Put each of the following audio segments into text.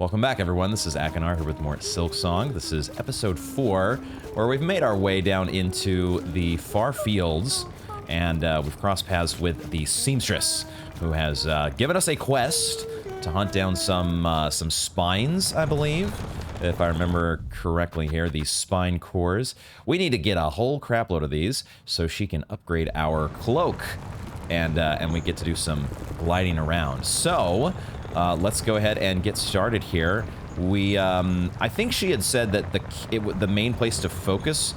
Welcome back, everyone. This is Akinar here with more Silksong. This is episode 4, where we've made our way down into the far fields, and we've crossed paths with the seamstress, who has given us a quest to hunt down some spines, I believe, if I remember correctly here, these spine cores. We need to get a whole crapload of these so she can upgrade our cloak, and we get to do some gliding around. So let's go ahead and get started here. We, I think she had said that the main place to focus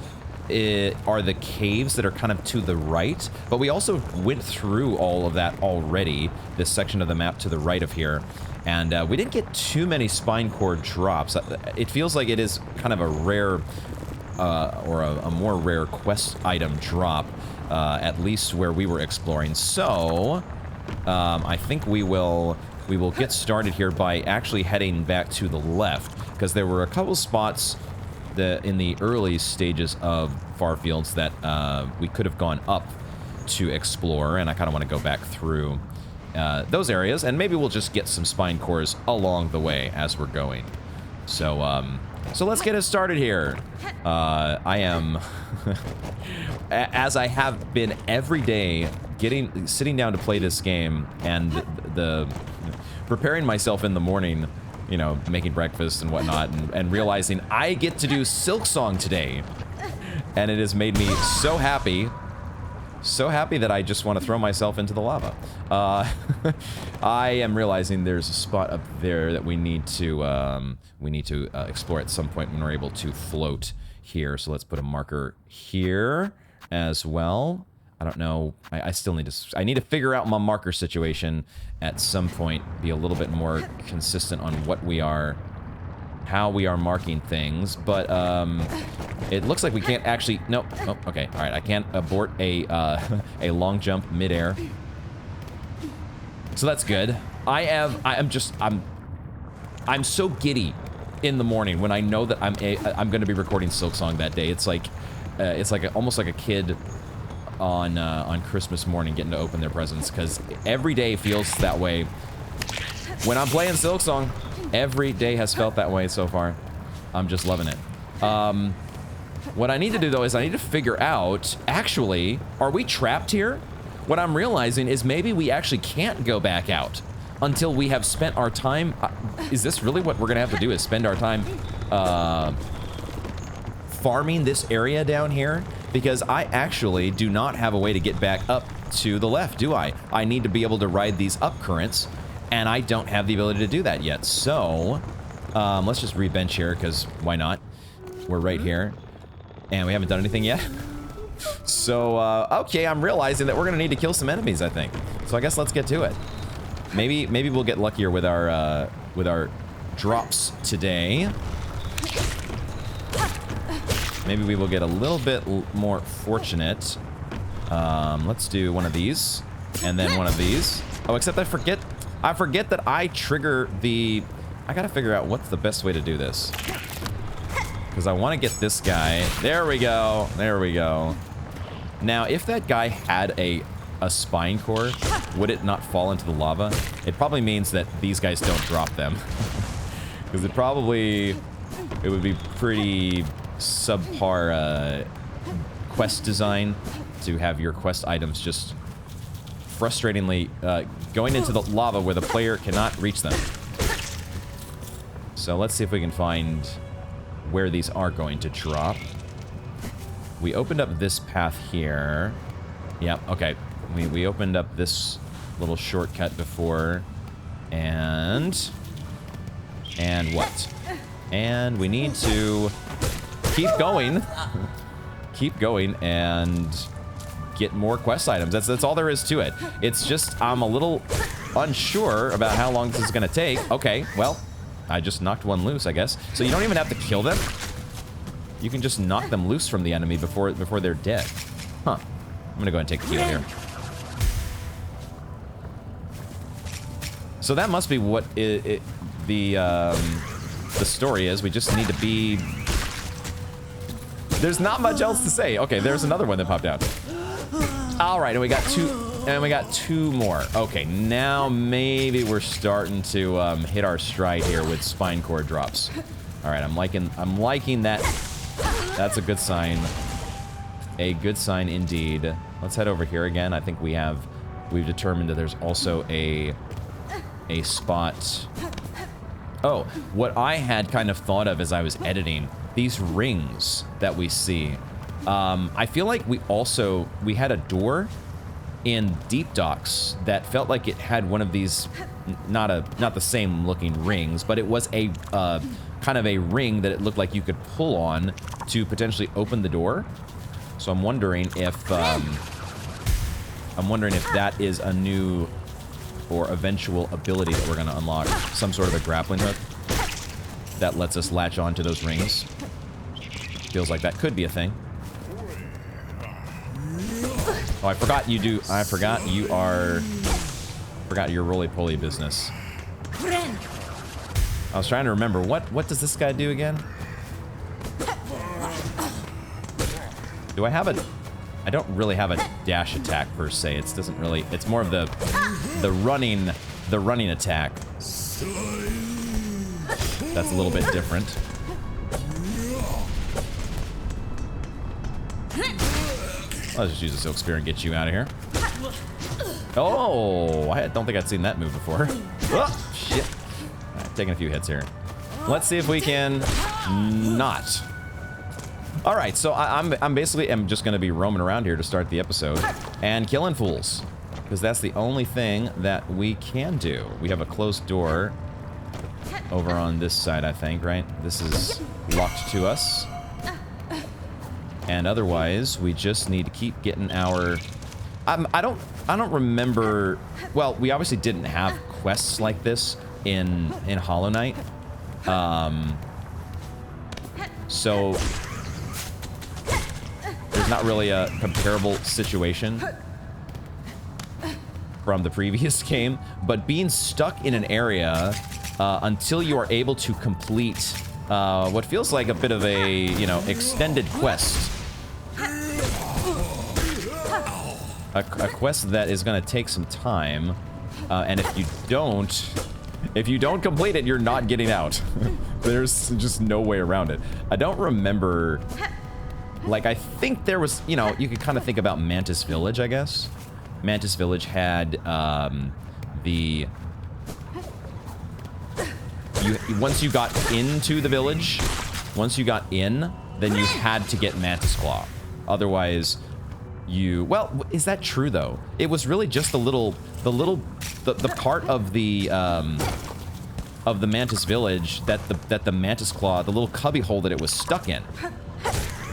are the caves that are kind of to the right, but we also went through all of that already, this section of the map to the right of here, and we didn't get too many spine core drops. It feels like it is kind of a rare, or a more rare quest item drop, at least where we were exploring. So, I think we will get started here by actually heading back to the left, because there were a couple spots in the early stages of Farfields that we could have gone up to explore, and I kind of want to go back through those areas, and maybe we'll just get some spine cores along the way as we're going. So, so let's get us started here. I am, as I have been every day, sitting down to play this game, and the preparing myself in the morning, you know, making breakfast and whatnot, and realizing I get to do Silksong today, and it has made me so happy that I just want to throw myself into the lava. I am realizing there's a spot up there that we need to explore at some point when we're able to float here. So let's put a marker here as well. I don't know. I still need to. I need to figure out my marker situation at some point. Be a little bit more consistent on what we are, how we are marking things. But it looks like we can't actually. Nope. Oh, okay. All right. I can't abort a a long jump midair. So that's good. I'm so giddy in the morning when I know that I'm going to be recording Silksong that day. It's like almost like a kid on Christmas morning getting to open their presents, because every day feels that way when I'm playing Silksong. Every day has felt that way so far. I'm just loving it. What I need to do, though, is I need to figure out, actually, are we trapped here? What I'm realizing is maybe we actually can't go back out until we have spent our time. Is this really what we're gonna have to do, is spend our time farming this area down here? Because I actually do not have a way to get back up to the left, do I? I need to be able to ride these up currents, and I don't have the ability to do that yet. So, let's just re-bench here, because why not? We're right here, and we haven't done anything yet. So, okay, I'm realizing that we're gonna need to kill some enemies, I think. So I guess let's get to it. Maybe we'll get luckier with our drops today. Maybe we will get a little bit more fortunate. Let's do one of these, and then one of these. Oh, except I forget that I trigger the. I gotta figure out what's the best way to do this, because I want to get this guy. There we go. There we go. Now, if that guy had a spine core, would it not fall into the lava? It probably means that these guys don't drop them, because it would be pretty subpar quest design to have your quest items just frustratingly going into the lava where the player cannot reach them. So let's see if we can find where these are going to drop. We opened up this path here. Yep, okay. We opened up this little shortcut before. And what? And we need to keep going and get more quest items. That's all there is to it. It's just I'm a little unsure about how long this is gonna take. Okay, well, I just knocked one loose, I guess. So you don't even have to kill them. You can just knock them loose from the enemy before they're dead. Huh. I'm gonna go ahead and take a heal here. So that must be what the story is. We just need to be. There's not much else to say. Okay, there's another one that popped out. All right, and we got And we got 2 more. Okay, now maybe we're starting to hit our stride here with spine core drops. All right, I'm liking that. That's a good sign. A good sign indeed. Let's head over here again. I think we've determined that there's also a spot. Oh, what I had kind of thought of as I was editing, these rings that we see. I feel like we had a door in Deep Docks that felt like it had one of these, not the same looking rings, but it was a kind of a ring that it looked like you could pull on to potentially open the door. So I'm wondering if that is a new or eventual ability that we're going to unlock, some sort of a grappling hook that lets us latch onto those rings. Feels like that could be a thing. Oh, I forgot your roly-poly business. I was trying to remember, what does this guy do again? Do I have I don't really have a dash attack per se. It's more of the running attack. That's a little bit different. I'll just use a Silk Spear and get you out of here. Oh, I don't think I'd seen that move before. Oh, shit. All right, taking a few hits here. Let's see if we can not. All right, so I'm basically just going to be roaming around here to start the episode and killing fools, because that's the only thing that we can do. We have a closed door over on this side, I think, right? This is locked to us. And otherwise, we just need to keep getting our... I don't remember... Well, we obviously didn't have quests like this in Hollow Knight. So there's not really a comparable situation from the previous game, but being stuck in an area until you are able to complete what feels like a bit of a, you know, extended quest. A quest that is going to take some time, and if you don't complete it, you're not getting out. There's just no way around it. I don't remember, like, I think there was, you know, you could kind of think about Mantis Village, I guess. Mantis Village had once you got into the village, once you got in, then you had to get Mantis Claw. Otherwise, well, is that true though? It was really just the part of the Mantis Village that the Mantis Claw, the little cubby hole that it was stuck in.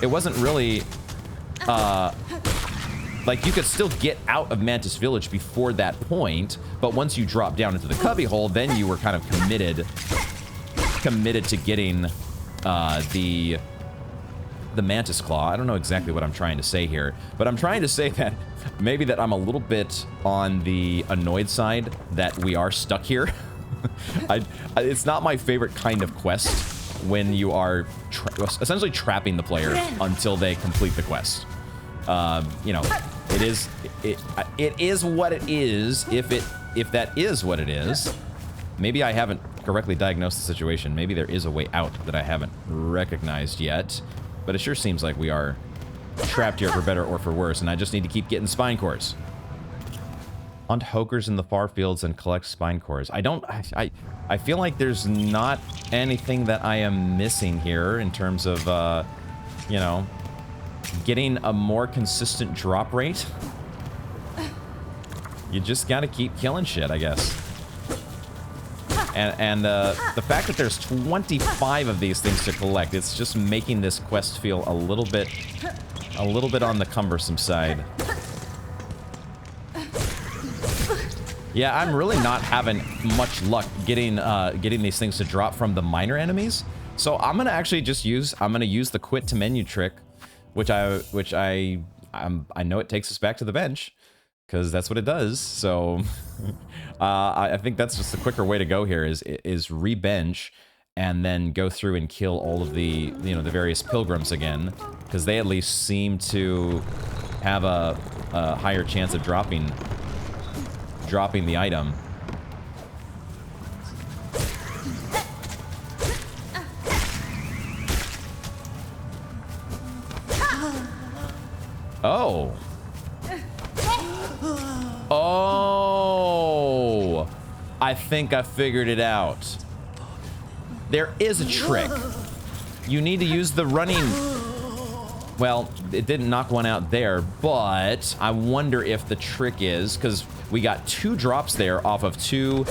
It wasn't really, like, you could still get out of Mantis Village before that point, but once you drop down into the cubby hole, then you were kind of committed to getting the Mantis Claw. I don't know exactly what I'm trying to say here, but I'm trying to say that maybe that I'm a little bit on the annoyed side that we are stuck here. It's not my favorite kind of quest when you are essentially trapping the player until they complete the quest. You know, it is what it is. If that is what it is, maybe I haven't correctly diagnosed the situation. Maybe there is a way out that I haven't recognized yet. But it sure seems like we are trapped here for better or for worse, and I just need to keep getting spine cores. Hunt Hokers in the far fields and collect spine cores. I feel like there's not anything that I am missing here in terms of, you know, getting a more consistent drop rate. You just gotta keep killing shit, I guess. And the fact that there's 25 of these things to collect, it's just making this quest feel a little bit on the cumbersome side. Yeah, I'm really not having much luck getting these things to drop from the minor enemies. So I'm gonna actually just use the quit to menu trick, which I know it takes us back to the bench, because that's what it does. So I think that's just the quicker way to go here is re-bench and then go through and kill all of the, you know, the various pilgrims again, because they at least seem to have a higher chance of dropping dropping the item. Oh. Oh. I think I figured it out. There is a trick. You need to use the running... Well, it didn't knock one out there, but I wonder if the trick is... Because we got 2 drops there off of 2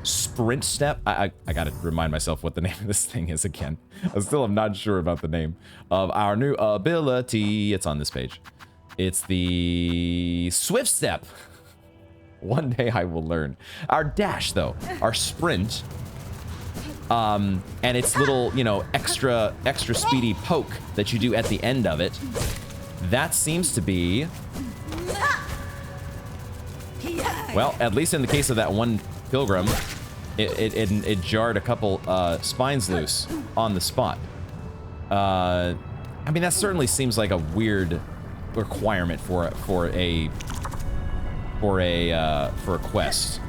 sprint step... I gotta remind myself what the name of this thing is again. I still am not sure about the name of our new ability. It's on this page. It's the swift step. One day I will learn. Our dash, though. Our sprint... and its little, you know, extra speedy poke that you do at the end of it. That seems to be... Well, at least in the case of that one pilgrim, it jarred a couple spines loose on the spot. I mean, that certainly seems like a weird requirement for a quest.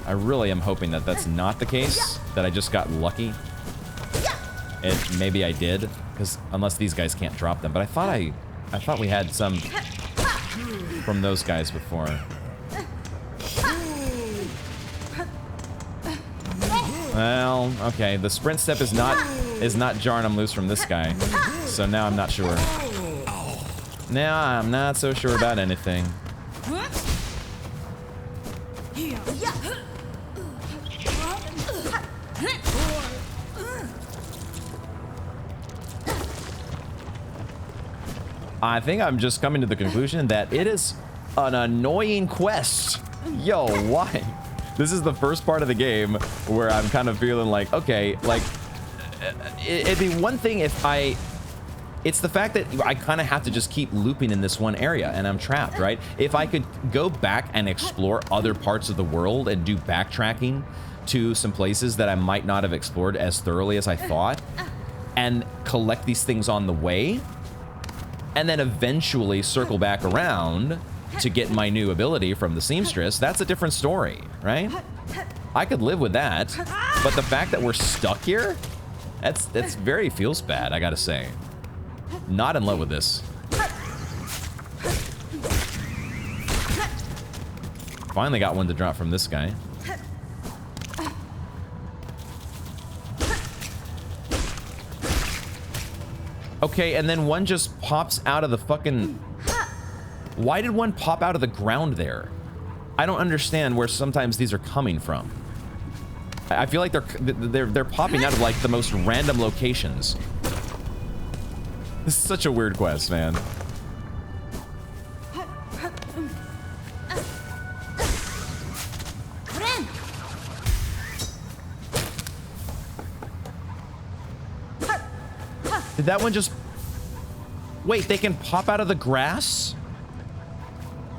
I really am hoping that that's not the case, that I just got lucky. And maybe I did, because unless these guys can't drop them. But I thought we had some from those guys before. Well, okay, the sprint step is not jarring them loose from this guy. So now I'm not sure. Now I'm not so sure about anything. I think I'm just coming to the conclusion that it is an annoying quest. Yo, why? This is the first part of the game where I'm kind of feeling like, okay, like, it'd be one thing if it's the fact that I kind of have to just keep looping in this one area and I'm trapped, right? If I could go back and explore other parts of the world and do backtracking to some places that I might not have explored as thoroughly as I thought and collect these things on the way, and then eventually circle back around to get my new ability from the seamstress, that's a different story, right? I could live with that, but the fact that we're stuck here, that's very feels bad, I gotta say. Not in love with this. Finally got one to drop from this guy. Okay, and then one just pops out of the fucking... Why did one pop out of the ground there? I don't understand where sometimes these are coming from. I feel like they're popping out of like the most random locations. This is such a weird quest, man. Did that one just... Wait, they can pop out of the grass?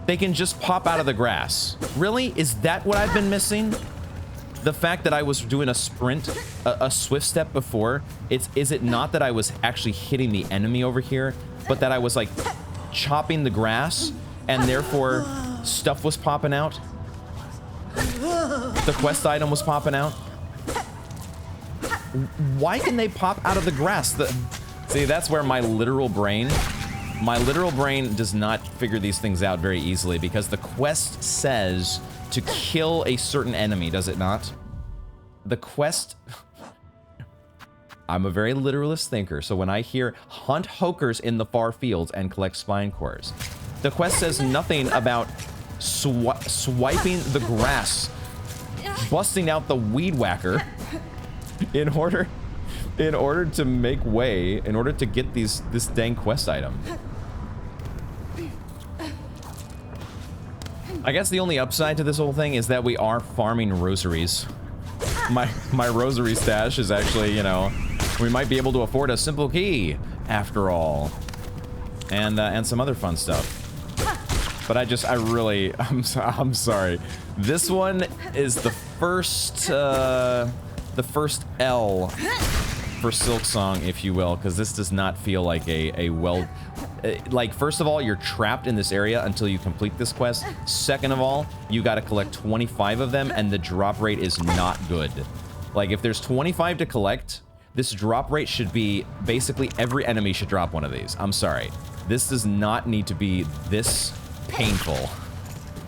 They can just pop out of the grass. Really? Is that what I've been missing? The fact that I was doing a sprint, a swift step before, is it not that I was actually hitting the enemy over here, but that I was like chopping the grass and therefore stuff was popping out? The quest item was popping out? Why can they pop out of the grass? See, that's where my literal brain does not figure these things out very easily, because the quest says to kill a certain enemy, does it not? The quest... I'm a very literalist thinker, so when I hear hunt hokers in the far fields and collect spine cores, the quest says nothing about swiping the grass, busting out the weed whacker in order to make way, in order to get this dang quest item. I guess the only upside to this whole thing is that we are farming rosaries. My rosary stash is actually, you know, we might be able to afford a simple key after all, and some other fun stuff. But I'm sorry. This one is the first L for Silksong, if you will, because this does not feel like a well... like, first of all, you're trapped in this area until you complete this quest. Second of all, you got to collect 25 of them, and the drop rate is not good. Like, if there's 25 to collect, this drop rate should be basically every enemy should drop one of these. I'm sorry. This does not need to be this painful.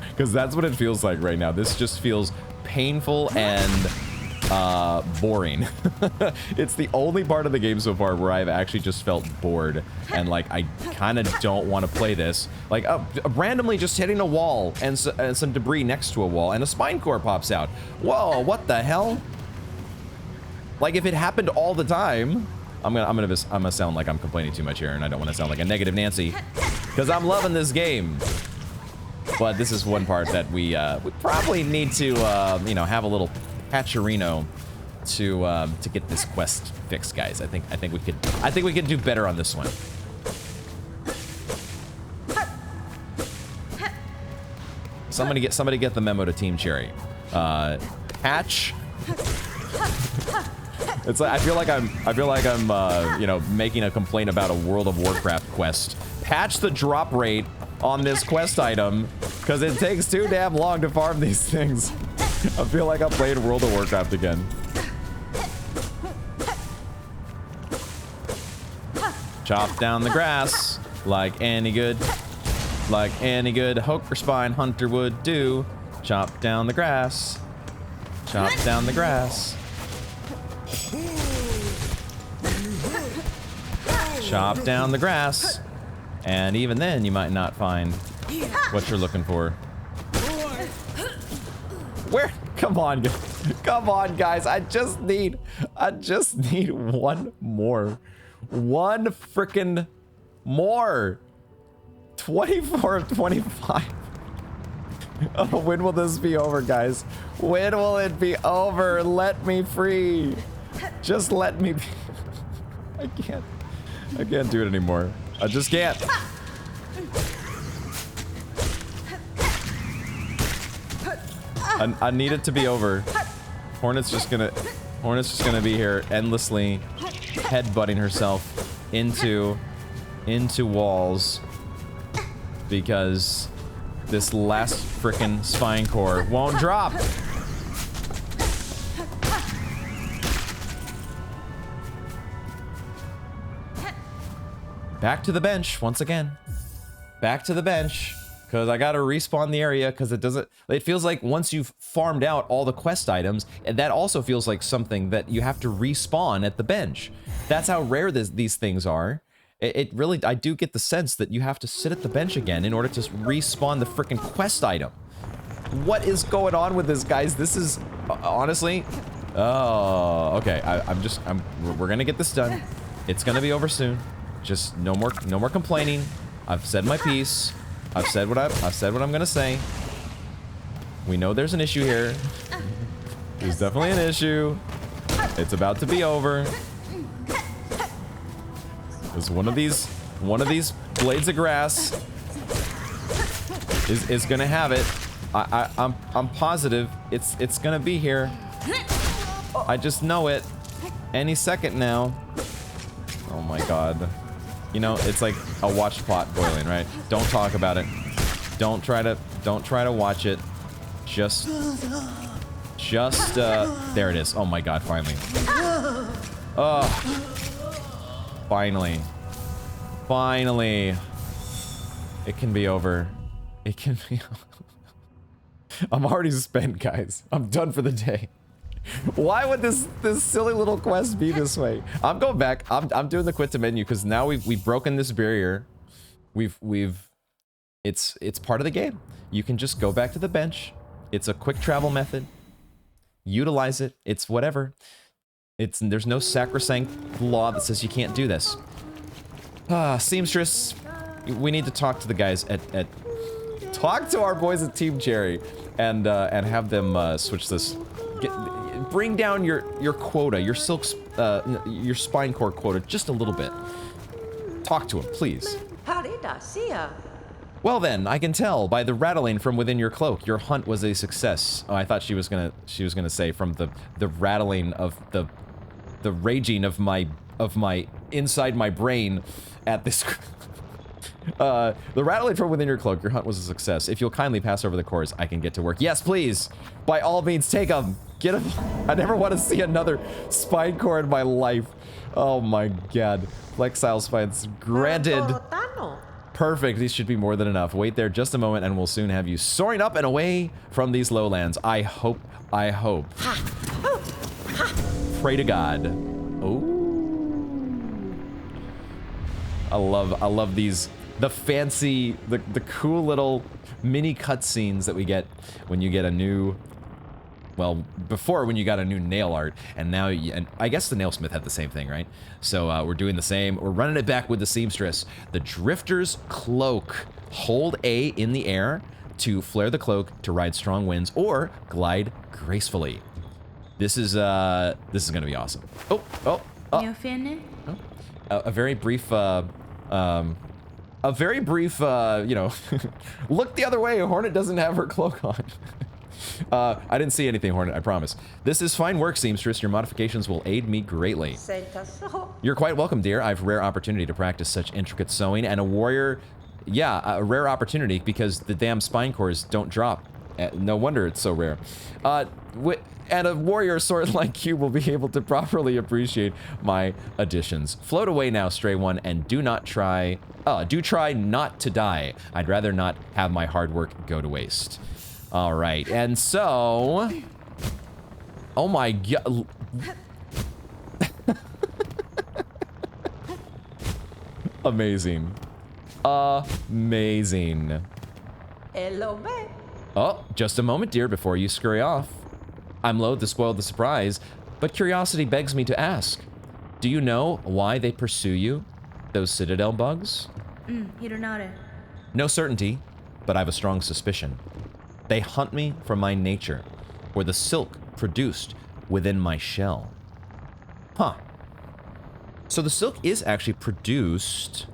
Because that's what it feels like right now. This just feels painful and boring. It's the only part of the game so far where I've actually just felt bored and like I kind of don't want to play this. Like randomly just hitting a wall and some debris next to a wall and a spine core pops out. Whoa, what the hell? Like if it happened all the time, I'm gonna sound like I'm complaining too much here, and I don't want to sound like a negative Nancy, because I'm loving this game. But this is one part that we probably need to you know, have a little patcherino to get this quest fixed, guys. I think we could do better on this one. Somebody get the memo to Team Cherry. Patch. It's like I feel like I'm you know, making a complaint about a World of Warcraft quest. Patch the drop rate on this quest item, because it takes too damn long to farm these things. I feel like I'm playing World of Warcraft again. Chop down the grass like any good Hoker Spine hunter would do. Chop down the grass. Chop down the grass. Chop down the grass. And even then, you might not find what you're looking for. Where? Come on, guys. I just need one more. One frickin' more. 24 of 25. Oh, when will this be over, guys? When will it be over? Let me free. Just let me be. I can't do it anymore. I just can't. I need it to be over. Hornet's just gonna be here endlessly headbutting herself into walls because this last frickin' spine core won't drop. Back to the bench once again. Back to the bench, because I gotta respawn the area, because it feels like once you've farmed out all the quest items, and that also feels like something that you have to respawn at the bench. That's how rare these things are. It really, I do get the sense that you have to sit at the bench again in order to respawn the frickin' quest item. What is going on with this, guys? This is, honestly, oh, okay, we're gonna get this done. It's gonna be over soon. Just no more complaining. I've said my piece. I've said what I'm gonna say. We know there's an issue here. There's definitely an issue. It's about to be over. There's one of these blades of grass is gonna have it. I'm positive it's gonna be here. I just know it. Any second now. Oh my god. You know, it's like a watch pot boiling, right? Don't talk about it. Don't try to watch it. Just there it is. Oh my god, finally. Oh. Finally. It can be over. It can be over. I'm already spent, guys. I'm done for the day. Why would this silly little quest be this way? I'm going back. I'm doing the quit to menu because now we've broken this barrier. It's part of the game. You can just go back to the bench. It's a quick travel method. Utilize it. It's whatever. There's no sacrosanct law that says you can't do this. Seamstress, we need to talk to the guys talk to our boys at Team Cherry and have them switch this. Bring down your quota, your spine core quota just a little bit. Talk to him, please. Well then, I can tell by the rattling from within your cloak, your hunt was a success. Oh, I thought she was gonna say from the rattling of the raging of my inside my brain at this The rattling from within your cloak. Your hunt was a success. If you'll kindly pass over the cores, I can get to work. Yes, please. By all means, take them. Get them. I never want to see another spine core in my life. Oh my god. Flexile spines granted. Perfect. These should be more than enough. Wait there just a moment and we'll soon have you soaring up and away from these lowlands. I hope. I hope. Pray to God. Oh. I love these, the fancy, the cool little mini cutscenes that we get when you get a new, well, before when you got a new nail art, and now, and I guess the nailsmith had the same thing, right? So we're doing the same. We're running it back with the seamstress. The Drifter's Cloak. Hold A in the air to flare the cloak to ride strong winds or glide gracefully. This is gonna be awesome. You a very brief, you know, look the other way. Hornet doesn't have her cloak on. I didn't see anything, Hornet, I promise. This is fine work, seamstress. Your modifications will aid me greatly. You're quite welcome, dear. I've rare opportunity to practice such intricate sewing, and a warrior, yeah, a rare opportunity because the damn spine cores don't drop. No wonder it's so rare. And a warrior sword like you will be able to properly appreciate my additions. Float away now, stray one, and do try not to die. I'd rather not have my hard work go to waste. All right, and so, oh my god. Amazing. Amazing. Oh, just a moment, dear, before you scurry off. I'm loath to spoil the surprise, but curiosity begs me to ask. Do you know why they pursue you? Those Citadel bugs? No certainty, but I have a strong suspicion. They hunt me for my nature, or the silk produced within my shell. Huh. So the silk is actually produced...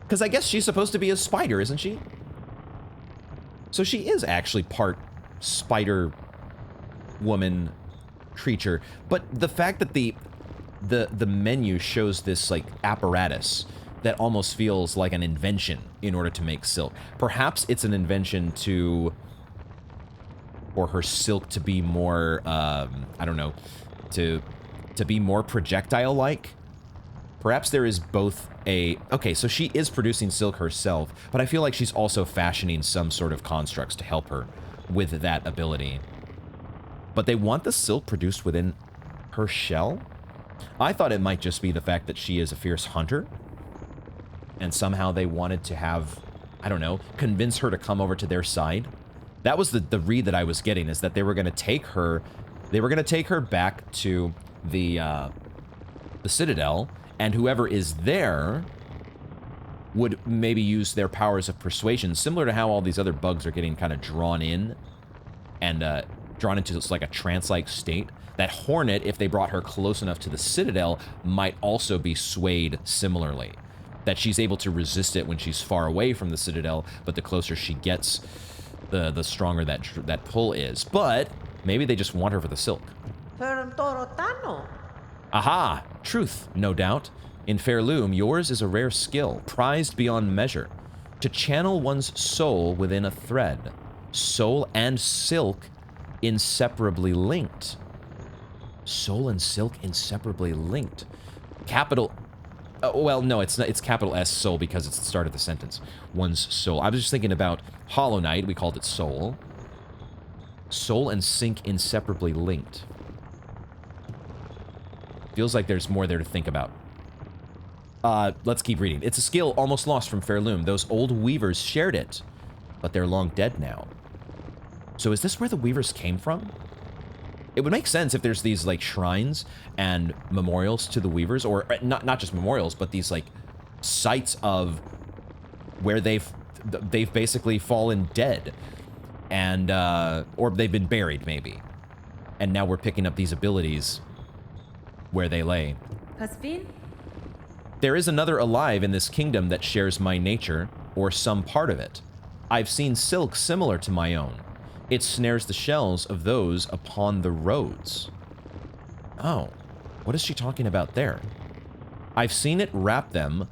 Because I guess she's supposed to be a spider, isn't she? So she is actually part spider woman creature. But the fact that the menu shows this, like, apparatus that almost feels like an invention in order to make silk. Perhaps it's an invention for her silk to be more, I don't know, to be more projectile-like. Perhaps there is both a... Okay, so she is producing silk herself, but I feel like she's also fashioning some sort of constructs to help her with that ability. But they want the silk produced within her shell? I thought it might just be the fact that she is a fierce hunter, and somehow they wanted to have, I don't know, convince her to come over to their side. That was the read that I was getting, is that they were going to take her back to the Citadel, and whoever is there would maybe use their powers of persuasion, similar to how all these other bugs are getting kind of drawn in and drawn into this, like, a trance-like state. That Hornet, if they brought her close enough to the Citadel, might also be swayed similarly. That she's able to resist it when she's far away from the Citadel, but the closer she gets, the stronger that pull is. But maybe they just want her for the silk. Aha! Truth, no doubt. In Pharloom, yours is a rare skill, prized beyond measure. To channel one's soul within a thread. Soul and silk inseparably linked. Soul and silk inseparably linked. Capital... well, no, it's not, it's capital S, soul, because it's the start of the sentence. One's soul. I was just thinking about Hollow Knight. We called it soul. Soul and sync inseparably linked. Feels like there's more there to think about. Let's keep reading. It's a skill almost lost from Pharloom. Those old weavers shared it, but they're long dead now. So is this where the weavers came from? It would make sense if there's these, like, shrines and memorials to the weavers, or not just memorials, but these, like, sites of where they've basically fallen dead, and or they've been buried, maybe, and now we're picking up these abilities where they lay. There is another alive in this kingdom that shares my nature, or some part of it. I've seen silk similar to my own. It snares the shells of those upon the roads. Oh, what is she talking about there? I've seen it wrap them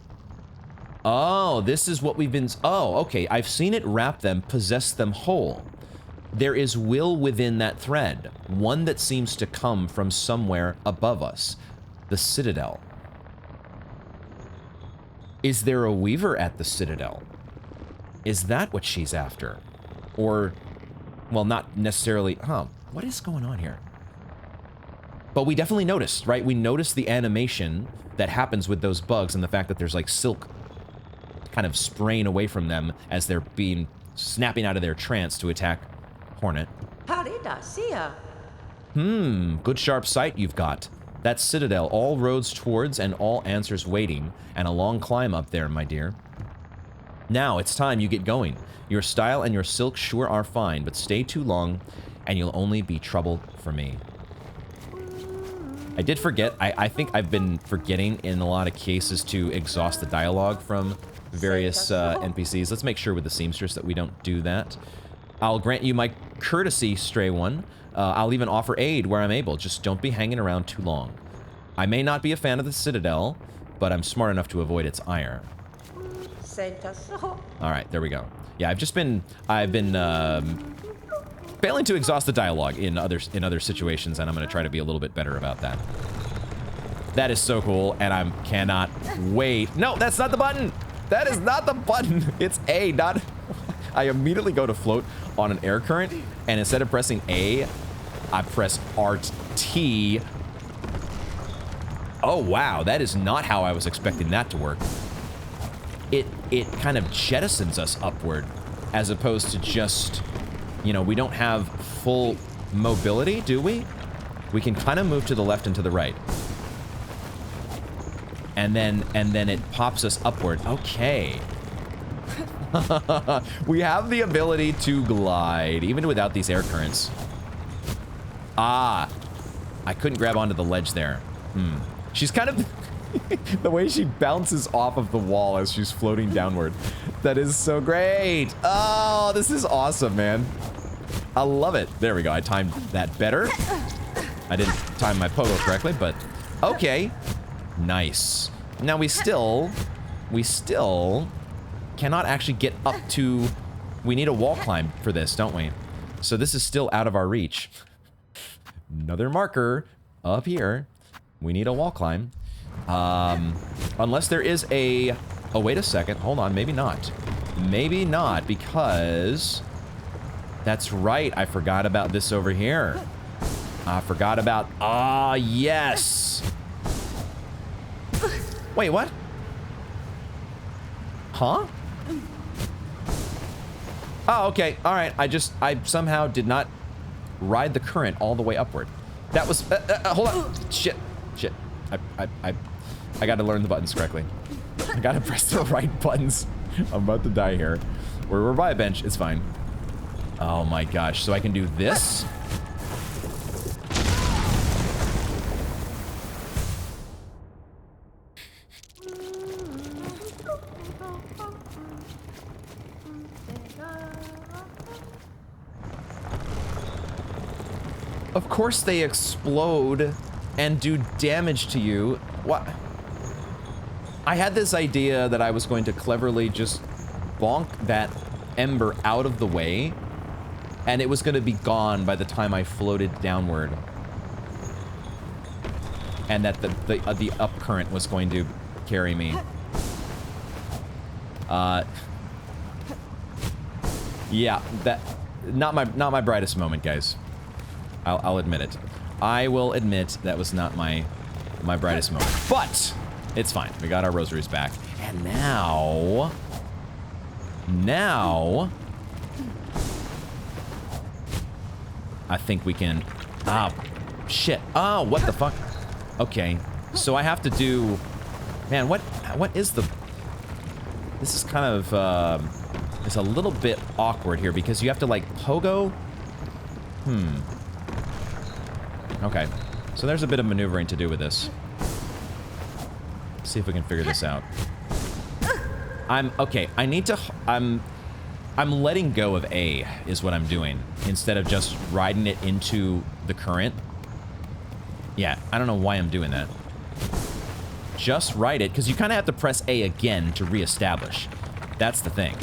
Oh, this is what we've been... Oh, okay. I've seen it wrap them, possess them whole. There is will within that thread. One that seems to come from somewhere above us. The Citadel. Is there a Weaver at the Citadel? Is that what she's after? Or... Well, not necessarily... Huh. What is going on here? But we definitely noticed, right? We noticed the animation that happens with those bugs and the fact that there's like silk kind of spraying away from them as they're being snapping out of their trance to attack Hornet. Good sharp sight you've got. That Citadel, all roads towards and all answers waiting, and a long climb up there, my dear. Now, it's time you get going. Your style and your silk sure are fine, but stay too long, and you'll only be trouble for me. I did forget, I think I've been forgetting in a lot of cases to exhaust the dialogue from various NPCs. Let's make sure with the seamstress that we don't do that. I'll grant you my courtesy, stray one. I'll even offer aid where I'm able. Just don't be hanging around too long. I may not be a fan of the Citadel, but I'm smart enough to avoid its ire. Alright, there we go. Yeah, I've been failing to exhaust the dialogue in other situations, and I'm going to try to be a little bit better about that. That is so cool, and I cannot wait. No, that's not the button! That is not the button! It's A, not... I immediately go to float on an air current, and instead of pressing A, I press RT. Oh, wow, that is not how I was expecting that to work. It kind of jettisons us upward, as opposed to just... You know, we don't have full mobility, do we? We can kind of move to the left and to the right. And then it pops us upward. Okay. We have the ability to glide, even without these air currents. Ah. I couldn't grab onto the ledge there. She's kind of... the way she bounces off of the wall as she's floating downward. That is so great. Oh, this is awesome, man. I love it. There we go. I timed that better. I didn't time my pogo correctly, but okay. Nice. Now we still cannot actually get up to... We need a wall climb for this, don't we? So this is still out of our reach. Another marker up here. We need a wall climb. Unless there is a... Oh, wait a second. Hold on. Maybe not. Maybe not, because... That's right. I forgot about this over here. I forgot about... Ah, yes! Wait, what? Huh? Oh, okay. All right. I somehow did not ride the current all the way upward. That was... hold on. Shit. I gotta learn the buttons correctly. I gotta press the right buttons. I'm about to die here. We're by a bench. It's fine. Oh my gosh. So I can do this? Of course they explode and do damage to you. What? I had this idea that I was going to cleverly just bonk that ember out of the way, and it was going to be gone by the time I floated downward. And that the up current was going to carry me. Yeah, that not my brightest moment, guys. I'll admit it. I will admit that was not my brightest moment. But it's fine. We got our rosaries back. And now I think we can... Ah, shit. Oh, what the fuck? Okay. So I have to do... Man, what is the... This is kind of, it's a little bit awkward here because you have to, like, pogo... Okay. So there's a bit of maneuvering to do with this. Let's see if we can figure this out. Okay, I need to... I'm letting go of A, is what I'm doing, instead of just riding it into the current. Yeah, I don't know why I'm doing that. just ride it, because you kind of have to press A again to reestablish. That's the thing.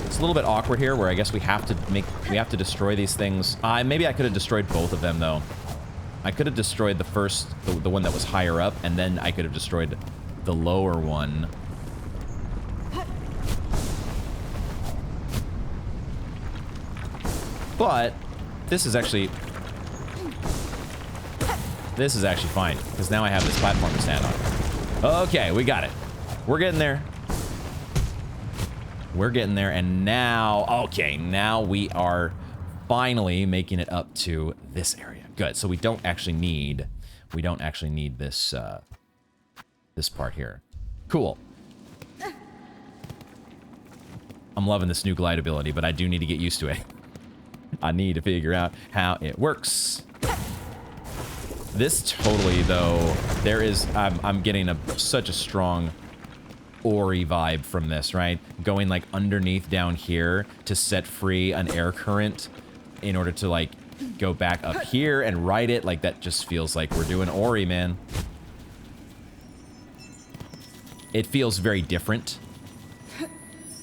It's a little bit awkward here, where I guess we have to destroy these things. Maybe I could have destroyed both of them, though. I could have destroyed the first, the one that was higher up, and then I could have destroyed the lower one. But this is actually fine, because now I have this platform to stand on. Okay, we got it. We're getting there. We're getting there, and now, okay, now we are finally making it up to this area. Good. So we don't actually need this this part here. Cool. I'm loving this new glide ability, but I do need to get used to it. I need to figure out how it works. This totally, though, I'm getting such a strong Ori vibe from this, right? Going like underneath down here to set free an air current in order to like go back up here and ride it. Like that just feels like we're doing Ori, man. It feels very different.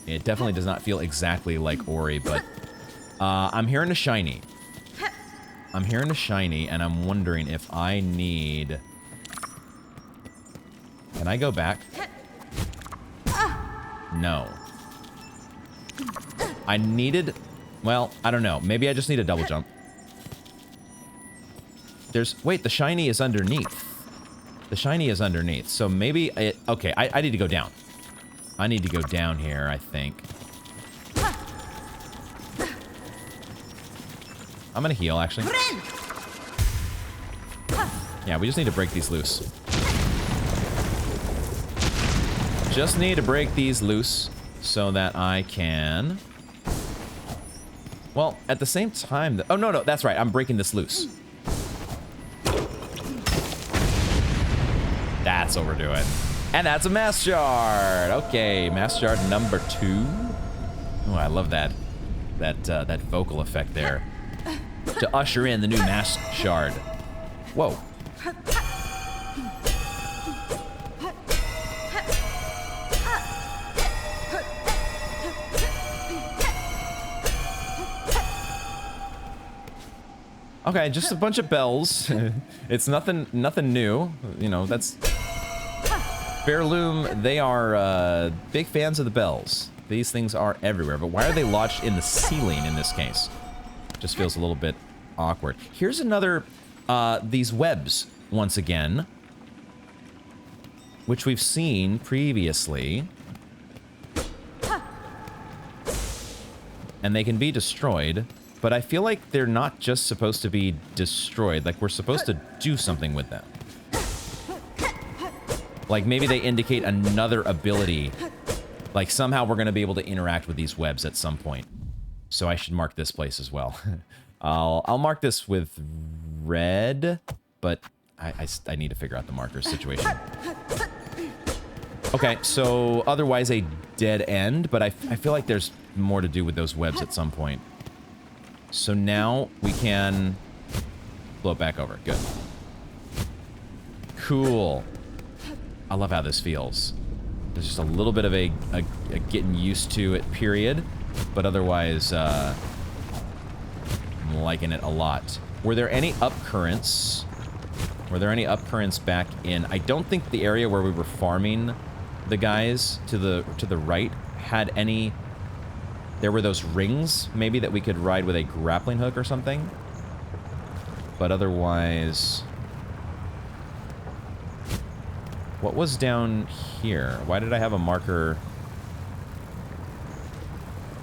It definitely does not feel exactly like Ori, but I'm hearing a shiny. I'm hearing a shiny, and I'm wondering if I need... Can I go back? No. I needed... Well, I don't know. Maybe I just need a double jump. Wait, the shiny is underneath. The shiny is underneath. So maybe it... Okay, I need to go down. I need to go down here, I think. I'm gonna heal, actually. Yeah, we just need to break these loose. Just need to break these loose so that I can... Well, at the same time... Oh, no, that's right. I'm breaking this loose. That's what we're doing. And that's a mass shard. Okay, mass shard number 2. Oh, I love that vocal effect there. To usher in the new mass shard. Whoa. Okay, just a bunch of bells. It's nothing new. You know, that's... Pharloom, they are big fans of the bells. These things are everywhere, but why are they lodged in the ceiling in this case? Just feels a little bit awkward. Here's another, these webs, once again, which we've seen previously. And they can be destroyed, but I feel like they're not just supposed to be destroyed. Like, we're supposed to do something with them. Like, maybe they indicate another ability. Like, somehow we're going to be able to interact with these webs at some point. So I should mark this place as well. I'll mark this with red, but I need to figure out the marker situation. Okay, so otherwise a dead end, but I feel like there's more to do with those webs at some point. So now we can blow it back over. Good. Cool. I love how this feels. There's just a little bit of a getting used to it period, but otherwise, I'm liking it a lot. Were there any up currents? Were there any up currents back in? I don't think the area where we were farming the guys to the right had any. There were those rings, maybe, that we could ride with a grappling hook or something. But otherwise... What was down here? Why did I have a marker?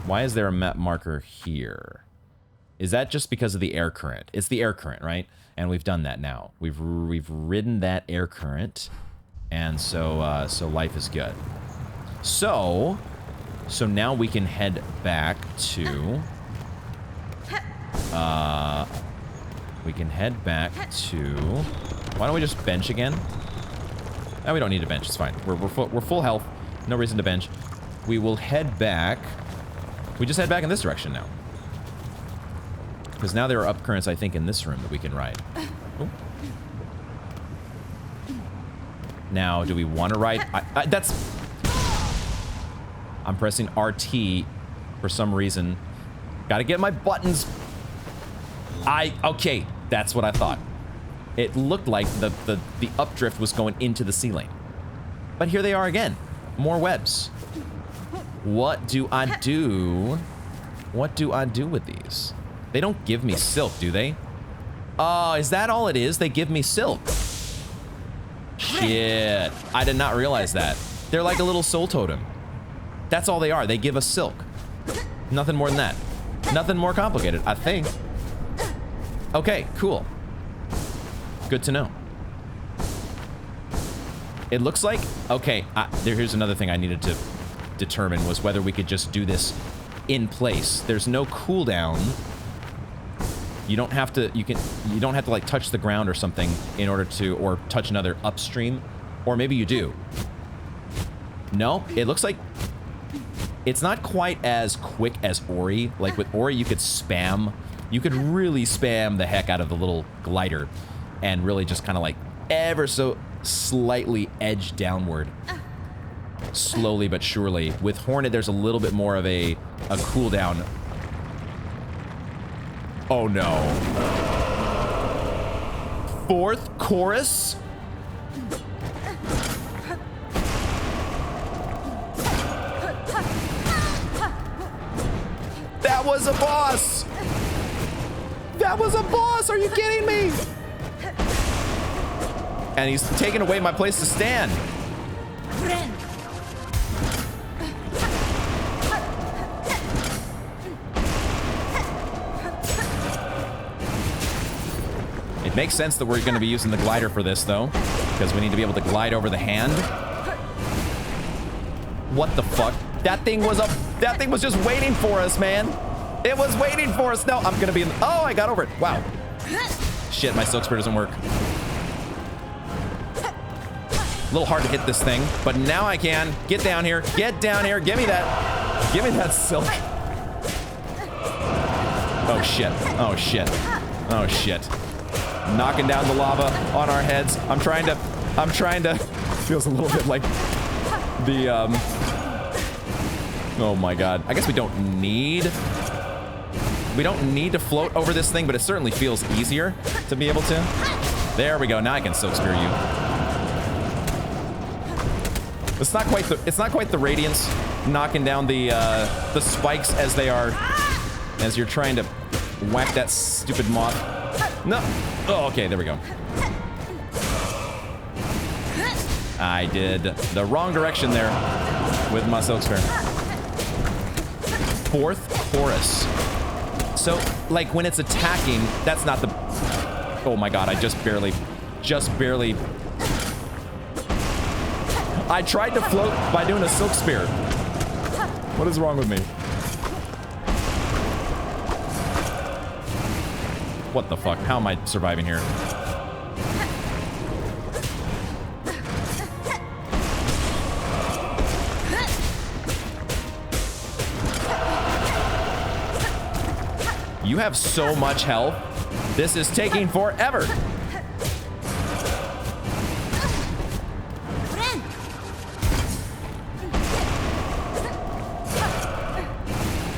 Why is there a map marker here? Is that just because of the air current? It's the air current, right? And we've done that now. We've ridden that air current, and so so life is good. So now we can head back to. We can head back to. Why don't we just bench again? No, we don't need to bench. It's fine. We're full health. No reason to bench. We will head back. We just head back in this direction now. Because now there are up currents, I think, in this room that we can ride. Oh. Now, do we want to ride? I'm pressing RT for some reason. Gotta get my buttons. Okay, that's what I thought. It looked like the updrift was going into the ceiling. But here they are again. More webs. What do I do? What do I do with these? They don't give me silk, do they? Oh, is that all it is? They give me silk. Shit. I did not realize that. They're like a little soul totem. That's all they are. They give us silk. Nothing more than that. Nothing more complicated, I think. Okay, cool. Good to know. It looks like... Okay, here's another thing I needed to determine was whether we could just do this in place. There's no cooldown. You don't have to... You don't have to, like, touch the ground or something in order to... Or touch another upstream. Or maybe you do. No, it looks like... It's not quite as quick as Ori. Like, with Ori, you could spam... You could really spam the heck out of the little glider and really just kind of like ever so slightly edge downward. Slowly but surely. With Hornet, there's a little bit more of a cooldown. Oh no. Fourth chorus? That was a boss! That was a boss! Are you kidding me? And he's taking away my place to stand. It makes sense that we're going to be using the glider for this, though, because we need to be able to glide over the hand. What the fuck? That thing was just waiting for us, man. It was waiting for us. No, I'm gonna be in... Oh, I got over it. Wow. Shit, my silk spear doesn't work. A little hard to hit this thing, but now I can. Get down here. Get down here. Give me that. Give me that silk. Oh, shit. Oh, shit. Oh, shit. Knocking down the lava on our heads. I'm trying to... Feels a little bit like the, Oh my god. I guess we don't need... We don't need to float over this thing, but it certainly feels easier to be able to. There we go. Now I can silk spear you. It's not quite the radiance knocking down the spikes as you're trying to whack that stupid moth. No. Oh, okay. There we go. I did the wrong direction there with my silk spear. Fourth chorus. So, like, when it's attacking, that's not the... Oh my god, I just barely... I tried to float by doing a silk spear. What is wrong with me? What the fuck? How am I surviving here? You have so much health. This is taking forever.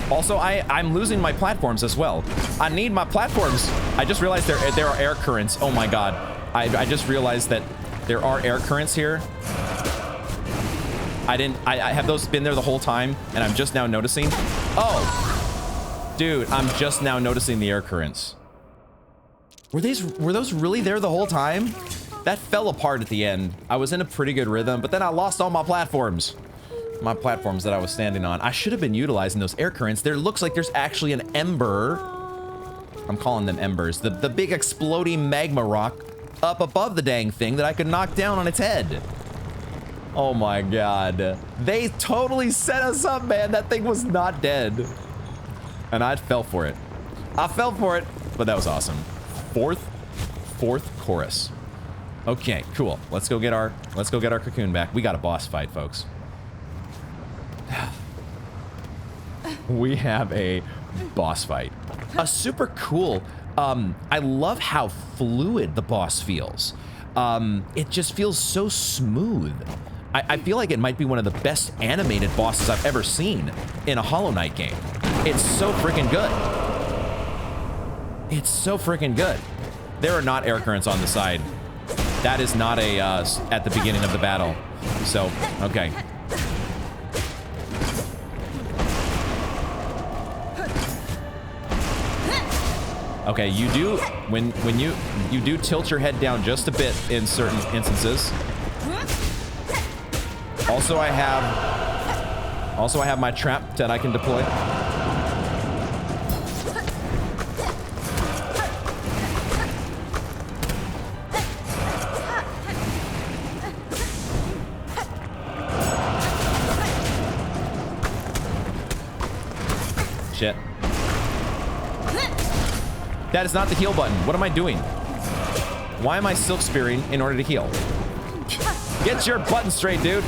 Also, I'm losing my platforms as well. I need my platforms. I just realized there are air currents. Oh my god. I just realized that there are air currents here. I have those been there the whole time, and I'm just now noticing. Oh. Dude, I'm just now noticing the air currents. Were those really there the whole time? That fell apart at the end. I was in a pretty good rhythm, but then I lost all my platforms. My platforms that I was standing on. I should have been utilizing those air currents. There looks like there's actually an ember. I'm calling them embers. The big exploding magma rock up above the dang thing that I could knock down on its head. Oh my god. They totally set us up, man. That thing was not dead. And I fell for it. I fell for it, but that was awesome. Fourth chorus. Okay, cool. Let's go get our cocoon back. We got a boss fight, folks. We have a boss fight. A super cool. I love how fluid the boss feels. it just feels so smooth. I feel like it might be one of the best animated bosses I've ever seen in a Hollow Knight game. It's so freaking good. It's so freaking good. There are not air currents on the side. That is not a at the beginning of the battle. So, okay. Okay, you do when you do tilt your head down just a bit in certain instances. Also, I have my trap that I can deploy. Shit. That is not the heal button. What am I doing? Why am I silk spearing in order to heal? Get your button straight, dude.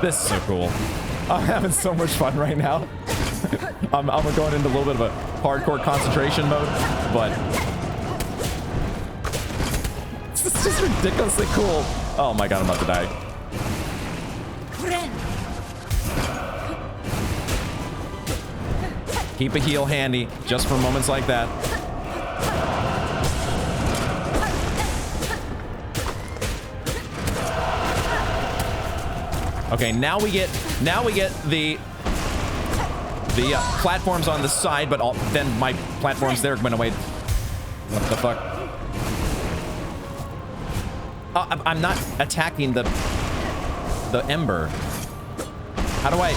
This is so cool. I'm having so much fun right now. I'm going into a little bit of a hardcore concentration mode, but it's just ridiculously cool. Oh my god, I'm about to die. Keep a heal handy, just for moments like that. Okay, now we get the platforms on the side, but then my platforms there went away. What the fuck? I'm not attacking the ember. How do I?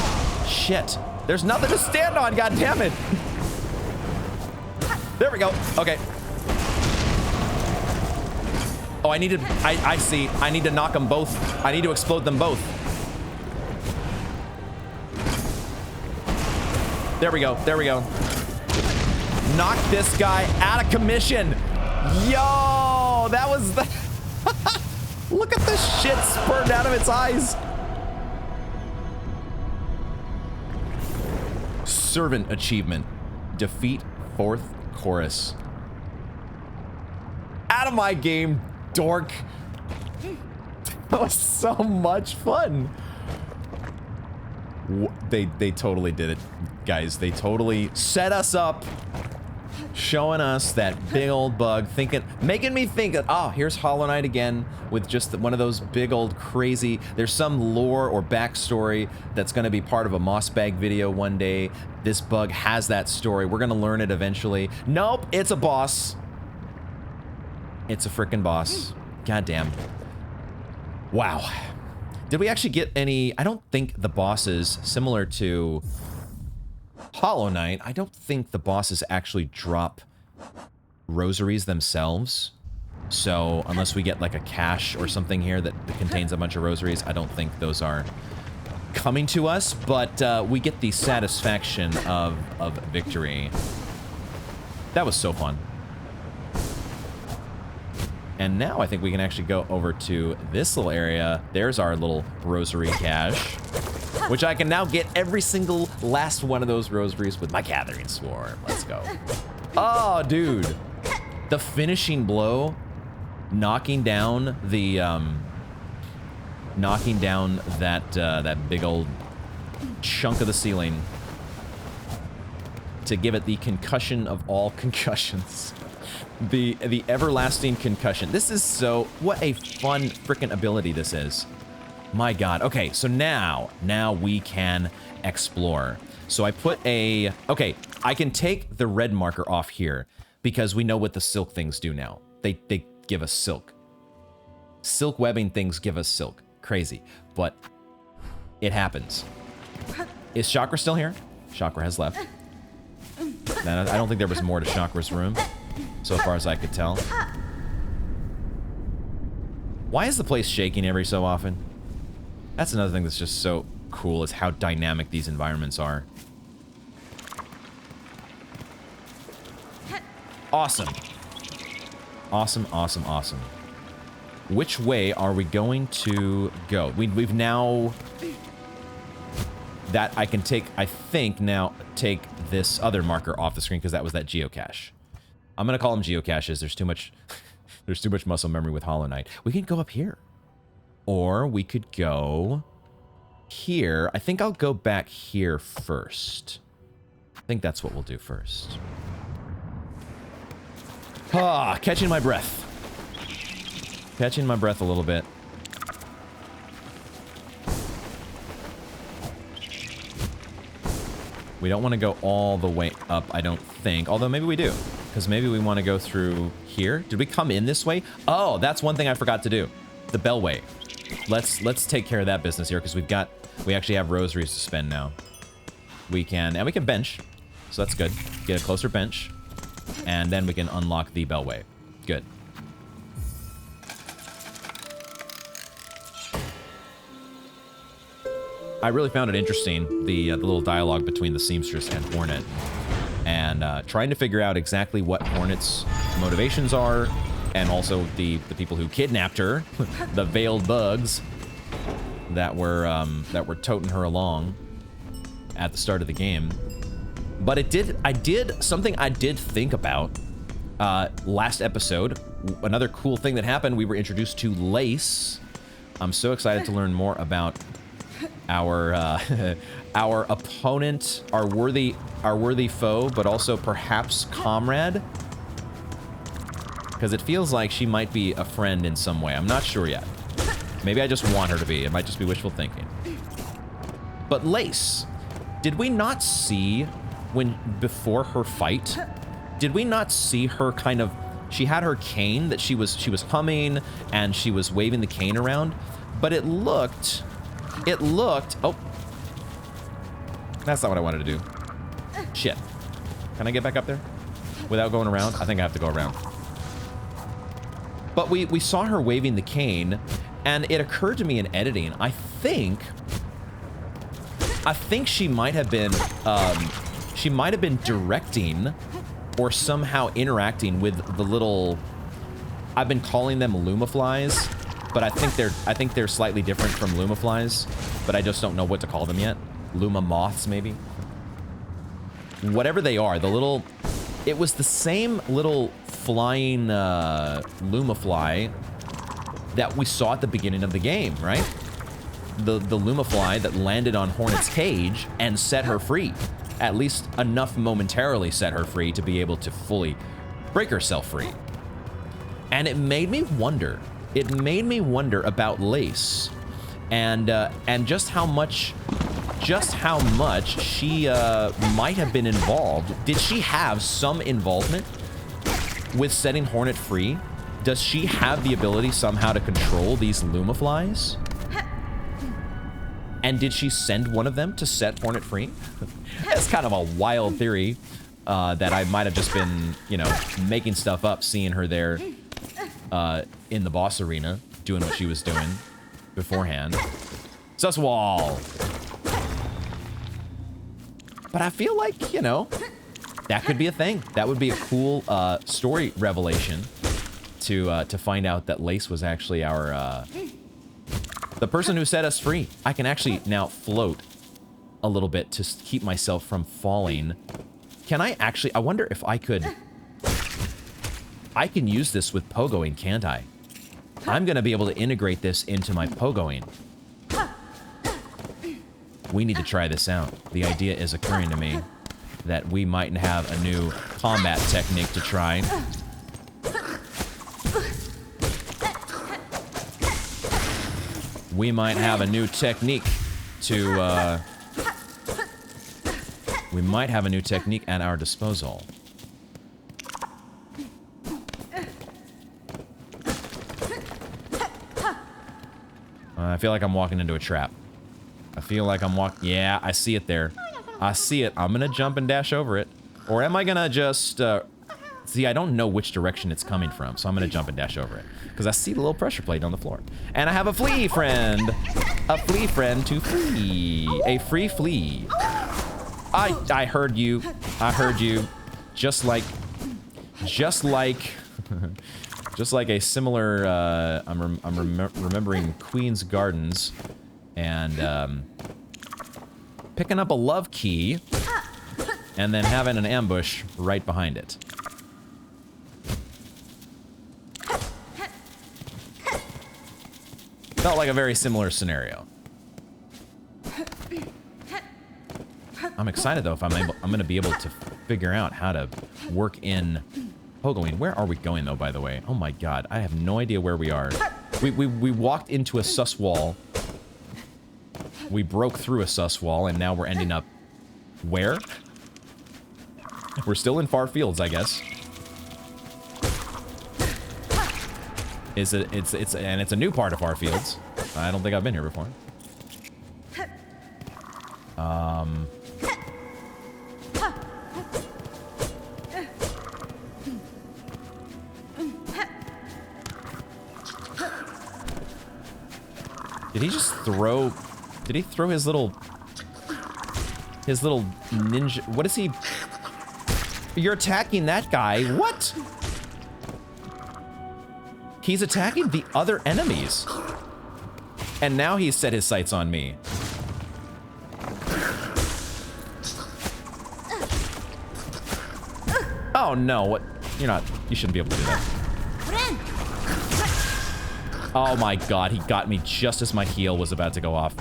Shit! There's nothing to stand on. God damn it! There we go. Okay. Oh, I needed. I see. I need to knock them both. I need to explode them both. There we go. There we go. Knock this guy out of commission. Yo, that was the... Look at the shit spurting out of its eyes. Servant achievement. Defeat 4th chorus. Out of my game, dork. That was so much fun. They totally did it, guys. They totally set us up, showing us that big old bug, making me think that, oh, here's Hollow Knight again with just one of those big old crazy, there's some lore or backstory that's going to be part of a Moss Bag video one day. This bug has that story. We're going to learn it eventually. Nope, it's a boss. It's a freaking boss. Goddamn. Wow. Did we actually get any... I don't think the bosses, similar to Hollow Knight, I don't think the bosses actually drop rosaries themselves. So, unless we get like a cache or something here that contains a bunch of rosaries, I don't think those are coming to us. But we get the satisfaction of victory. That was so fun. And now I think we can actually go over to this little area. There's our little rosary cache, which I can now get every single last one of those rosaries with my gathering swarm. Let's go. Oh, dude. The finishing blow, knocking down the, that big old chunk of the ceiling to give it the concussion of all concussions. The everlasting concussion. This is so... What a fun freaking ability this is. My god. Okay, so now we can explore. So I put a... Okay, I can take the red marker off here because we know what the silk things do now. They give us silk. Silk webbing things give us silk. Crazy. But it happens. Is Chakra still here? Chakra has left. I don't think there was more to Chakra's room, so far as I could tell. Why is the place shaking every so often? That's another thing that's just so cool, is how dynamic these environments are. Awesome. Awesome, awesome, awesome. Which way are we going to go? We've now... That I can take, I think, now take this other marker off the screen because that was that geocache. I'm going to call them geocaches. There's too much... There's too much muscle memory with Hollow Knight. We could go up here. Or we could go here. I think I'll go back here first. I think that's what we'll do first. Ah, catching my breath. Catching my breath a little bit. We don't want to go all the way up, I don't think. Although maybe we do. Because maybe we want to go through here. Did we come in this way? Oh, that's one thing I forgot to do. The bellway. Let's take care of that business here because we actually have rosaries to spend now. We can bench. So that's good. Get a closer bench. And then we can unlock the bellway. Good. I really found it interesting, the little dialogue between the seamstress and Hornet. And trying to figure out exactly what Hornet's motivations are, and also the people who kidnapped her, the veiled bugs that were toting her along at the start of the game. But something I did think about last episode. Another cool thing that happened, we were introduced to Lace. I'm so excited to learn more about our our opponent, our worthy foe, but also perhaps comrade, because it feels like she might be a friend in some way. I'm not sure yet. Maybe I just want her to be. It might just be wishful thinking. But Lace, did we not see before her fight? Did we not see her kind of? She had her cane that she was humming, and she was waving the cane around, but it looked. Oh, that's not what I wanted to do. Shit. Can I get back up there without going around? I think I have to go around. But we saw her waving the cane, and it occurred to me in editing, I think she might have been directing or somehow interacting with the little, I've been calling them Lumaflies, but I think they're slightly different from Lumaflies, but I just don't know what to call them yet. Luma moths, maybe? Whatever they are, it was the same little flying Lumafly that we saw at the beginning of the game, right? The Lumafly that landed on Hornet's cage and set her free. At least enough momentarily set her free to be able to fully break herself free. And it made me wonder. It made me wonder about Lace and just how much she might have been involved. Did she have some involvement with setting Hornet free? Does she have the ability somehow to control these Lumaflies? And did she send one of them to set Hornet free? That's kind of a wild theory that I might have just been, making stuff up, seeing her there in the boss arena, doing what she was doing beforehand. Suswall! But I feel like, that could be a thing. That would be a cool story revelation to find out that Lace was actually our the person who set us free. I can actually now float a little bit to keep myself from falling. Can I actually? I wonder if I could. I can use this with pogoing, can't I? I'm going to be able to integrate this into my pogoing. We need to try this out. The idea is occurring to me that we might have a new combat technique to try. We might have a new technique to, we might have a new technique at our disposal. I feel like I'm walking into a trap. I feel like I'm walking... Yeah, I see it there. I see it. I'm gonna jump and dash over it. Or am I gonna just See, I don't know which direction it's coming from, so I'm gonna jump and dash over it. Because I see the little pressure plate on the floor. And I have a flea friend! A flea friend to flee. A free flea. I heard you. I heard you. Just like a similar, I'm remembering Queen's Gardens and picking up a love key and then having an ambush right behind it. Felt like a very similar scenario. I'm excited though if I'm going to be able to figure out how to work in pogoing. Where are we going though, by the way? Oh my god, I have no idea where we are. We walked into a sus wall. We broke through a sus wall and now we're ending up where? We're still in far fields, I guess. It's a new part of far fields. I don't think I've been here before. Did he just throw... Did he throw his little ninja... What is he... You're attacking that guy. What? He's attacking the other enemies. And now he's set his sights on me. Oh no, what? You're not... You shouldn't be able to do that. Oh my god, he got me just as my heal was about to go off.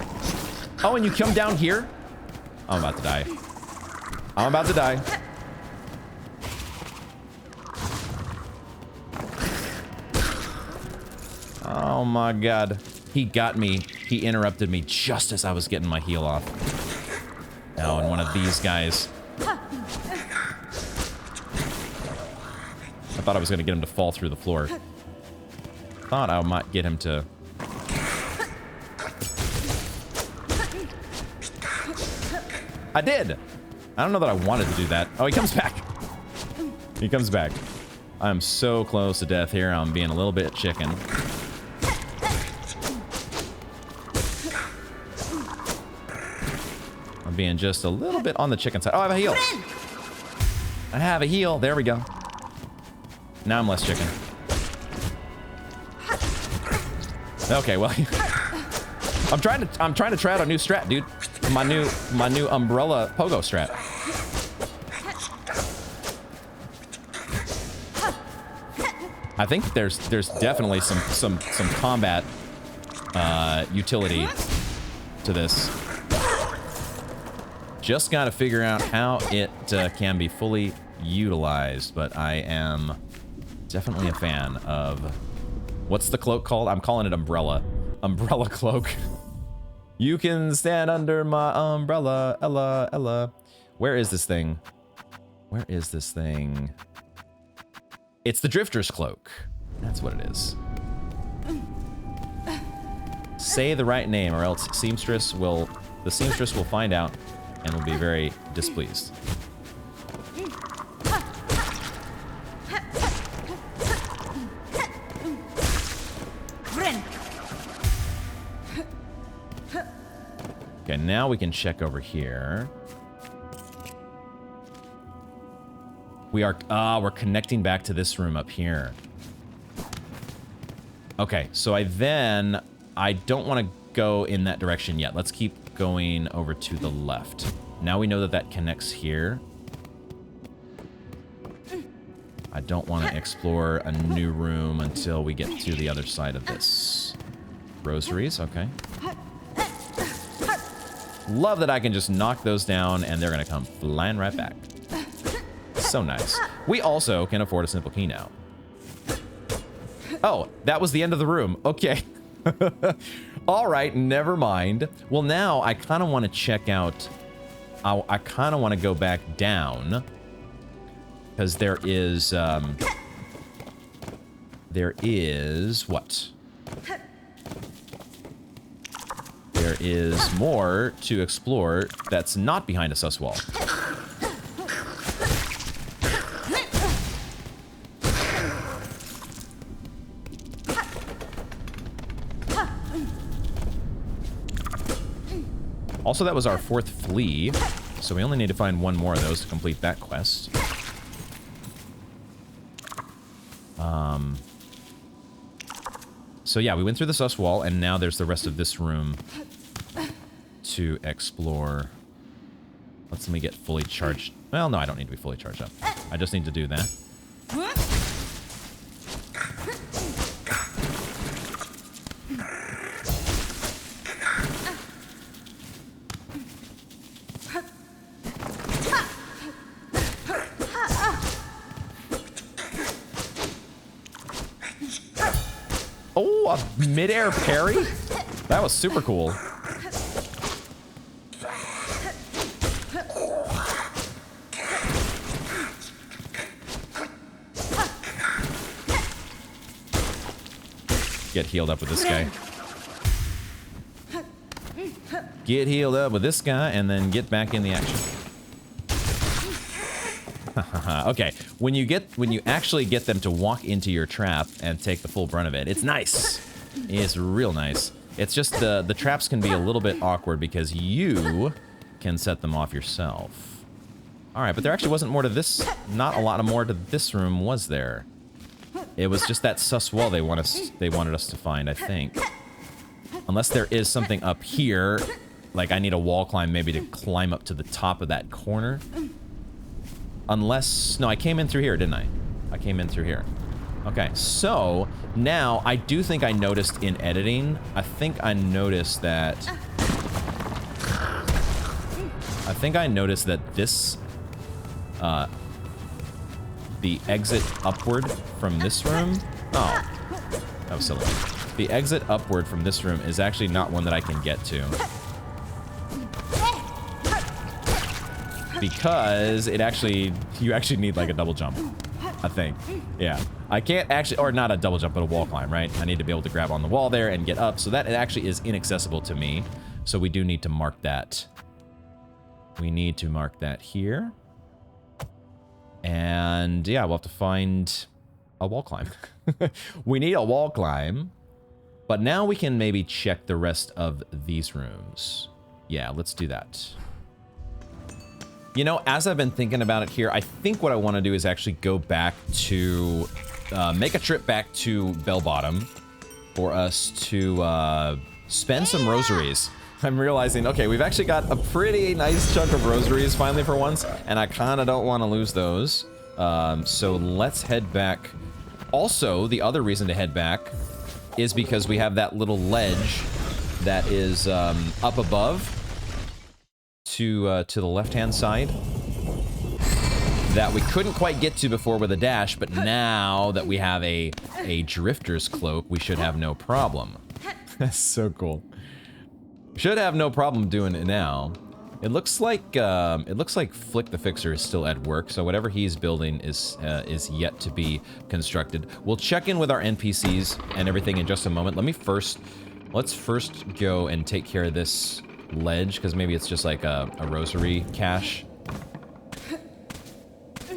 Oh, and you come down here? I'm about to die. I'm about to die. Oh my god. He got me. He interrupted me just as I was getting my heal off. Oh, and one of these guys. I thought I was going to get him to fall through the floor. Thought I might get him to... I did! I don't know that I wanted to do that. Oh, he comes back! He comes back. I'm so close to death here. I'm being a little bit chicken. I'm being just a little bit on the chicken side. Oh, I have a heal! I have a heal. There we go. Now I'm less chicken. Okay, well, I'm trying to try out a new strat, dude. My new umbrella pogo strat. I think there's definitely some combat utility to this. Just got to figure out how it can be fully utilized, but I am definitely a fan of... What's the cloak called? I'm calling it umbrella. Umbrella cloak. You can stand under my umbrella, Ella, Ella. Where is this thing? Where is this thing? It's the Drifter's Cloak. That's what it is. Say the right name or else the seamstress will find out and will be very displeased. Okay, now we can check over here. We're connecting back to this room up here. Okay, so I don't want to go in that direction yet. Let's keep going over to the left. Now we know that that connects here. I don't want to explore a new room until we get to the other side of this. Rosaries, okay. Love that I can just knock those down and they're gonna come flying right back. So nice. We also can afford a simple key now. Oh, that was the end of the room. Okay. All right, never mind. Well, now I kind of want to check out... I kind of want to go back down. Because there is... there is... What? There is more to explore that's not behind a sus wall. Also, that was our 4th flea, so we only need to find 1 more of those to complete that quest. So yeah, we went through the sus wall, and now there's the rest of this room to explore. Let me get fully charged. Well, no, I don't need to be fully charged up. I just need to do that. Oh, a mid-air parry? That was super cool. Get healed up with this guy. Get healed up with this guy, and then get back in the action. Okay, when you actually get them to walk into your trap and take the full brunt of it, it's nice. It's real nice. It's just the traps can be a little bit awkward because you can set them off yourself. All right, but there actually wasn't more to this. Not a lot more to this room, was there? It was just that sus wall they wanted us to find, I think. Unless there is something up here, like I need a wall climb maybe to climb up to the top of that corner. Unless... No, I came in through here, didn't I? I came in through here. Okay, so now I do think I noticed in editing, I think I noticed that this, the exit upward from this room, oh, that was silly. The exit upward from this room is actually not one that I can get to. Because it actually, you actually need like a double jump, I think. Yeah, I can't actually, or not a double jump, but a wall climb, right? I need to be able to grab on the wall there and get up, so that it actually is inaccessible to me. So we do need to mark that. We need to mark that here. And yeah, we'll have to find a wall climb. We need a wall climb, but now we can maybe check the rest of these rooms. Yeah, let's do that. You know, as I've been thinking about it here, I think what I want to do is actually go back to, make a trip back to Bell Bottom for us to spend some rosaries. I'm realizing, okay, we've actually got a pretty nice chunk of rosaries finally for once, and I kind of don't want to lose those. So let's head back. Also, the other reason to head back is because we have that little ledge that is up above. To the left-hand side that we couldn't quite get to before with a dash, but now that we have a drifter's cloak, we should have no problem. That's so cool. Should have no problem doing it now. It looks like Flick the Fixer is still at work, so whatever he's building is yet to be constructed. We'll check in with our NPCs and everything in just a moment. Let's first go and take care of this ledge, because maybe it's just like a rosary cache.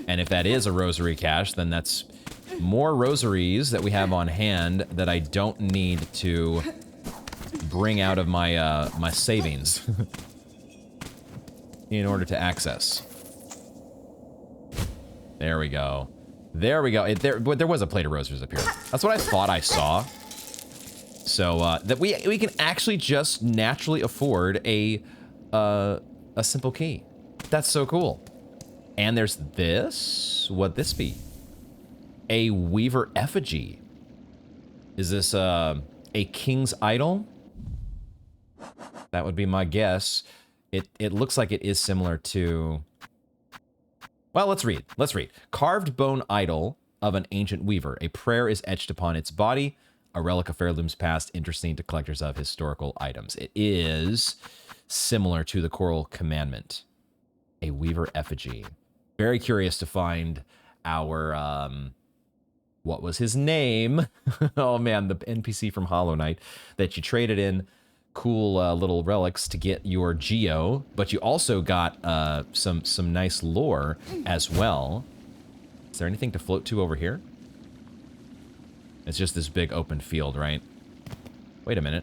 And if that is a rosary cache, then that's more rosaries that we have on hand that I don't need to bring out of my my savings in order to access. There we go. There we go. There was a plate of rosaries up here. That's what I thought I saw. So that we can actually just naturally afford a simple key. That's so cool. And there's this. What'd this be? A Weaver effigy. Is this a king's idol? That would be my guess. It looks like it is similar to... Well, let's read. Let's read. Carved bone idol of an ancient weaver. A prayer is etched upon its body. A relic of Pharloom's past, interesting to collectors of historical items. It is similar to the Coral Commandment. A Weaver effigy. Very curious to find our, what was his name? Oh man, the NPC from Hollow Knight that you traded in cool little relics to get your Geo, but you also got some nice lore as well. Is there anything to float to over here? It's just this big open field, right? Wait a minute.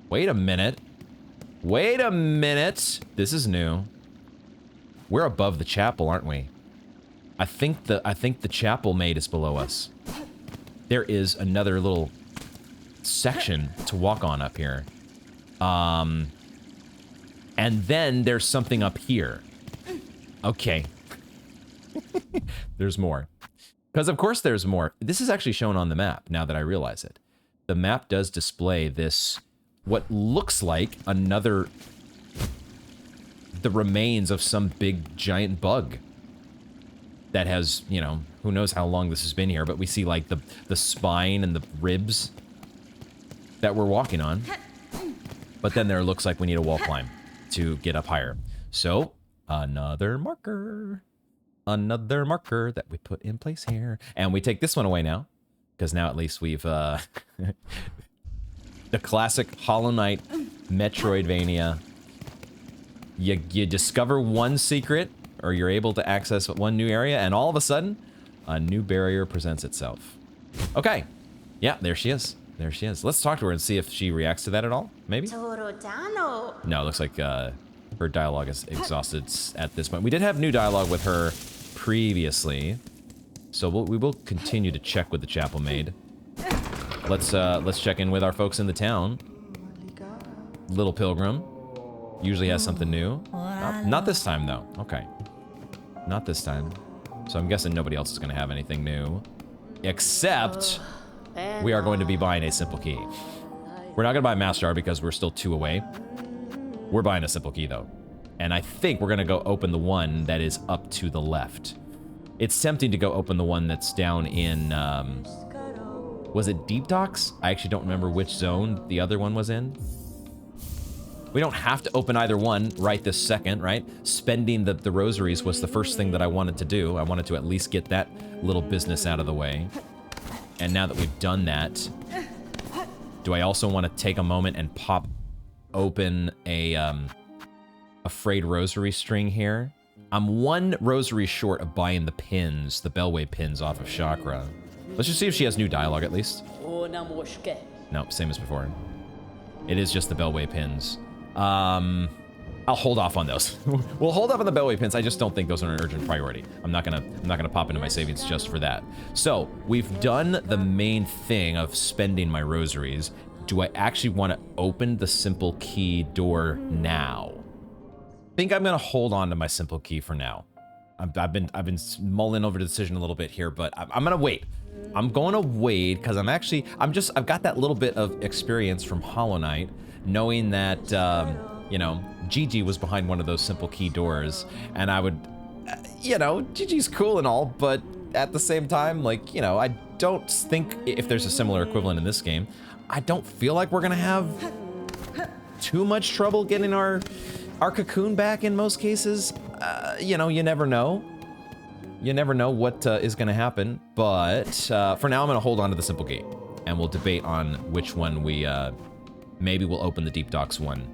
Wait a minute. Wait a minute. This is new. We're above the chapel, aren't we? I think the chapel maid is below us. There is another little section to walk on up here. And then there's something up here. Okay. There's more. Because of course there's more. This is actually shown on the map, now that I realize it. The map does display this, what looks like another... the remains of some big giant bug. That has, you know, who knows how long this has been here, but we see like the spine and the ribs that we're walking on. But then there looks like we need a wall climb to get up higher. So, another marker. Another marker that we put in place here. And we take this one away now. Because now at least we've, the classic Hollow Knight Metroidvania. You discover one secret, or you're able to access one new area, and all of a sudden, a new barrier presents itself. Okay. Yeah, there she is. There she is. Let's talk to her and see if she reacts to that at all, maybe? No, it looks like her dialogue is exhausted at this point. We did have new dialogue with her previously, so we will continue to check with the chapel maid. Let's check in with our folks in the town. Little Pilgrim usually has something new. Not this time, though. Okay. Not this time. So I'm guessing nobody else is going to have anything new. Except we are going to be buying a simple key. We're not going to buy a Master Jar because we're still 2 away. We're buying a simple key, though. And I think we're going to go open the one that is up to the left. It's tempting to go open the one that's down in... was it Deep Docks? I actually don't remember which zone the other one was in. We don't have to open either one right this second, right? Spending the rosaries was the first thing that I wanted to do. I wanted to at least get that little business out of the way. And now that we've done that, do I also want to take a moment and pop open a frayed rosary string here? I'm 1 rosary short of buying the pins, the Bellway pins off of Chakra. Let's just see if she has new dialogue at least. Nope, same as before. It is just the Bellway pins. I'll hold off on those. We'll hold up on the Bellway pins. I just don't think those are an urgent priority. I'm not gonna pop into my savings just for that. So we've done the main thing of spending my rosaries. Do I actually want to open the simple key door now? I think I'm gonna hold on to my simple key for now. I've been mulling over the decision a little bit here, but I'm gonna wait. I'm going to wait because I've got that little bit of experience from Hollow Knight, knowing that, you know, Gigi was behind one of those simple key doors, and I would, you know, Gigi's cool and all, but at the same time, like, you know, I don't think if there's a similar equivalent in this game, I don't feel like we're gonna have too much trouble getting our cocoon back in most cases. You know, you never know. You never know what is going to happen, but for now I'm going to hold on to the simple key, and we'll debate on which one we, maybe we'll open the Deep Docks one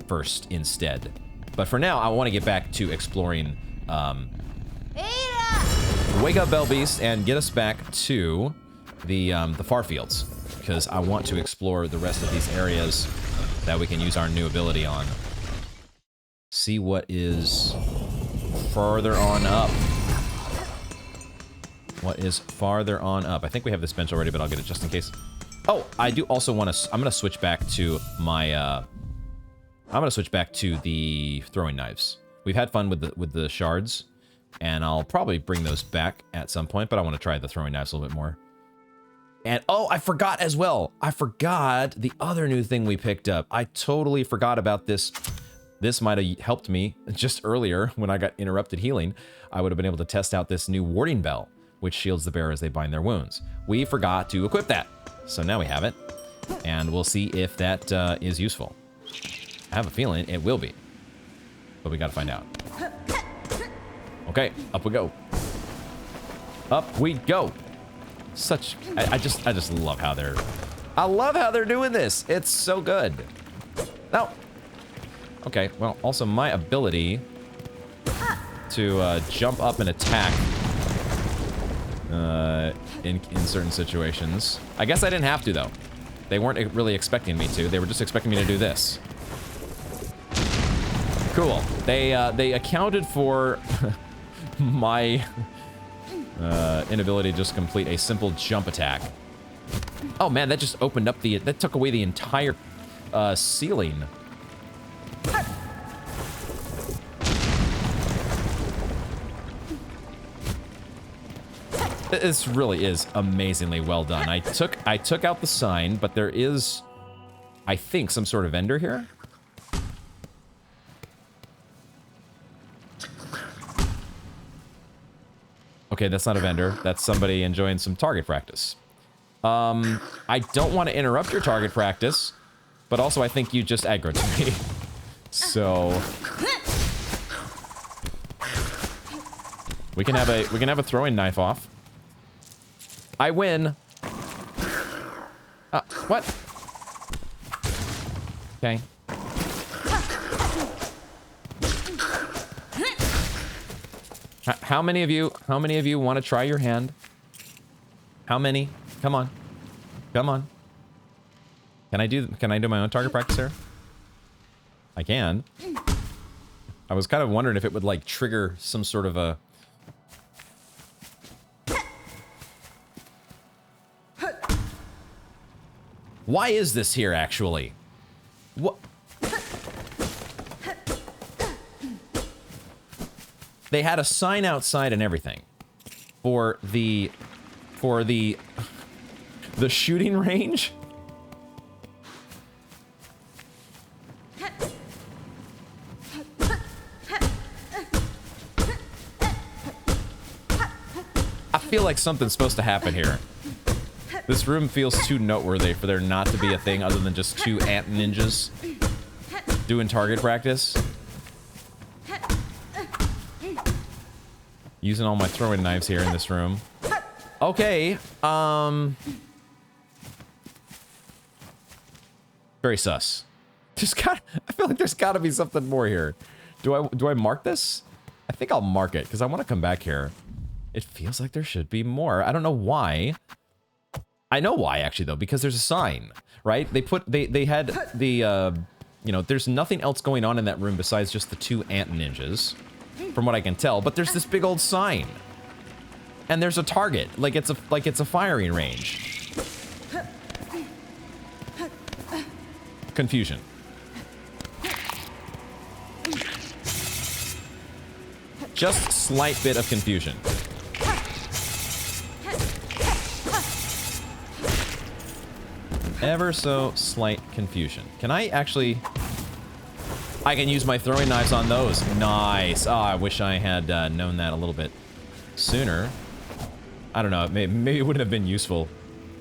first instead. But for now, I want to get back to exploring, Wake Up Bell Beast and get us back to the far fields, because I want to explore the rest of these areas that we can use our new ability on. See what is farther on up. What is farther on up? I think we have this bench already, but I'll get it just in case. Oh, I do also want to... I'm going to switch back to my... I'm going to switch back to the throwing knives. We've had fun with the shards, and I'll probably bring those back at some point, but I want to try the throwing knives a little bit more. And, oh, I forgot as well. I forgot the other new thing we picked up. I totally forgot about this. This might have helped me just earlier when I got interrupted healing. I would have been able to test out this new warding bell, which shields the bearer as they bind their wounds. We forgot to equip that, so now we have it, and we'll see if that is useful. I have a feeling it will be, but we gotta find out. Okay, up we go. Up we go. I just love how they're doing this. It's so good. No. Okay, well, also my ability to jump up and attack in certain situations. I guess I didn't have to, though. They weren't really expecting me to. They were just expecting me to do this. Cool. They accounted for my inability to just complete a simple jump attack. Oh man, that just opened up that took away the entire ceiling. This really is amazingly well done. I took out the sign, but there is, I think, some sort of vendor here. Okay, that's not a vendor. That's somebody enjoying some target practice. I don't want to interrupt your target practice, but also I think you just aggroed to me. So we can have a throwing knife off. I win. What? Okay. How many of you want to try your hand? How many? Come on. Come on. Can I do my own target practice here? I can. I was kind of wondering if it would like trigger some sort of a Why is this here, actually? What? They had a sign outside and everything for the shooting range. I feel like something's supposed to happen here. This room feels too noteworthy for there not to be a thing other than just two ant ninjas doing target practice. Using all my throwing knives here in this room. Okay, very sus. I feel like there's gotta be something more here. Do I mark this? I think I'll mark it, because I want to come back here. It feels like there should be more. I don't know why. I know why, actually, though, because there's a sign, right? They had the, you know, there's nothing else going on in that room besides just the two ant ninjas, from what I can tell, but there's this big old sign. And there's a target, like it's a firing range. Confusion. Just slight bit of confusion. Ever so slight confusion. Can I actually... I can use my throwing knives on those. Nice. Oh, I wish I had known that a little bit sooner. I don't know. Maybe it wouldn't have been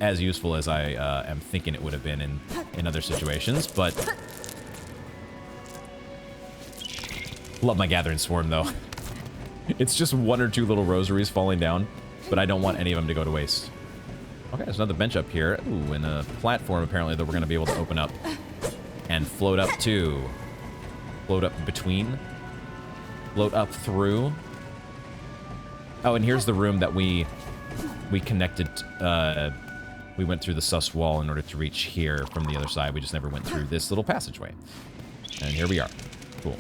as useful as I am thinking it would have been in other situations, but... Love my Gathering Swarm, though. It's just one or two little rosaries falling down, but I don't want any of them to go to waste. Okay, there's another bench up here. Ooh, and a platform, apparently, that we're going to be able to open up and float up to. Float up between. Float up through. Oh, and here's the room that we connected. We went through the sus wall in order to reach here from the other side. We just never went through this little passageway. And here we are. Cool.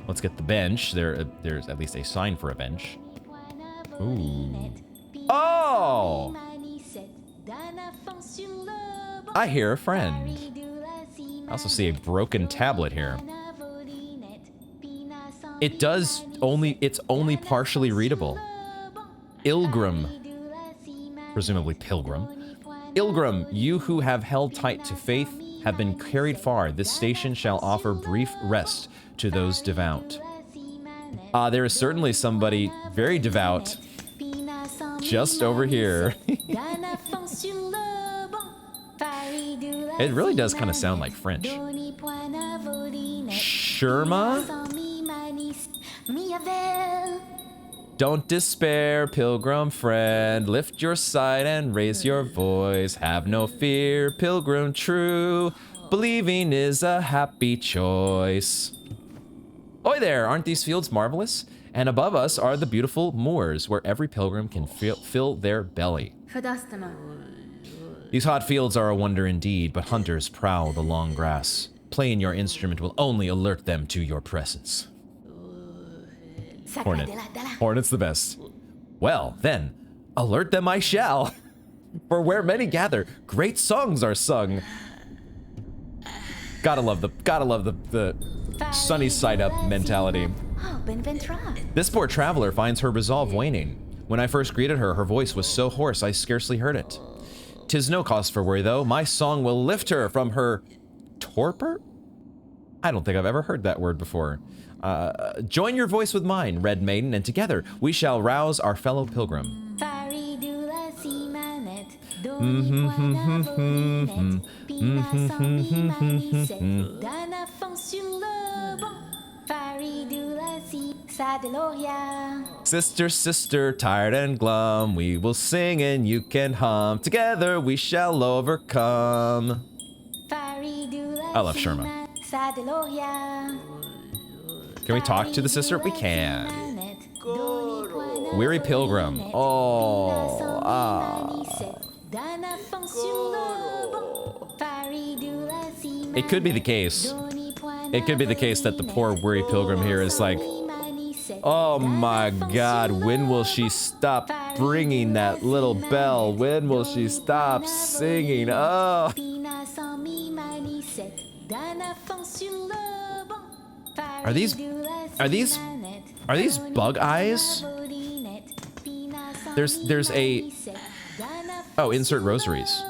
Let's get the bench. There's at least a sign for a bench. Ooh. Oh! I hear a friend. I also see a broken tablet here. It's only partially readable. Ilgrim. Presumably Pilgrim. Ilgrim, you who have held tight to faith have been carried far. This station shall offer brief rest to those devout. There is certainly somebody very devout just over here. It really does kind of sound like French. Sherma? Don't despair, pilgrim friend. Lift your sight and raise your voice. Have no fear, pilgrim true. Believing is a happy choice. Oi there, aren't these fields marvelous? And above us are the beautiful moors, where every pilgrim can fill their belly. These hot fields are a wonder indeed, but hunters prowl the long grass. Playing your instrument will only alert them to your presence. Hornet. Hornet's the best. Well, then, alert them I shall. For where many gather, great songs are sung. Gotta love the sunny side up mentality. This poor traveler finds her resolve waning. When I first greeted her, her voice was so hoarse I scarcely heard it. 'Tis no cause for worry though, my song will lift her from her torpor? I don't think I've ever heard that word before. Join your voice with mine, Red Maiden, and together we shall rouse our fellow pilgrim. Sister, sister, tired and glum, we will sing and you can hum. Together we shall overcome. I love Sherma. Can we talk to the sister? We can. Weary Pilgrim. Oh, It could be the case. It could be the case that the poor Weary Pilgrim here is like, oh my god, when will she stop ringing that little bell? When will she stop singing? Oh. Are these bug eyes? There's a insert rosaries.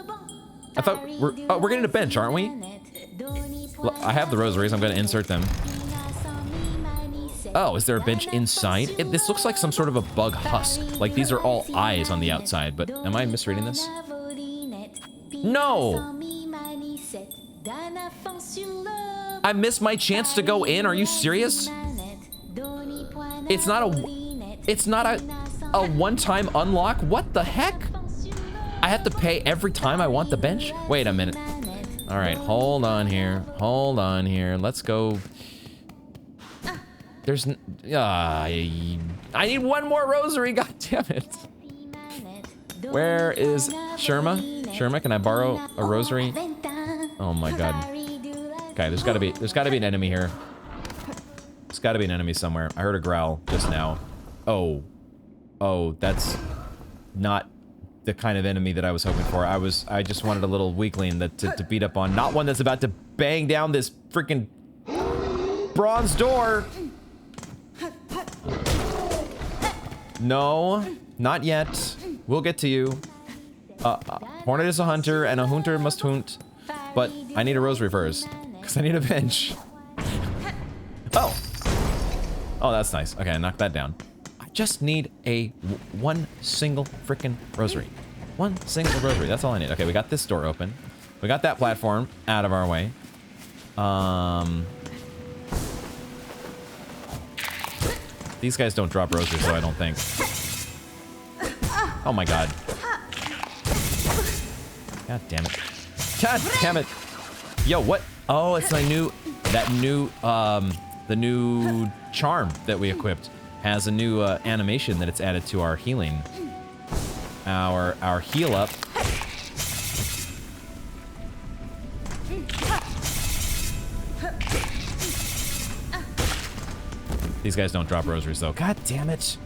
I thought we're getting a bench, aren't we? I have the rosaries, I'm gonna insert them. Oh, is there a bench inside? This looks like some sort of a bug husk. Like these are all eyes on the outside, but am I misreading this? No! I missed my chance to go in, are you serious? It's not a one-time unlock? What the heck? I have to pay every time I want the bench? Wait a minute. All right, hold on here. Hold on here. Let's go. There's... I need one more rosary, god damn it. Where is Sherma? Sherma, can I borrow a rosary? Oh my god. Okay, there's gotta be an enemy here. There's gotta be an enemy somewhere. I heard a growl just now. Oh. Oh, that's not the kind of enemy that I was hoping for. I just wanted a little weakling to beat up on, not one that's about to bang down this freaking bronze door. No, not yet. We'll get to you. Hornet is a hunter, and a hunter must hunt. But I need a rosary first, because I need a bench. Oh! Oh, that's nice. Okay, I knocked that down. I just need one single frickin' rosary. One single rosary, that's all I need. Okay, we got this door open. We got that platform out of our way. These guys don't drop rosaries, though, I don't think. Oh my god. God damn it. God damn it! Yo, what? Oh, it's my new... the new charm that we equipped has a new animation that it's added to our healing. Our heal up. These guys don't drop rosaries, though. God damn it!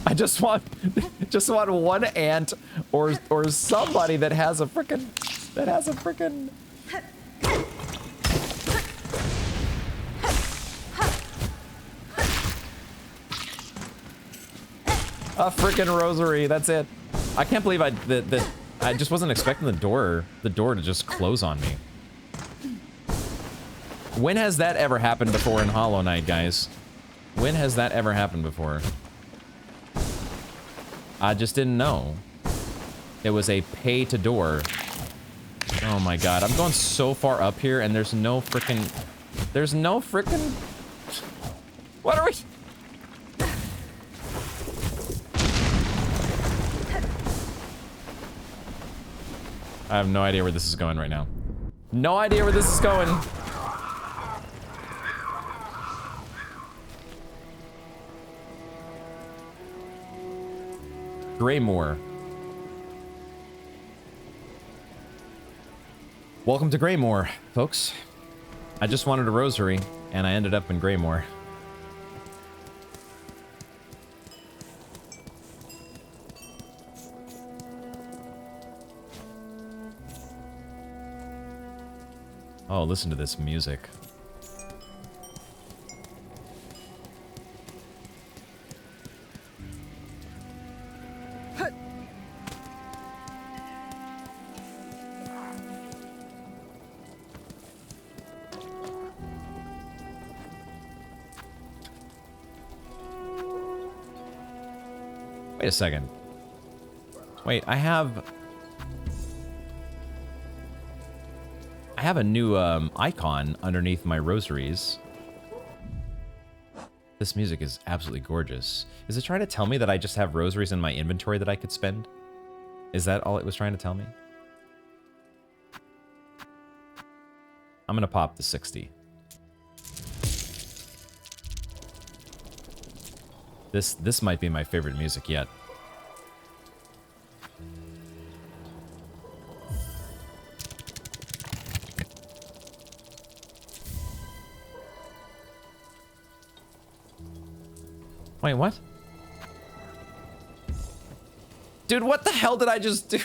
I just want one ant or somebody that has a frickin' a frickin' rosary. That's it. I can't believe I just wasn't expecting the door to just close on me. When has that ever happened before in Hollow Knight, guys? When has that ever happened before? I just didn't know. It was a pay to door. Oh my god, I'm going so far up here and there's no frickin'... What are we... I have no idea where this is going right now. No idea where this is going. Greymore. Welcome to Greymore, folks. I just wanted a rosary, and I ended up in Greymore. Oh, listen to this music. Wait a second. Wait, I have a new icon underneath my rosaries. This music is absolutely gorgeous. Is it trying to tell me that I just have rosaries in my inventory that I could spend? Is that all it was trying to tell me? I'm gonna pop the 60. This might be my favorite music yet. Wait, what? Dude, what the hell did I just do?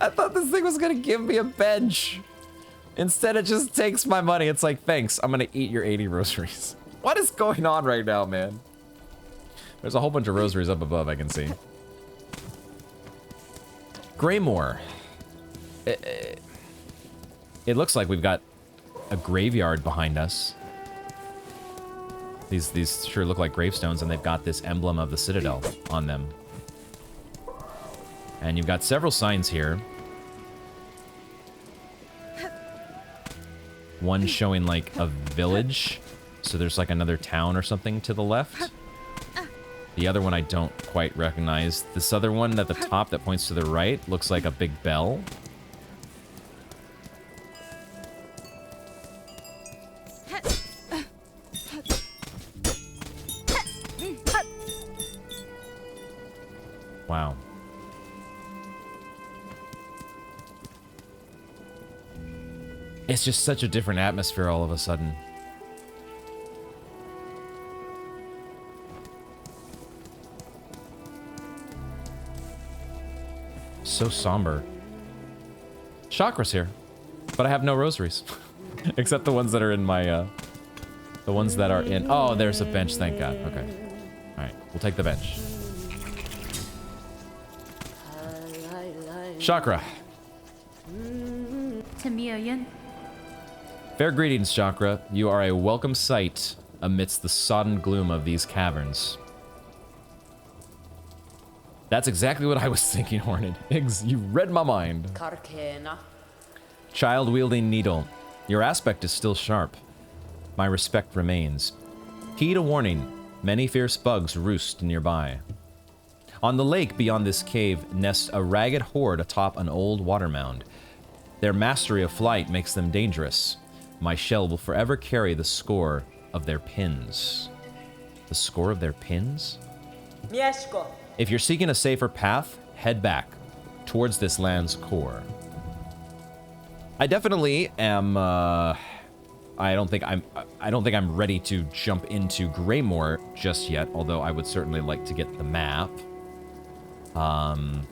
I thought this thing was gonna give me a bench. Instead, it just takes my money. It's like, thanks, I'm gonna eat your 80 rosaries. What is going on right now, man? There's a whole bunch of rosaries up above, I can see. Greymore. It looks like we've got a graveyard behind us. These sure look like gravestones, and they've got this emblem of the Citadel on them. And you've got several signs here. One showing like a village, so there's like another town or something to the left. The other one I don't quite recognize. This other one at the top that points to the right looks like a big bell. Wow. It's just such a different atmosphere all of a sudden. So somber. Chakra's here, but I have no rosaries. Except the ones that are in my, the ones that are in... Oh, there's a bench, thank God. Okay. Alright, we'll take the bench. Chakra. Fair greetings, Chakra. You are a welcome sight amidst the sodden gloom of these caverns. That's exactly what I was thinking, Hornet. You read my mind. Child-wielding needle. Your aspect is still sharp. My respect remains. Heed a warning. Many fierce bugs roost nearby. On the lake beyond this cave nests a ragged horde atop an old water mound. Their mastery of flight makes them dangerous. My shell will forever carry the score of their pins. The score of their pins? If you're seeking a safer path, head back towards this land's core. I definitely am. I don't think I'm ready to jump into Greymore just yet. Although I would certainly like to get the map. And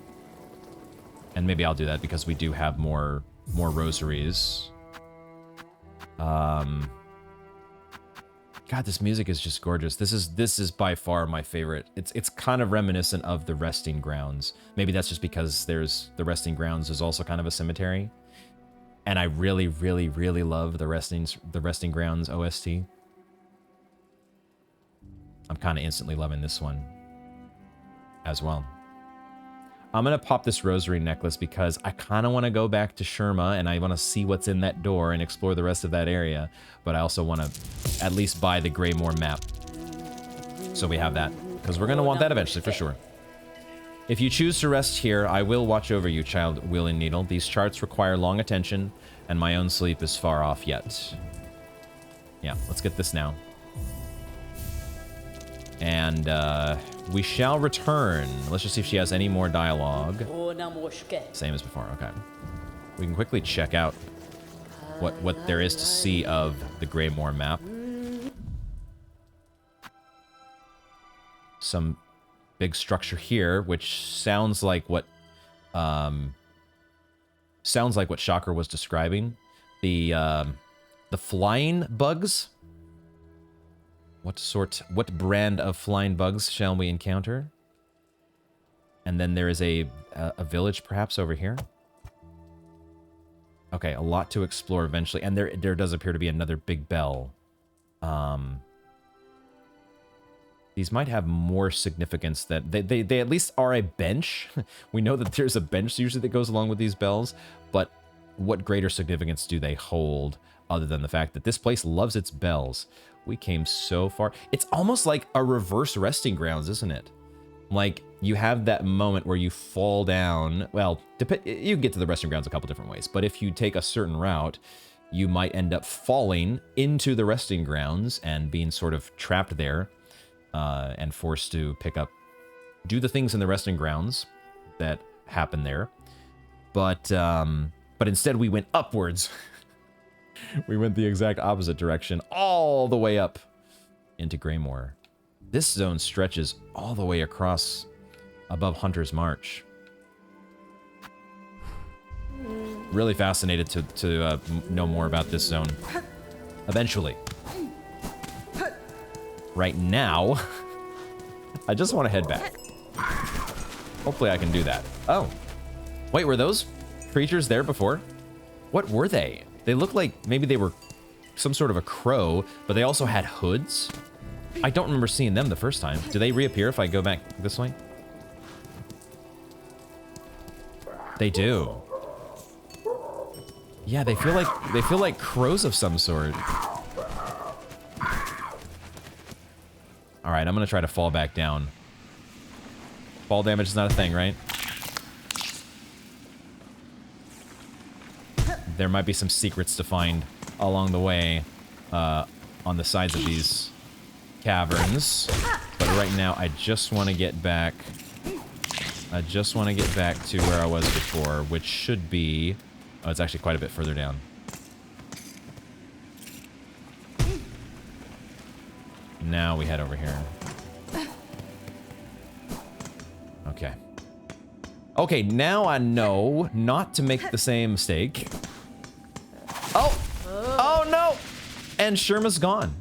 maybe I'll do that because we do have more rosaries. God, this music is just gorgeous. This is by far my favorite. It's kind of reminiscent of the Resting Grounds. Maybe that's just because there's the Resting Grounds is also kind of a cemetery. And I really, really, really love the Resting Grounds OST. I'm kind of instantly loving this one as well. I'm going to pop this rosary necklace because I kind of want to go back to Sherma and I want to see what's in that door and explore the rest of that area. But I also want to at least buy the Greymore map. So we have that. Because we're going to want that eventually for sure. If you choose to rest here, I will watch over you, child Willing Needle. These charts require long attention, and my own sleep is far off yet. Yeah, let's get this now. And we shall return. Let's just see if she has any more dialogue. Same as before, okay. We can quickly check out what there is to see of the Greymore map. Some big structure here, which sounds like what Shocker was describing. The flying bugs. What brand of flying bugs shall we encounter? And then there is a village perhaps over here. Okay, a lot to explore eventually, and there does appear to be another big bell. These might have more significance that they at least are a bench. We know that there's a bench usually that goes along with these bells, but what greater significance do they hold other than the fact that this place loves its bells? We came so far. It's almost like a reverse resting grounds, isn't it? Like, you have that moment where you fall down. Well, you can get to the resting grounds a couple different ways, but if you take a certain route, you might end up falling into the resting grounds and being sort of trapped there and forced to do the things in the resting grounds that happen there. But instead we went upwards. We went the exact opposite direction, all the way up into Greymore. This zone stretches all the way across above Hunter's March. Really fascinated to know more about this zone eventually. Right now, I just want to head back. Hopefully I can do that. Oh, wait, were those creatures there before? What were they? They look like maybe they were some sort of a crow, but they also had hoods. I don't remember seeing them the first time. Do they reappear if I go back this way? They do. Yeah, they feel like crows of some sort. All right, I'm gonna try to fall back down. Fall damage is not a thing, right? There might be some secrets to find along the way on the sides of these caverns. But right now, I just want to get back. I just want to get back to where I was before, which should be... Oh, it's actually quite a bit further down. Now we head over here. Okay. Okay, now I know not to make the same mistake. Oh! Oh, no! And Sherma's gone.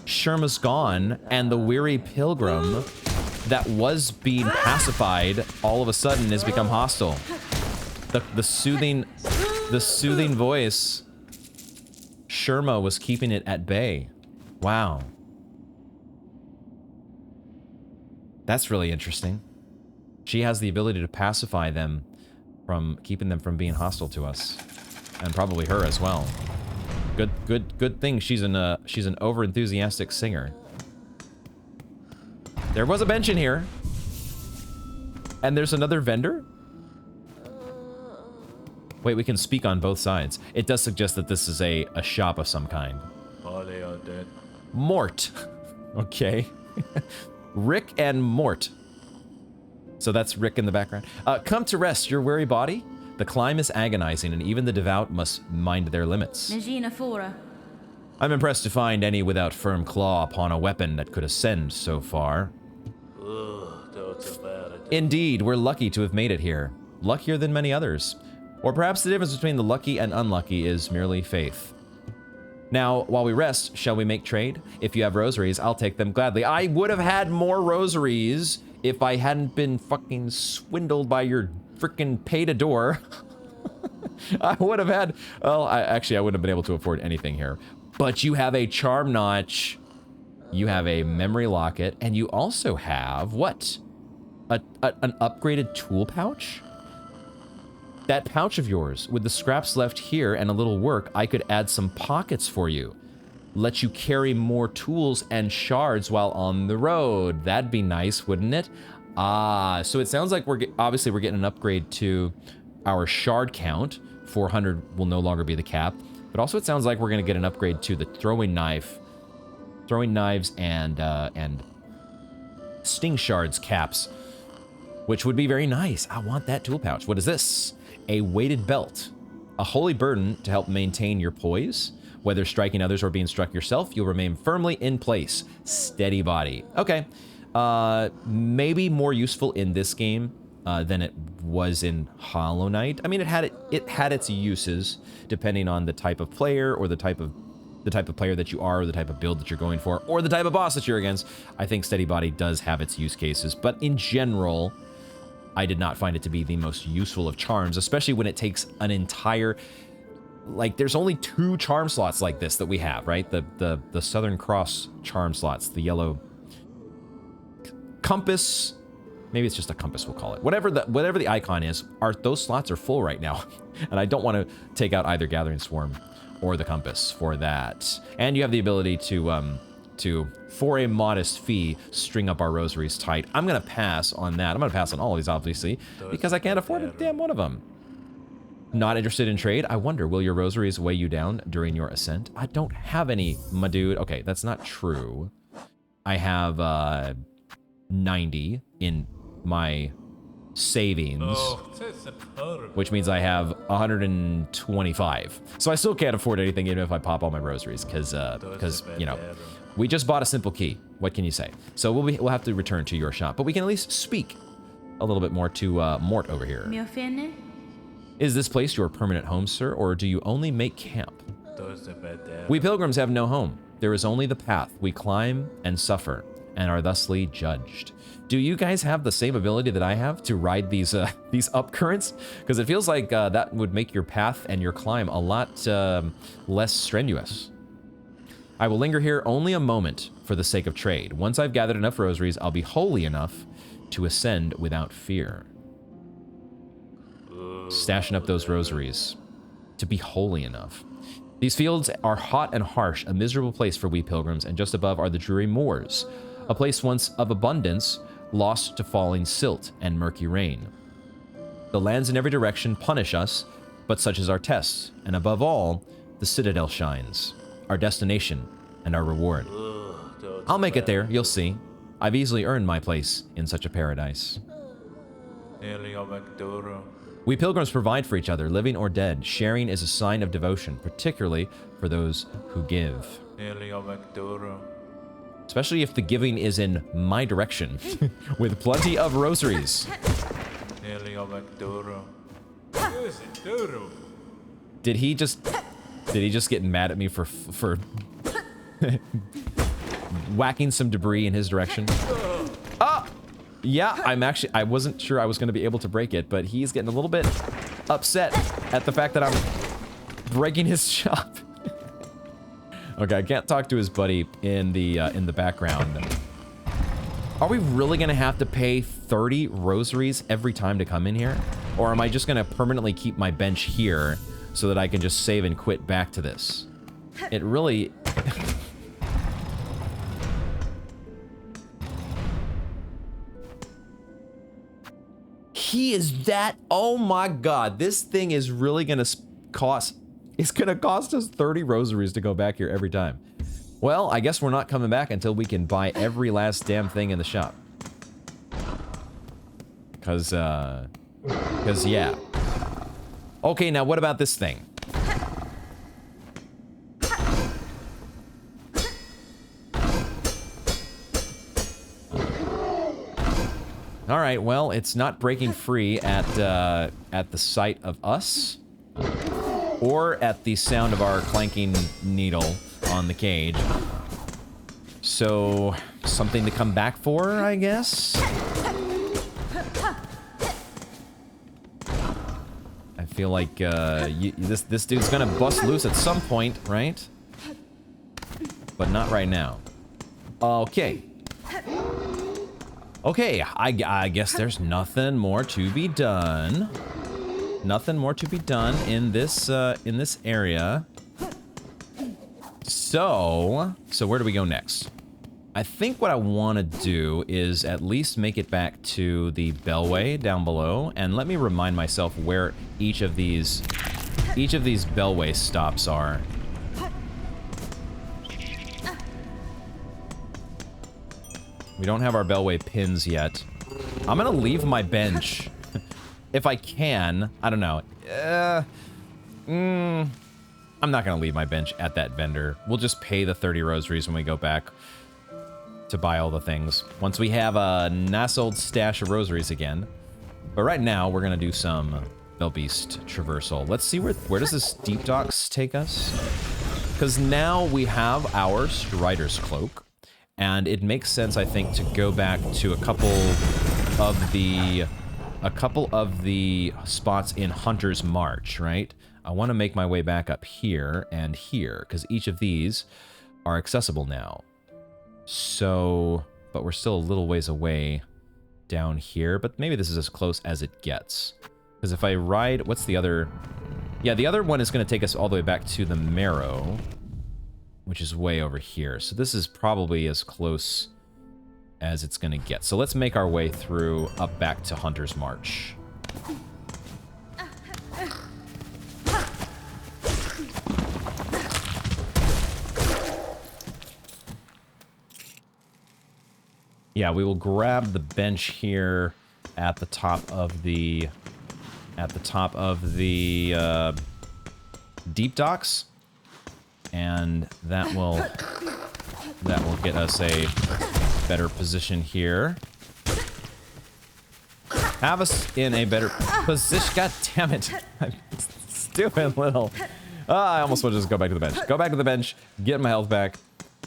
Sherma's gone, and the weary pilgrim that was being pacified all of a sudden has become hostile. The soothing voice, Sherma was keeping it at bay. Wow. That's really interesting. She has the ability to pacify them from keeping them from being hostile to us, and probably her as well. Good thing she's an over-enthusiastic singer. There was a bench in here. And there's another vendor? Wait, we can speak on both sides. It does suggest that this is a shop of some kind. They are dead. Mort. Okay. Rick and Mort. So that's Rick in the background. Come to rest your weary body. The climb is agonizing, and even the devout must mind their limits. I'm impressed to find any without firm claw upon a weapon that could ascend so far. Indeed, we're lucky to have made it here. Luckier than many others. Or perhaps the difference between the lucky and unlucky is merely faith. Now, while we rest, shall we make trade? If you have rosaries, I'll take them gladly. I would have had more rosaries if I hadn't been fucking swindled by your freaking pay-to-door. I would have had... Well, actually, I wouldn't have been able to afford anything here. But you have a charm notch, you have a memory locket, and you also have, what? An upgraded tool pouch? That pouch of yours, with the scraps left here and a little work, I could add some pockets for you. let you carry more tools and shards while on the road. That'd be nice, wouldn't it? Ah, so it sounds like obviously we're getting an upgrade to our shard count. 400 will no longer be the cap, but also it sounds like we're gonna get an upgrade to the throwing knives and sting shards caps, which would be very nice. I want that tool pouch. What is this? A weighted belt, a holy burden to help maintain your poise. Whether striking others or being struck yourself, you'll remain firmly in place. Steady body. Okay. Maybe more useful in this game than it was in Hollow Knight. I mean, it had its uses depending on the type of player or the type of player that you are, or the type of build that you're going for, or the type of boss that you're against. I think steady body does have its use cases, but in general, I did not find it to be the most useful of charms, especially when it takes an entire... Like, there's only 2 charm slots like this that we have, right? The Southern Cross charm slots, the yellow compass. Maybe it's just a compass, we'll call it. Whatever the icon is, those slots are full right now. And I don't want to take out either Gathering Swarm or the compass for that. And you have the ability to, for a modest fee, string up our rosaries tight. I'm going to pass on that. I'm going to pass on all of these, obviously, because I can't afford a damn one of them. Not interested in trade? I wonder, will your rosaries weigh you down during your ascent? I don't have any, my dude. Okay, that's not true. I have 90 in my savings, which means I have 125. So I still can't afford anything even if I pop all my rosaries, because you know, we just bought a simple key. What can you say? So we'll have to return to your shop, but we can at least speak a little bit more to Mort over here. Is this place your permanent home, sir, or do you only make camp? We pilgrims have no home. There is only the path. We climb and suffer, and are thusly judged. Do you guys have the same ability that I have to ride these up currents? Because it feels like that would make your path and your climb a lot less strenuous. I will linger here only a moment for the sake of trade. Once I've gathered enough rosaries, I'll be holy enough to ascend without fear. Stashing up those rosaries to be holy enough. These fields are hot and harsh, a miserable place for we pilgrims, and just above are the dreary moors, a place once of abundance, lost to falling silt and murky rain. The lands in every direction punish us, but such is our test, and above all, the citadel shines, our destination and our reward. I'll make it there, you'll see. I've easily earned my place in such a paradise. We pilgrims provide for each other, living or dead. Sharing is a sign of devotion, particularly for those who give. Especially if the giving is in my direction, with plenty of rosaries. Did he just get mad at me for whacking some debris in his direction? Ah! Yeah, I wasn't sure I was going to be able to break it, but he's getting a little bit upset at the fact that I'm breaking his shop. Okay, I can't talk to his buddy in the background. Are we really going to have to pay 30 rosaries every time to come in here? Or am I just going to permanently keep my bench here so that I can just save and quit back to this? It really... He is that... Oh my god, this thing is really gonna cost... It's gonna cost us 30 rosaries to go back here every time. Well, I guess we're not coming back until we can buy every last damn thing in the shop. Cause yeah. Okay, now what about this thing? All right, well, it's not breaking free at the sight of us, or at the sound of our clanking needle on the cage. So, something to come back for, I guess? I feel like this dude's gonna bust loose at some point, right? But not right now. Okay. Okay, I guess there's nothing more to be done. Nothing more to be done in this area. So where do we go next? I think what I want to do is at least make it back to the Bellway down below, and let me remind myself where each of these Bellway stops are. We don't have our Bellway pins yet. I'm gonna leave my bench if I can. I don't know. I'm not gonna leave my bench at that vendor. We'll just pay the 30 rosaries when we go back to buy all the things. Once we have a nice old stash of rosaries again. But right now, we're gonna do some Bellbeast traversal. Let's see where does this Deep Docks take us? Because now we have our Strider's Cloak. And it makes sense, I think, to go back to a couple of the spots in Hunter's March, right? I want to make my way back up here and here, because each of these are accessible now. So, but we're still a little ways away down here, but maybe this is as close as it gets. Because if I ride, what's the other? Yeah, the other one is going to take us all the way back to the Marrow, which is way over here. So this is probably as close as it's gonna get. So let's make our way through up back to Hunter's March. Yeah, we will grab the bench here at the top of the Deep Docks. And that will get us a better position here. Have us in a better position. God damn it. Stupid little. I almost want to just go back to the bench. Go back to the bench, get my health back,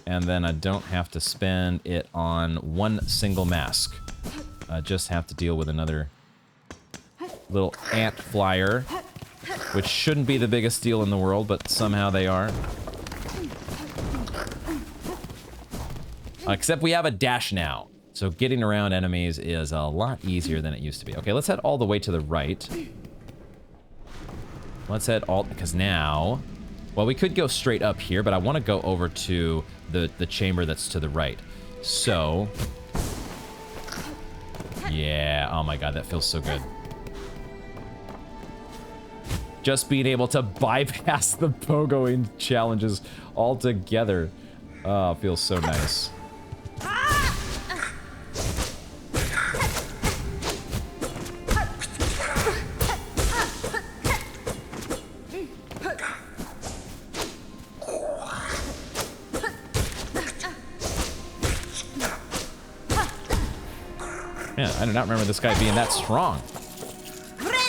and then I don't have to spend it on one single mask. I just have to deal with another little ant flyer, which shouldn't be the biggest deal in the world, but somehow they are. Except we have a dash now, so getting around enemies is a lot easier than it used to be. Okay, let's head all the way to the right. Let's head all, because now, well, we could go straight up here, but I want to go over to the chamber that's to the right. So, yeah, oh my god, that feels so good. Just being able to bypass the pogoing challenges altogether. Oh, it feels so nice. Man, I do not remember this guy being that strong.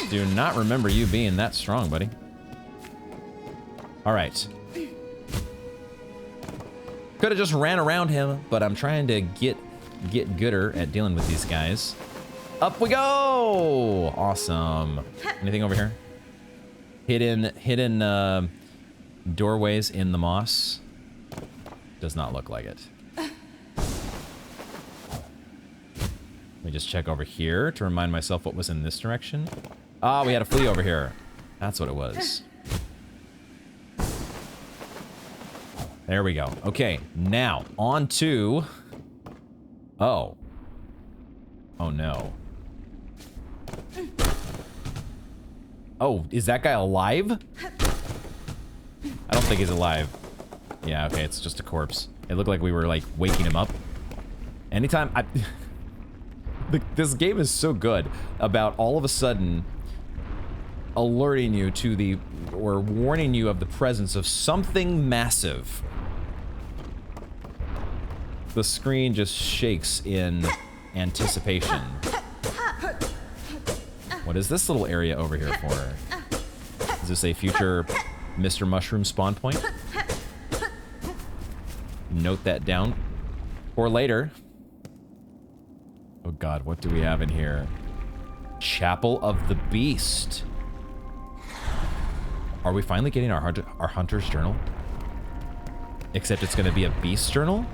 Do not remember you being that strong, buddy. All right. Could have just ran around him, but I'm trying to get gooder at dealing with these guys. Up we go! Awesome. Anything over here? Hidden doorways in the moss. Does not look like it. Let me just check over here to remind myself what was in this direction. Ah, we had a flea over here. That's what it was. There we go. Okay, now on to... Oh. Oh no. Oh, is that guy alive? I don't think he's alive. Yeah, okay, it's just a corpse. It looked like we were, like, waking him up. Anytime I... This game is so good about all of a sudden alerting you to the... or warning you of the presence of something massive. The screen just shakes in anticipation. What is this little area over here for? Is this a future Mr. Mushroom spawn point? Note that down for later. Oh god, what do we have in here? Chapel of the Beast. Are we finally getting our Hunter's Journal? Except it's gonna be a Beast Journal?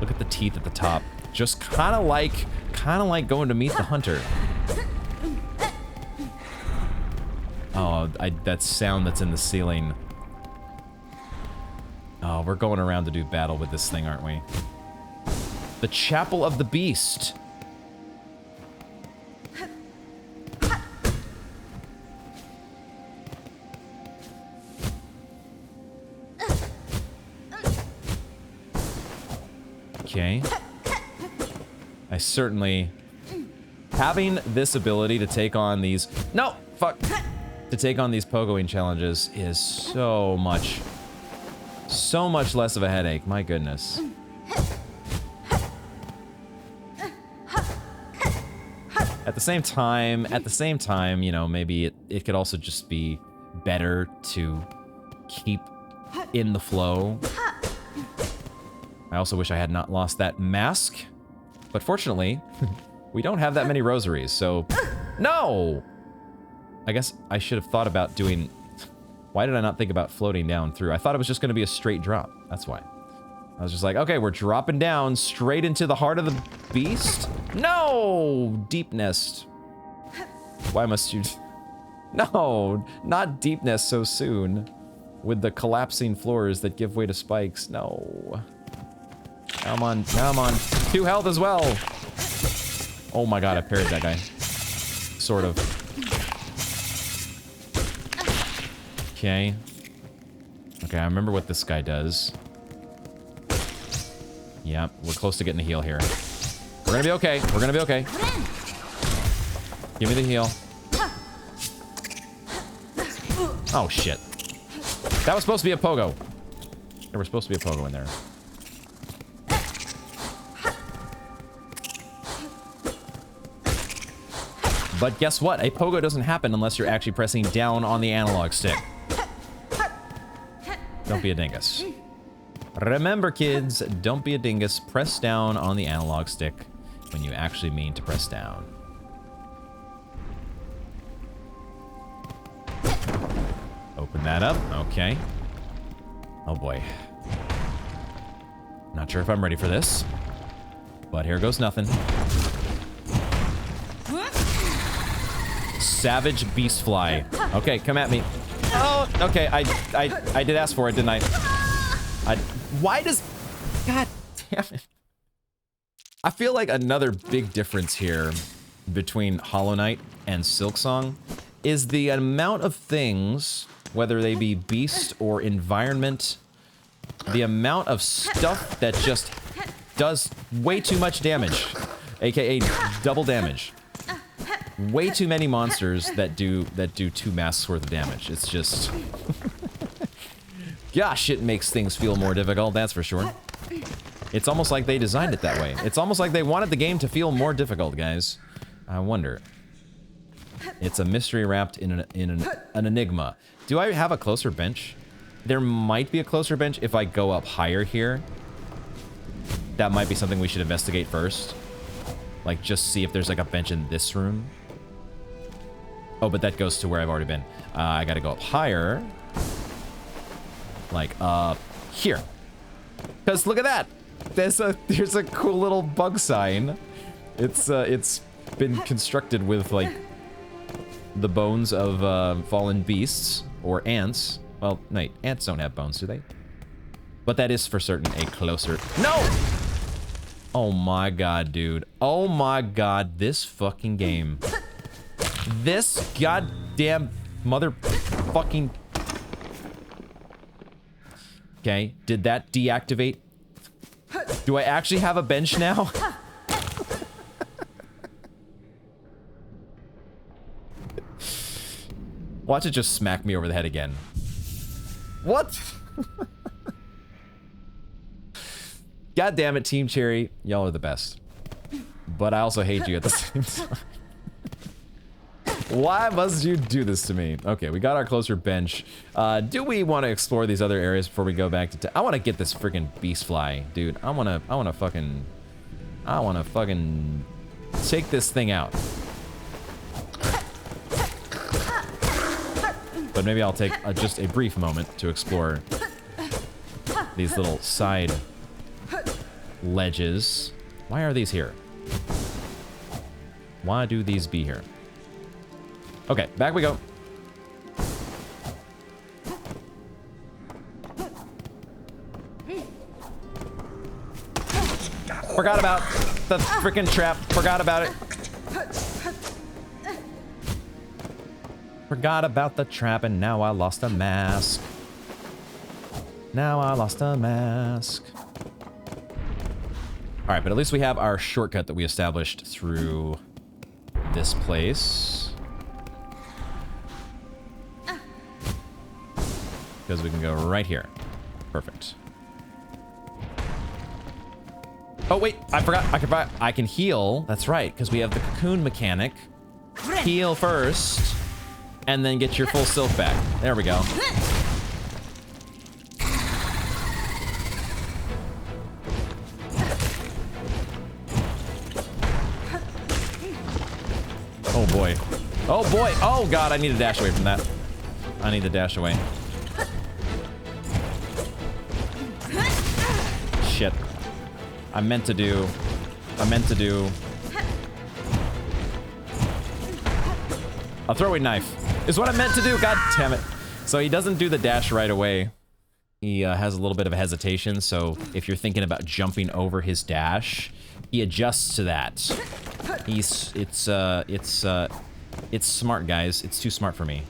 Look at the teeth at the top. Just kind of like going to meet the hunter. Oh, that sound that's in the ceiling. Oh, we're going around to do battle with this thing, aren't we? The Chapel of the Beast. Okay. I certainly... Having this ability to take on these... No! Fuck! To take on these pogoing challenges is so much less of a headache. My goodness. At the same time, you know, maybe it could also just be better to keep in the flow. I also wish I had not lost that mask, but fortunately, we don't have that many rosaries, so... No! I guess I should have thought about doing... Why did I not think about floating down through? I thought it was just going to be a straight drop. That's why. I was just like, okay, we're dropping down straight into the heart of the beast? No! Deep nest. Why must you... No! Not deep nest so soon. With the collapsing floors that give way to spikes. No. Now I'm on. 2 health as well. Oh my god, I parried that guy. Sort of. Okay. Okay, I remember what this guy does. Yeah, we're close to getting a heal here. We're gonna be okay. We're gonna be okay. Give me the heal. Oh, shit. That was supposed to be a pogo. There was supposed to be a pogo in there. But guess what? A pogo doesn't happen unless you're actually pressing down on the analog stick. Don't be a dingus. Remember, kids, don't be a dingus. Press down on the analog stick when you actually mean to press down. Open that up. Okay. Oh boy. Not sure if I'm ready for this, but here goes nothing. Savage Beastfly. Okay, come at me. Oh, okay. I did ask for it, didn't I? Why does... God damn it. I feel like another big difference here between Hollow Knight and Silksong is the amount of things, whether they be beast or environment, the amount of stuff that just does way too much damage, aka double damage. Way too many monsters that do 2 masks worth of damage. It's just... Gosh, it makes things feel more difficult, that's for sure. It's almost like they designed it that way. It's almost like they wanted the game to feel more difficult, guys. I wonder. It's a mystery wrapped in an enigma. Do I have a closer bench? There might be a closer bench if I go up higher here. That might be something we should investigate first. Like, just see if there's like a bench in this room. Oh, but that goes to where I've already been. I gotta go up higher. Like, here. Because look at that! There's a cool little bug sign. It's been constructed with, like, the bones of fallen beasts, or ants. Well, no, ants don't have bones, do they? But that is for certain a closer... No! Oh my god, dude. Oh my god, this fucking game. This goddamn motherfucking... Okay, did that deactivate? Do I actually have a bench now? Watch it just smack me over the head again. What? God damn it, Team Cherry. Y'all are the best. But I also hate you at the same time. Why must you do this to me? Okay, we got our closer bench. Do we want to explore these other areas before we go back to... I want to get this freaking Beastfly, dude. I want to fucking take this thing out. But maybe I'll take just a brief moment to explore these little side ledges. Why are these here? Why do these be here? Okay, back we go. Forgot about the freaking trap. Forgot about it. Forgot about the trap, and now I lost a mask. Now I lost a mask. All right, but at least we have our shortcut that we established through this place. Because we can go right here. Perfect. Oh, wait, I forgot. I can heal. That's right, because we have the cocoon mechanic. Heal first, and then get your full silk back. There we go. Oh boy. Oh boy. Oh god, I need to dash away from that. I need to dash away. Shit. I meant to do. A throwing knife is what I meant to do. God damn it. So he doesn't do the dash right away. He has a little bit of a hesitation. So if you're thinking about jumping over his dash, he adjusts to that. It's smart, guys. It's too smart for me.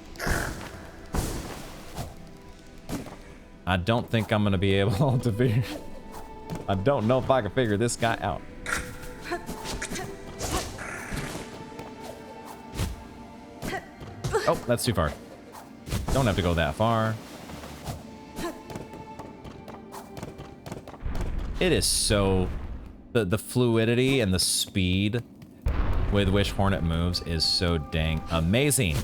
I don't think I'm gonna be able to figure. I don't know if I can figure this guy out. Oh, that's too far. Don't have to go that far. It is so... The fluidity and the speed with which Hornet moves is so dang amazing.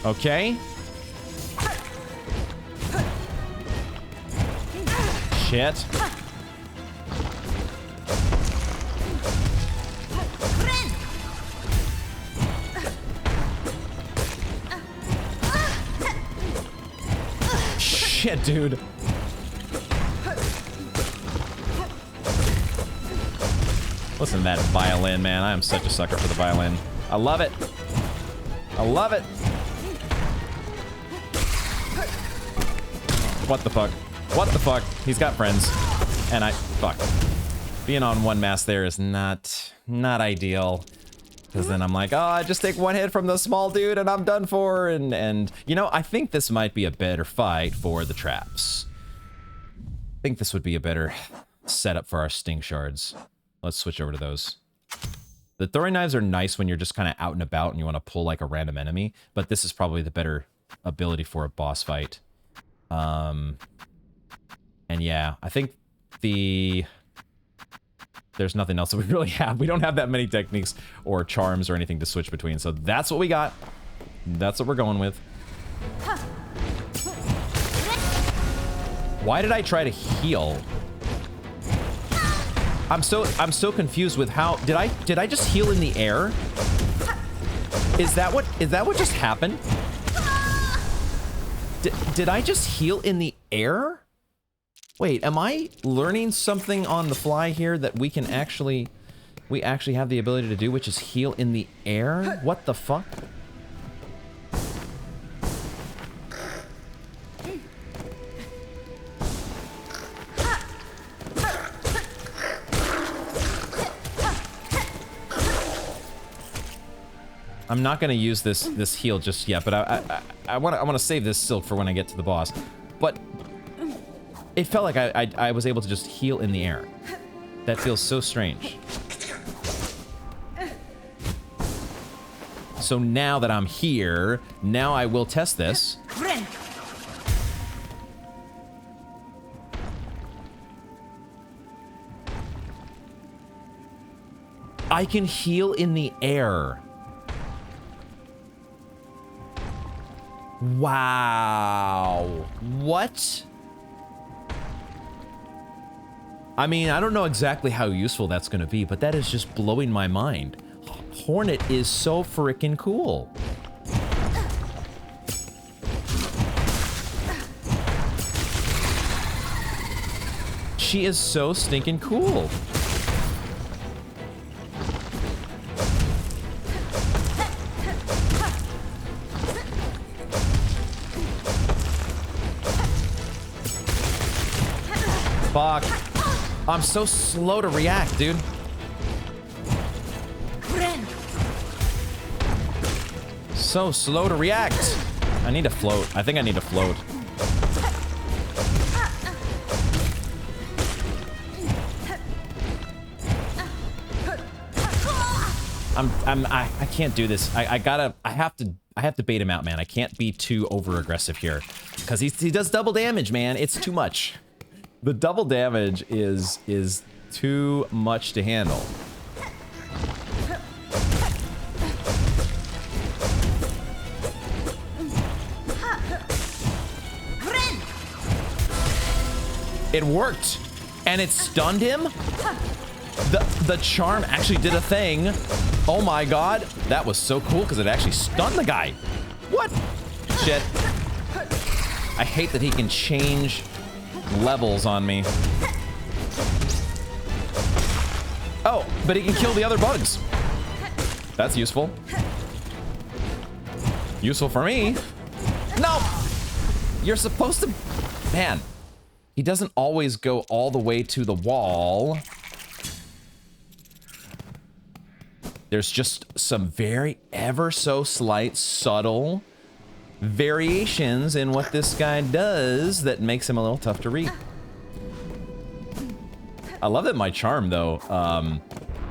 Okay. Shit. Shit, dude. Listen to that violin, man. I am such a sucker for the violin. I love it. I love it. What the fuck? What the fuck? He's got friends. And fuck. Being on one mass there is not ideal. Because then I'm like, oh, I just take one hit from the small dude and I'm done for. And you know, I think this might be a better fight for the traps. I think this would be a better setup for our sting shards. Let's switch over to those. The throwing knives are nice when you're just kind of out and about and you want to pull like a random enemy. But this is probably the better ability for a boss fight. And yeah, I think there's nothing else that we really have. We don't have that many techniques or charms or anything to switch between. So that's what we got. That's what we're going with. Why did I try to heal? I'm so confused with how did I just heal in the air? Is that what just happened? Did I just heal in the air? Wait, am I learning something on the fly here that we actually have the ability to do, which is heal in the air? What the fuck? I'm not gonna use this heal just yet, but I want to save this silk for when I get to the boss. But it felt like I was able to just heal in the air. That feels so strange. So now that I'm here, now I will test this. I can heal in the air. Wow. What? I mean, I don't know exactly how useful that's going to be, but that is just blowing my mind. Hornet is so freaking cool. She is so stinking cool. Fuck. I'm so slow to react, dude. So slow to react. I need to float. I think I need to float. I can't do this. I have to bait him out, man. I can't be too over aggressive here because he does double damage, man. It's too much. The double damage is too much to handle. It worked, and it stunned him. The charm actually did a thing. Oh my god, that was so cool because it actually stunned the guy. What? Shit. I hate that he can change levels on me. Oh, but he can kill the other bugs. That's useful. Useful for me. No! You're supposed to... Man, he doesn't always go all the way to the wall. There's just some very ever so slight, subtle variations in what this guy does that makes him a little tough to read. I love that my charm, though,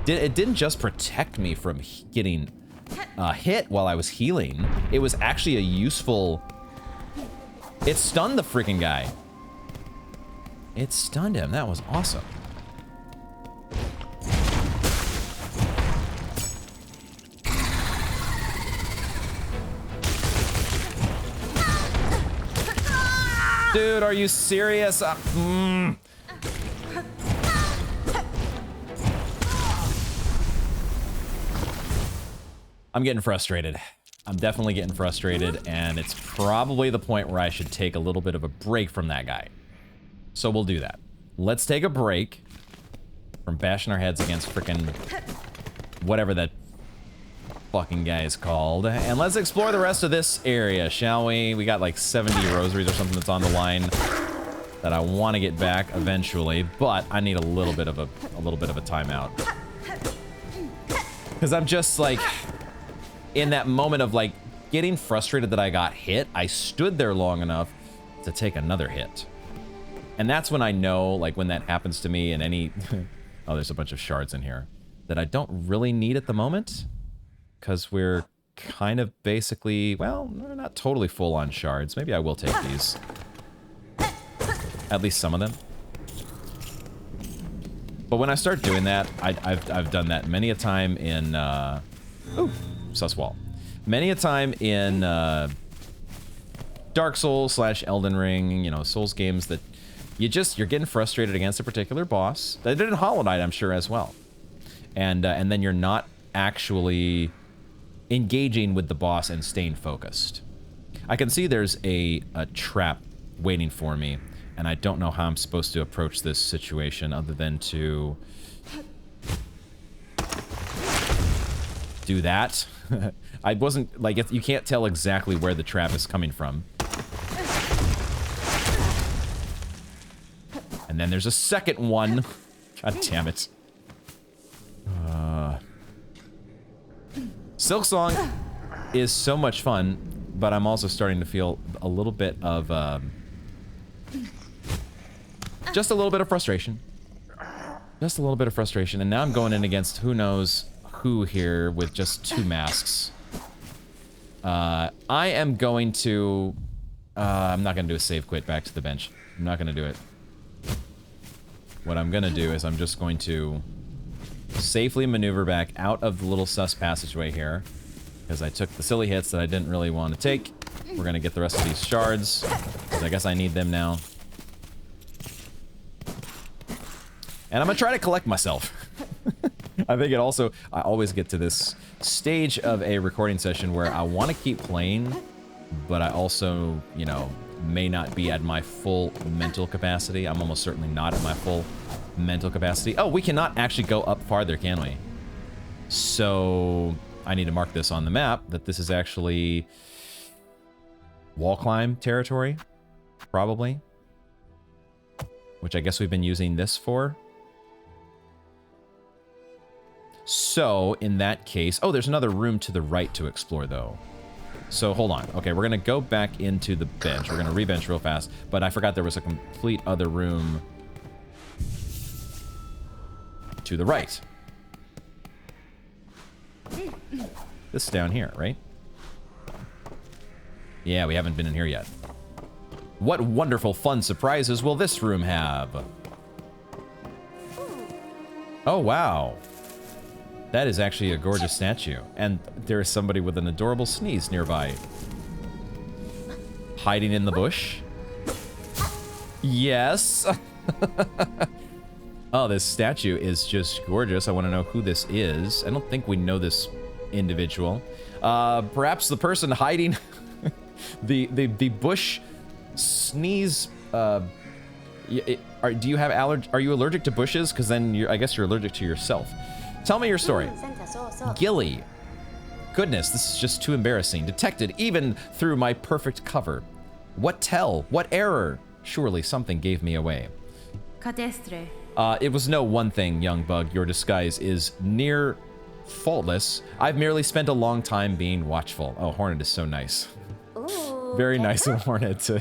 it didn't just protect me from getting hit while I was healing. It was actually a useful... It stunned the freaking guy. It stunned him. That was awesome. Dude, are you serious? I'm getting frustrated. I'm definitely getting frustrated, and it's probably the point where I should take a little bit of a break from that guy. So we'll do that. Let's take a break from bashing our heads against frickin' whatever that fucking guy is called, and let's explore the rest of this area, shall we? We got like 70 rosaries or something that's on the line that I want to get back eventually, but I need a little bit of a timeout because I'm just like in that moment of like getting frustrated that I got hit. I stood there long enough to take another hit, and that's when I know, like, when that happens to me in any oh, there's a bunch of shards in here that I don't really need at the moment. Because we're kind of basically, well, we're not totally full on shards. Maybe I will take these. At least some of them. But when I start doing that, I've done that many a time in, ooh, sus wall. Many a time in Dark Souls / Elden Ring, you know, Souls games that you're getting frustrated against a particular boss. They did in Hollow Knight, I'm sure, as well. And then you're not actually engaging with the boss and staying focused. I can see there's a trap waiting for me, and I don't know how I'm supposed to approach this situation other than to do that. I wasn't, like, you can't tell exactly where the trap is coming from. And then there's a second one. God damn it. Silksong is so much fun, but I'm also starting to feel a little bit of, just a little bit of frustration. Just a little bit of frustration, and now I'm going in against who knows who here with just 2 masks. I am going to, I'm not going to do a save quit back to the bench. I'm not going to do it. What I'm going to do is I'm just going to safely maneuver back out of the little sus passageway here, because I took the silly hits that I didn't really want to take, We're gonna get the rest of these shards. I guess I need them now. And I'm gonna try to collect myself. I think I always get to this stage of a recording session where I want to keep playing, but I also, you know, may not be at my full mental capacity. I'm almost certainly not at my full mental capacity. Oh, we cannot actually go up farther, can we? So I need to mark this on the map that this is actually wall climb territory, probably. Which I guess we've been using this for. So, in that case... Oh, there's another room to the right to explore, though. So, hold on. Okay, we're going to go back into the bench. We're going to re-bench real fast. But I forgot there was a complete other room to the right. This is down here, right? Yeah, we haven't been in here yet. What wonderful fun surprises will this room have? Oh, wow. That is actually a gorgeous statue. And there is somebody with an adorable sneeze nearby. Hiding in the bush? Yes. Oh, this statue is just gorgeous. I want to know who this is. I don't think we know this individual. Perhaps the person hiding the bush sneeze. Do you have are you allergic to bushes? Because then I guess you're allergic to yourself. Tell me your story. Gilly. Goodness, this is just too embarrassing. Detected even through my perfect cover. What tell? What error? Surely something gave me away. It was no one thing, young bug. Your disguise is near faultless. I've merely spent a long time being watchful. Oh, Hornet is so nice. Ooh, very nice of Hornet to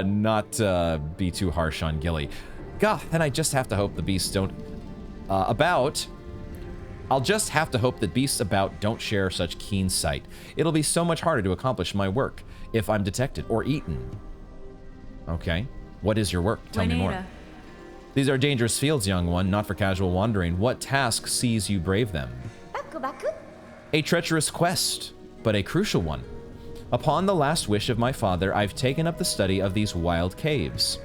not be too harsh on Gilly. God, then I just have to hope the beasts don't... I'll just have to hope that beasts about don't share such keen sight. It'll be so much harder to accomplish my work if I'm detected or eaten. Okay. What is your work? Tell me more. These are dangerous fields, young one, not for casual wandering. What task sees you brave them? A treacherous quest, but a crucial one. Upon the last wish of my father, I've taken up the study of these wild caves.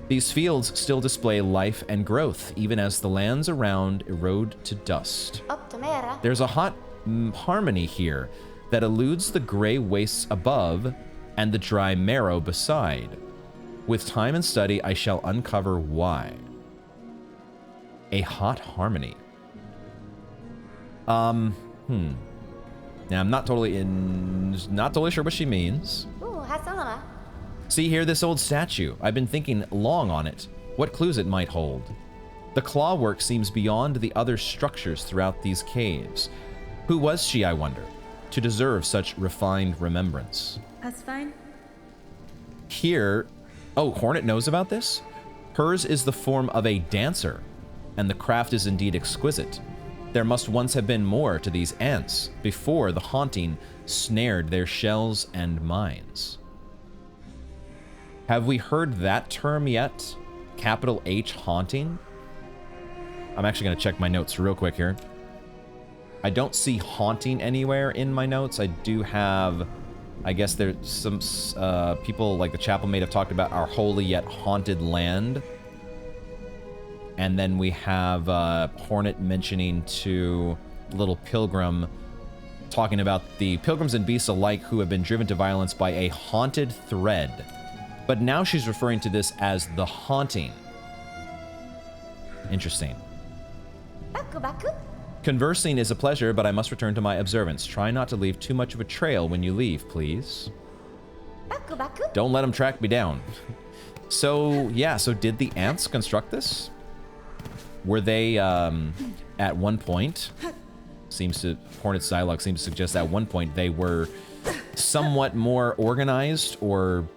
These fields still display life and growth, even as the lands around erode to dust. There's a hot harmony here that eludes the gray wastes above and the dry marrow beside. With time and study, I shall uncover why. A hot harmony. Now I'm not totally sure what she means. See here, this old statue. I've been thinking long on it. What clues it might hold. The claw work seems beyond the other structures throughout these caves. Who was she, I wonder, to deserve such refined remembrance? That's fine. Here... Oh, Hornet knows about this? Hers is the form of a dancer, and the craft is indeed exquisite. There must once have been more to these ants, before the haunting snared their shells and minds. Have we heard that term yet? Capital H haunting? I'm actually going to check my notes real quick here. I don't see haunting anywhere in my notes. I do have... I guess there's some people like the chapel mate have talked about our holy yet haunted land. And then we have Hornet mentioning to Little Pilgrim, talking about the pilgrims and beasts alike who have been driven to violence by a haunted thread. But now she's referring to this as the haunting. Interesting. Conversing is a pleasure, but I must return to my observance. Try not to leave too much of a trail when you leave, please. Don't let them track me down. So, yeah, so did the ants construct this? Were they, at one point, Hornet's dialogue seems to suggest at one point they were somewhat more organized, or...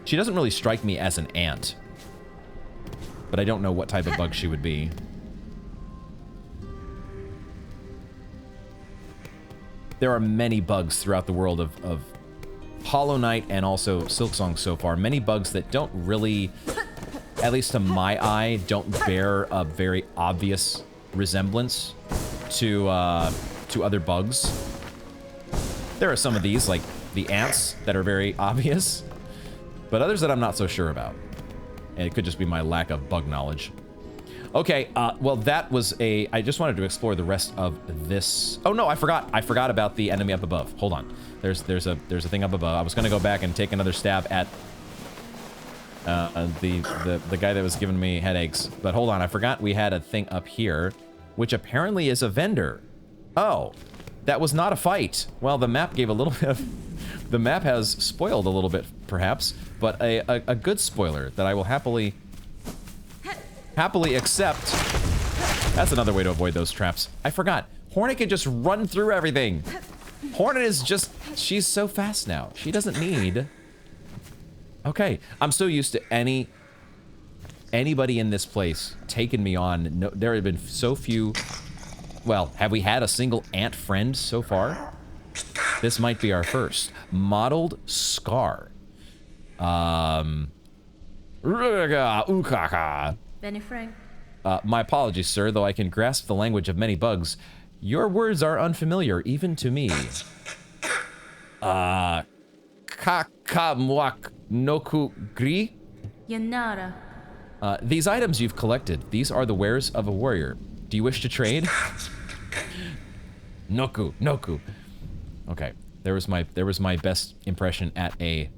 She doesn't really strike me as an ant, but I don't know what type of bug she would be. There are many bugs throughout the world of Hollow Knight and also Silksong so far. Many bugs that don't really, at least to my eye, don't bear a very obvious resemblance to other bugs. There are some of these, like the ants, that are very obvious, but others that I'm not so sure about. And it could just be my lack of bug knowledge. Okay, well, that was a... I just wanted to explore the rest of this... Oh, no, I forgot. I forgot about the enemy up above. Hold on. There's a thing up above. I was going to go back and take another stab at the guy that was giving me headaches. But hold on, I forgot we had a thing up here, which apparently is a vendor. Oh, that was not a fight. Well, the map gave a little bit of... The map has spoiled a little bit, perhaps, but a good spoiler that I will happily accept. That's another way to avoid those traps. I forgot. Hornet can just run through everything. Hornet is just... She's so fast now. She doesn't need... Okay, I'm so used to anybody in this place taking me on. No, there have been so few... Well, have we had a single ant friend so far? This might be our first. Mottled Scar. Benny Frank. My apologies, sir, though I can grasp the language of many bugs. Your words are unfamiliar, even to me. Kakamwak noku gri? Yanara. These items you've collected, these are the wares of a warrior. Do you wish to trade? Noku. Okay, there was my best impression at a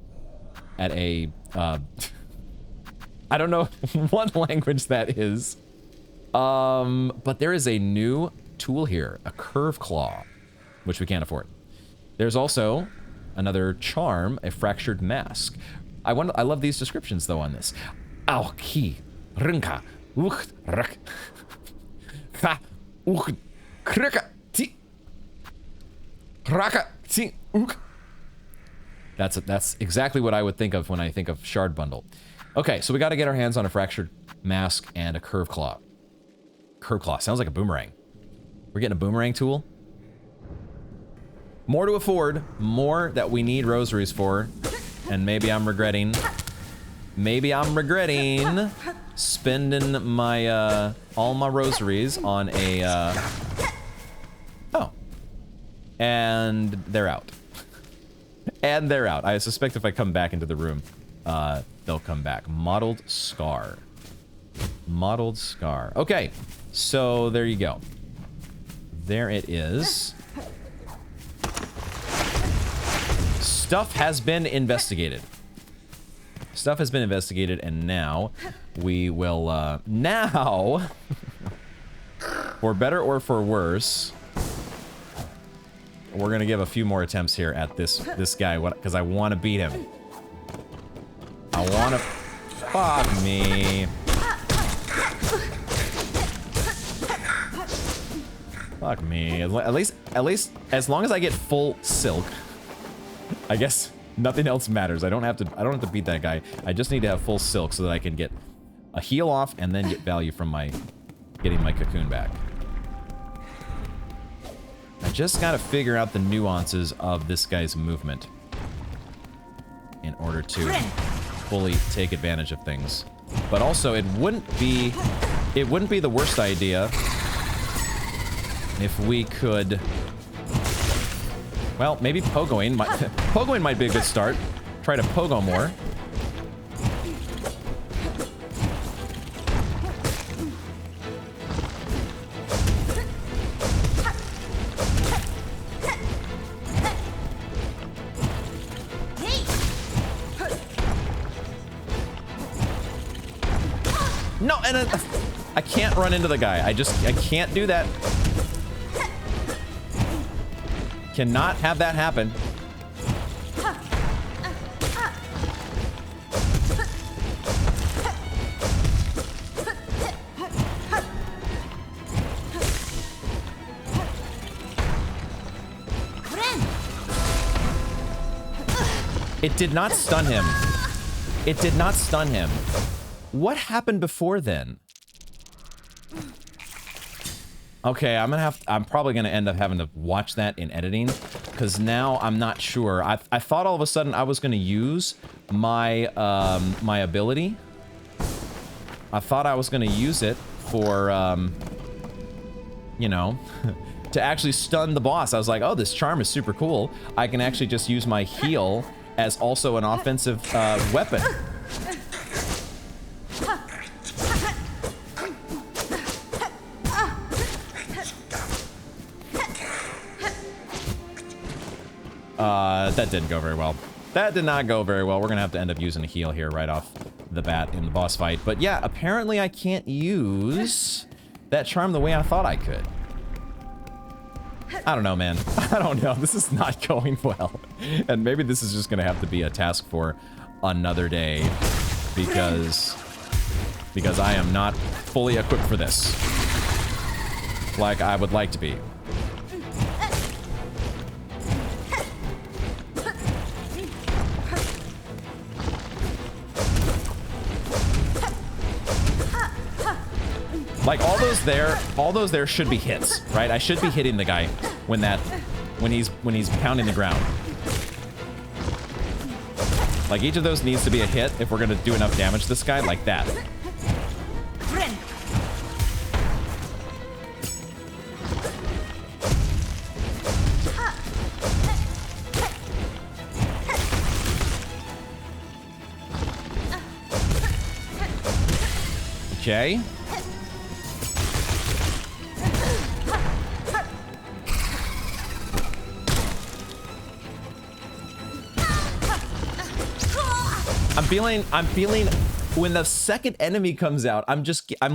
I don't know what language that is. But there is a new tool here, a curve claw, which we can't afford. There's also another charm, a fractured mask. I love these descriptions though on this. Aoki, rinka, ukh, rak, ha, ukh, krika, ti, raka, ti, ukh. That's exactly what I would think of when I think of shard bundle. Okay, so we got to get our hands on a fractured mask and a curve claw. Curve claw sounds like a boomerang. We're getting a boomerang tool. More to afford, more that we need rosaries for, and maybe I'm regretting spending my all my rosaries on a oh, and they're out. And they're out. I suspect if I come back into the room, they'll come back. Mottled Scar. Mottled Scar. Okay, so there you go. There it is. Stuff has been investigated. Stuff has been investigated, and now we will, now, for better or for worse, we're gonna give a few more attempts here at this guy, because I want to beat him. I want to... Fuck me. Fuck me. At least, as long as I get full silk, I guess nothing else matters. I don't have to beat that guy. I just need to have full silk so that I can get a heal off and then get value from getting my cocoon back. I just gotta figure out the nuances of this guy's movement in order to fully take advantage of things. But also, it wouldn't be the worst idea if we could, well, maybe pogoing might be a good start. Try to pogo more. No, and I can't run into the guy. I can't do that. Cannot have that happen. It did not stun him. It did not stun him. What happened before then? Okay, I'm probably gonna end up having to watch that in editing, because now I'm not sure. I thought all of a sudden I was gonna use my my ability. I thought I was gonna use it for you know, to actually stun the boss. I was like, oh, this charm is super cool. I can actually just use my heal as also an offensive weapon. That didn't go very well. That did not go very well. We're gonna have to end up using a heal here right off the bat in the boss fight. But yeah, apparently I can't use that charm the way I thought I could. I don't know, man. I don't know. This is not going well. And maybe this is just gonna have to be a task for another day because I am not fully equipped for this like I would like to be. Like all those there should be hits, right? I should be hitting the guy when he's pounding the ground. Like each of those needs to be a hit if we're gonna do enough damage to this guy, like that. Okay. I'm feeling when the second enemy comes out, I'm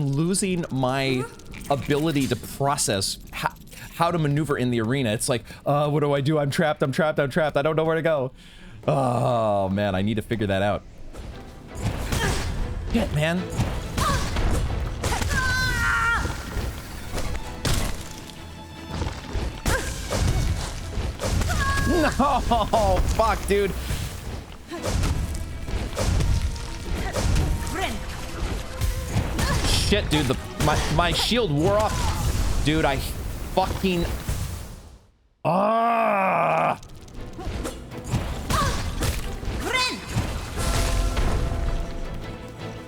losing my ability to process how to maneuver in the arena. It's like, what do I do? I'm trapped. I don't know where to go. Oh man, I need to figure that out. Shit, man. No, fuck, dude. Shit, dude, my shield wore off. Dude, I fucking... Ah!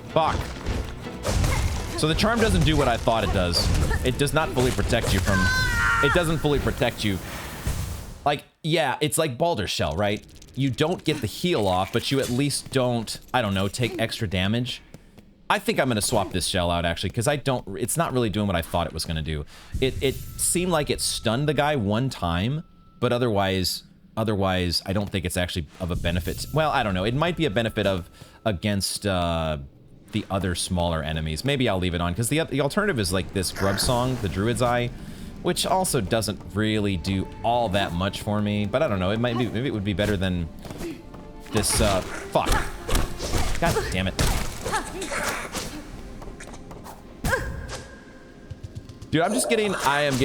Fuck. So the charm doesn't do what I thought it does. It does not fully protect you from... It doesn't fully protect you. Like, yeah, it's like Baldur's Shell, right? You don't get the heal off, but you at least don't, I don't know, take extra damage. I think I'm gonna swap this shell out actually, because it's not really doing what I thought it was gonna do. It seemed like it stunned the guy one time, but otherwise I don't think it's actually of a benefit. Well, I don't know. It might be a benefit against the other smaller enemies. Maybe I'll leave it on, because the alternative is like this Grubsong, the Druid's Eye, which also doesn't really do all that much for me. But I don't know. It might be, maybe it would be better than this. Fuck. God damn it. Dude, I am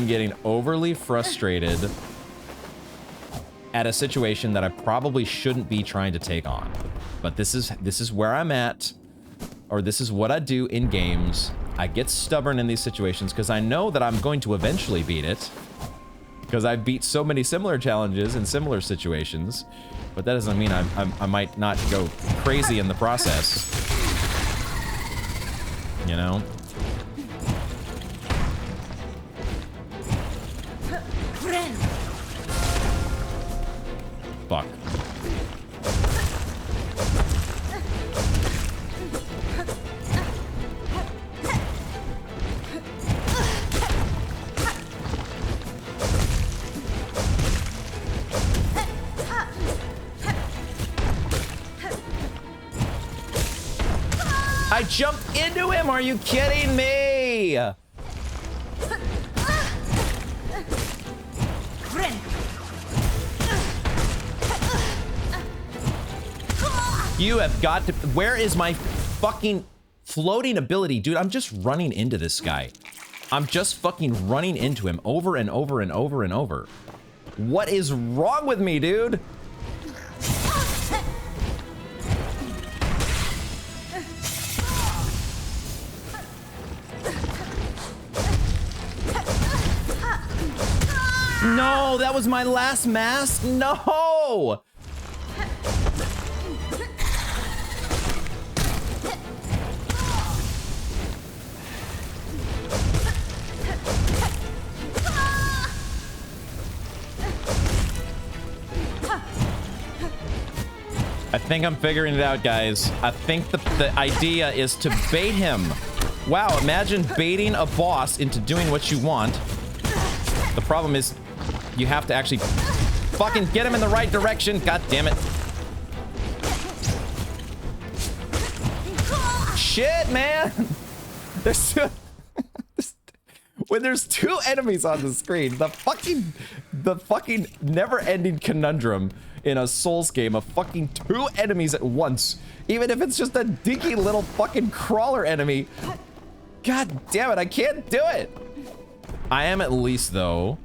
getting overly frustrated at a situation that I probably shouldn't be trying to take on. But this is where I'm at, or this is what I do in games. I get stubborn in these situations because I know that I'm going to eventually beat it, because I've beat so many similar challenges in similar situations. But that doesn't mean I might not go crazy in the process. You know? Fuck. I jumped into him, are you kidding me? You have got to... Where is my fucking floating ability? Dude, I'm just running into this guy. I'm just fucking running into him over and over and over and over. What is wrong with me, dude? No, that was my last mask? No! I think I'm figuring it out, guys. I think the idea is to bait him. Wow, imagine baiting a boss into doing what you want. The problem is you have to actually fucking get him in the right direction. God damn it. Shit, man. There's two, when there's two enemies on the screen, the fucking never-ending conundrum in a Souls game of fucking two enemies at once, even if it's just a dinky little fucking crawler enemy. God damn it, I can't do it. I am at least, though,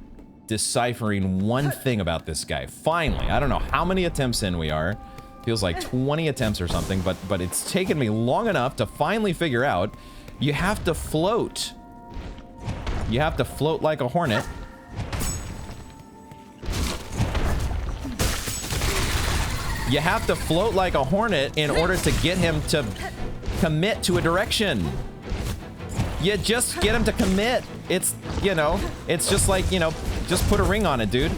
deciphering one thing about this guy. Finally, I don't know how many attempts in we are. Feels like 20 attempts or something, but it's taken me long enough to finally figure out you have to float. You have to float like a hornet. You have to float like a hornet in order to get him to commit to a direction. You just get him to commit. It's, you know, it's just like, you know, just put a ring on it, dude.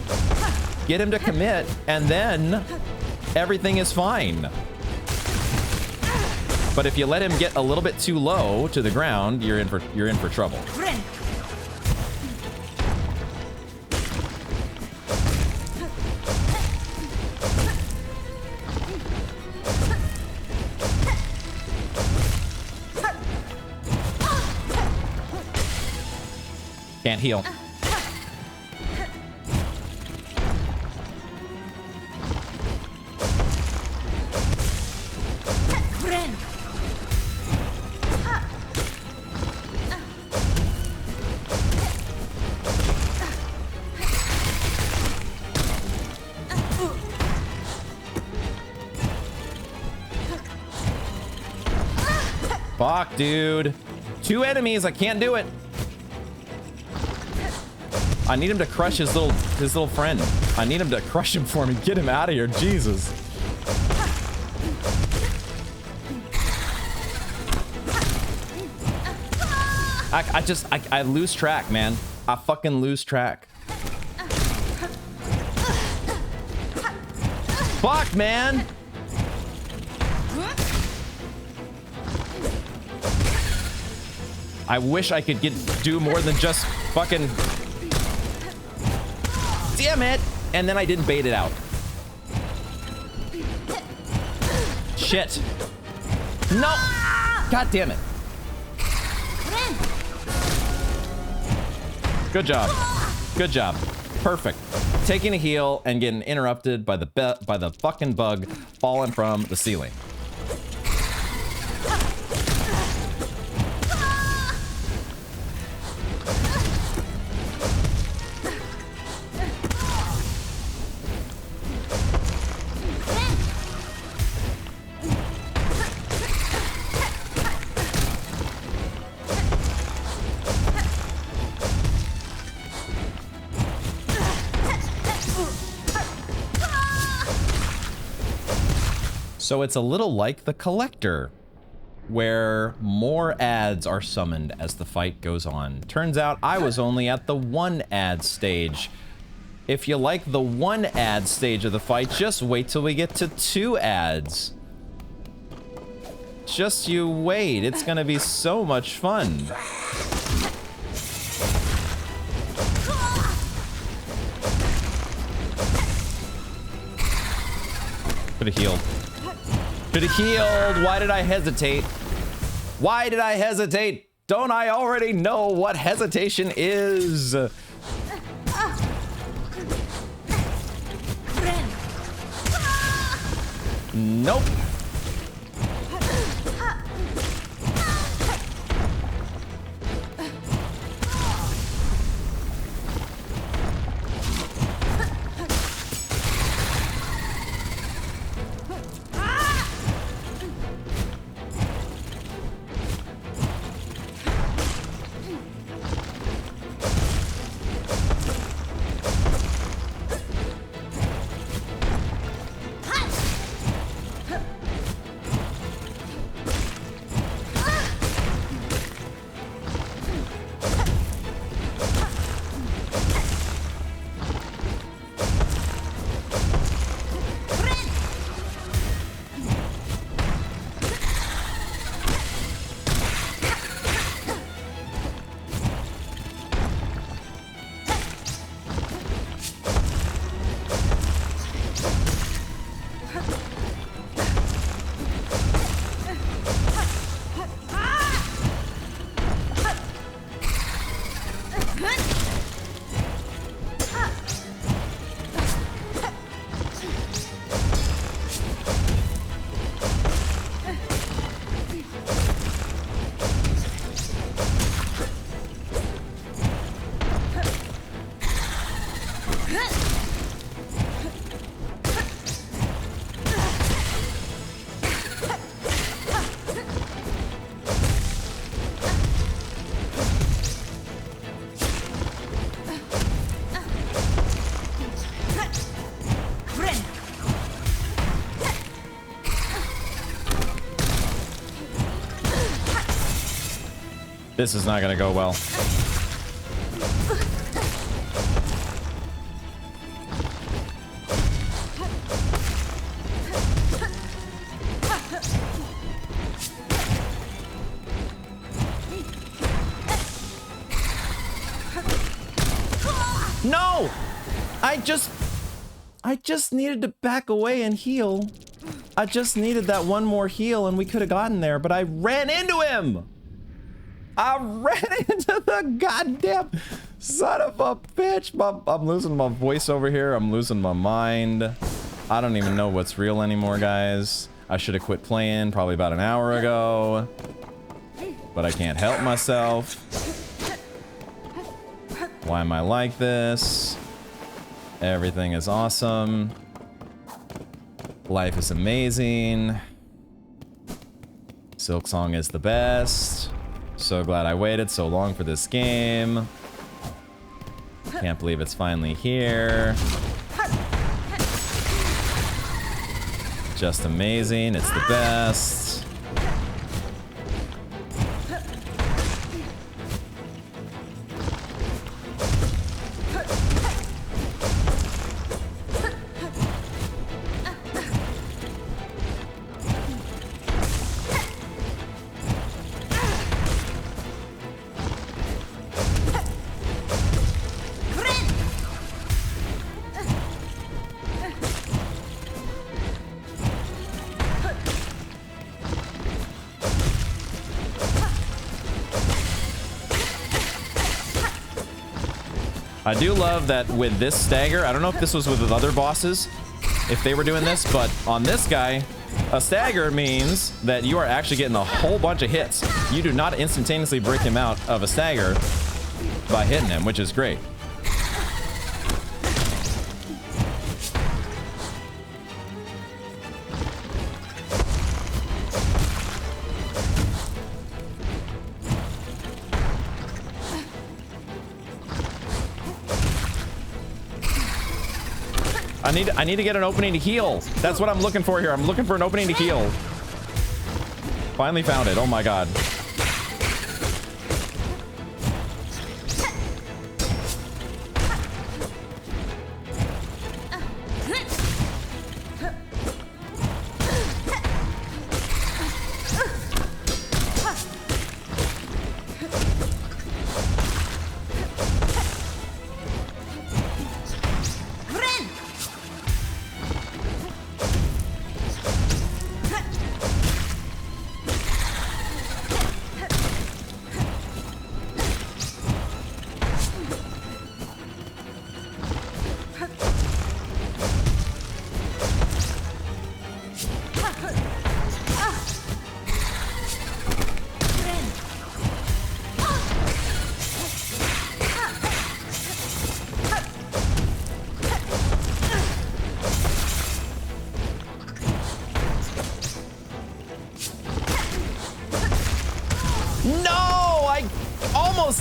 Get him to commit, and then everything is fine. But if you let him get a little bit too low to the ground, you're in for trouble. Can't heal. Fuck, dude. Two enemies, I can't do it. I need him to crush his little friend. I need him to crush him for me. Get him out of here, Jesus. I lose track, man. I fucking lose track. Fuck, man. I wish I could do more than just fucking... Damn it! And then I didn't bait it out. Shit. No! God damn it. Good job. Good job. Perfect. Taking a heal and getting interrupted by the fucking bug falling from the ceiling. So it's a little like the Collector, where more ads are summoned as the fight goes on. Turns out I was only at the 1 ad stage. If you like the 1 ad stage of the fight, just wait till we get to 2 ads. Just you wait, it's gonna be so much fun. Could've healed. Could have healed. Why did I hesitate? Why did I hesitate? Don't I already know what hesitation is? Nope. This is not gonna go well. No! I just needed to back away and heal. I just needed that one more heal and we could have gotten there, but I ran into him! I ran into the goddamn son of a bitch! I'm losing my voice over here. I'm losing my mind. I don't even know what's real anymore, guys. I should have quit playing probably about an hour ago. But I can't help myself. Why am I like this? Everything is awesome. Life is amazing. Silksong is the best. So glad I waited so long for this game. Can't believe it's finally here. Just amazing. It's the best. I do love that with this stagger, I don't know if this was with other bosses, if they were doing this, but on this guy, a stagger means that you are actually getting a whole bunch of hits. You do not instantaneously break him out of a stagger by hitting him, which is great. I need to get an opening to heal. That's what I'm looking for here. I'm looking for an opening to heal. Finally found it. Oh my god.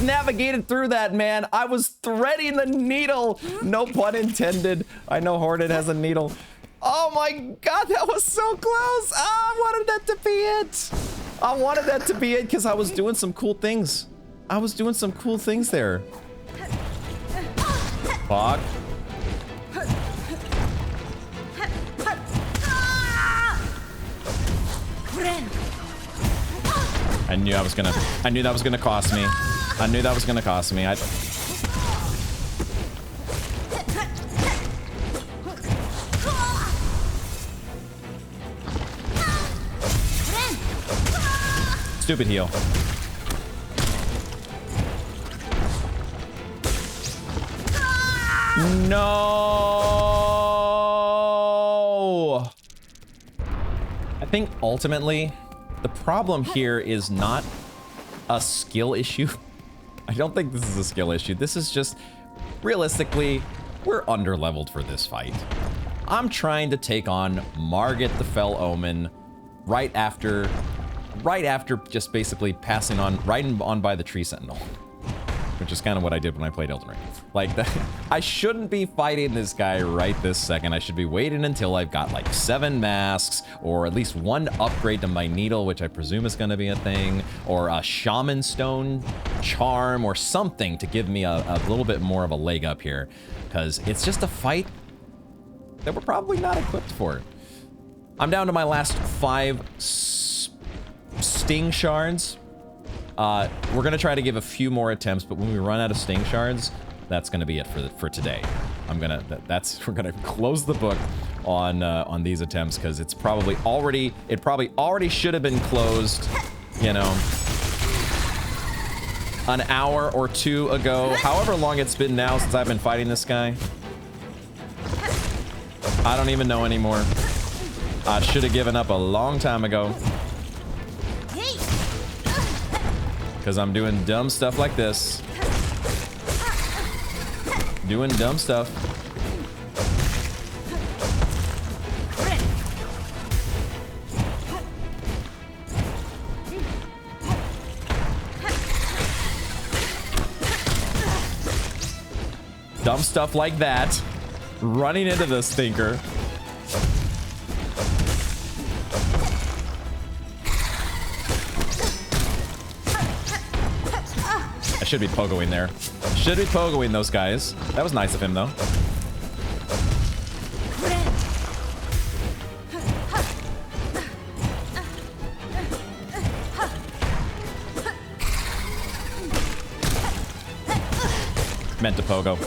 Navigated through that, man. I was threading the needle. No pun intended. I know Hornet has a needle. Oh my god, that was so close. I wanted that to be it. I wanted that to be it because I was doing some cool things. I was doing some cool things there. Fuck. I knew that was gonna cost me. I knew that was gonna cost me. Stupid heal. No! I think ultimately, the problem here is not a skill issue. I don't think this is a skill issue. This is just, realistically, we're under-leveled for this fight. I'm trying to take on Margit the Fell Omen right after just basically passing on, riding on by the Tree Sentinel. which is kind of what I did when I played Elden Ring. Like, I shouldn't be fighting this guy right this second. I should be waiting until I've got like 7 masks, or at least 1 upgrade to my needle, which I presume is going to be a thing, or a shaman stone charm, or something to give me a little bit more of a leg up here, because it's just a fight that we're probably not equipped for. I'm down to my last 5 sting shards. We're gonna try to give a few more attempts, but when we run out of sting shards, that's gonna be it for today. We're gonna close the book on these attempts, because it probably already should have been closed, you know, an hour or 2 ago. However long it's been now since I've been fighting this guy, I don't even know anymore. I should have given up a long time ago, because I'm doing dumb stuff like this. Doing dumb stuff. Dumb stuff like that. Running into the stinker. I should be pogoing there. Should be pogoing those guys. That was nice of him, though. Meant to pogo.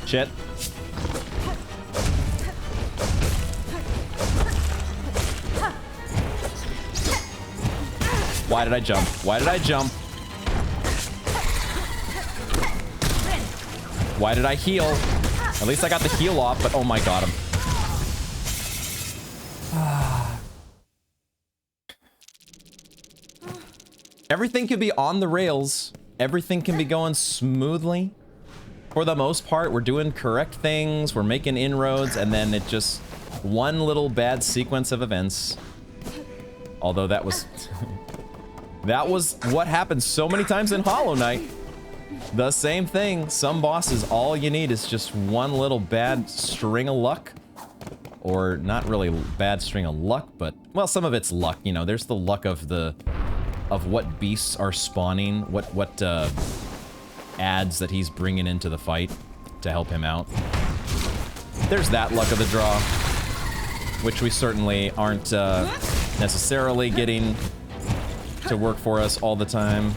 Shit. Why did I jump? Why did I jump? Why did I heal? At least I got the heal off, but oh my god, everything can be on the rails. Everything can be going smoothly. For the most part, we're doing correct things, we're making inroads, and then it just... one little bad sequence of events. Although that was... that was what happened so many times in Hollow Knight. The same thing. Some bosses, all you need is just one little bad string of luck. Or not really bad string of luck, but... well, some of it's luck, you know. There's the luck of the... of what beasts are spawning, what adds that he's bringing into the fight to help him out. There's that luck of the draw, which we certainly aren't necessarily getting to work for us all the time.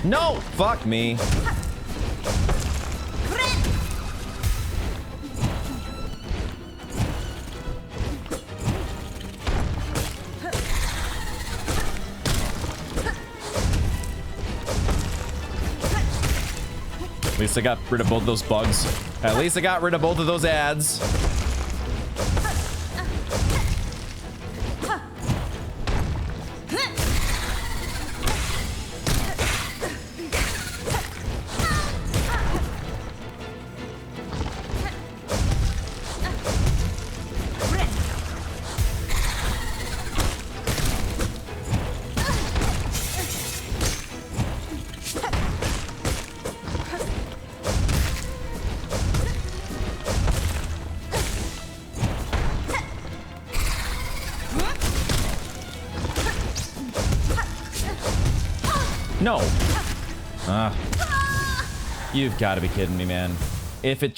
No! Fuck me. At least I got rid of both those bugs. At least I got rid of both of those ads. No. You've got to be kidding me, man. If it's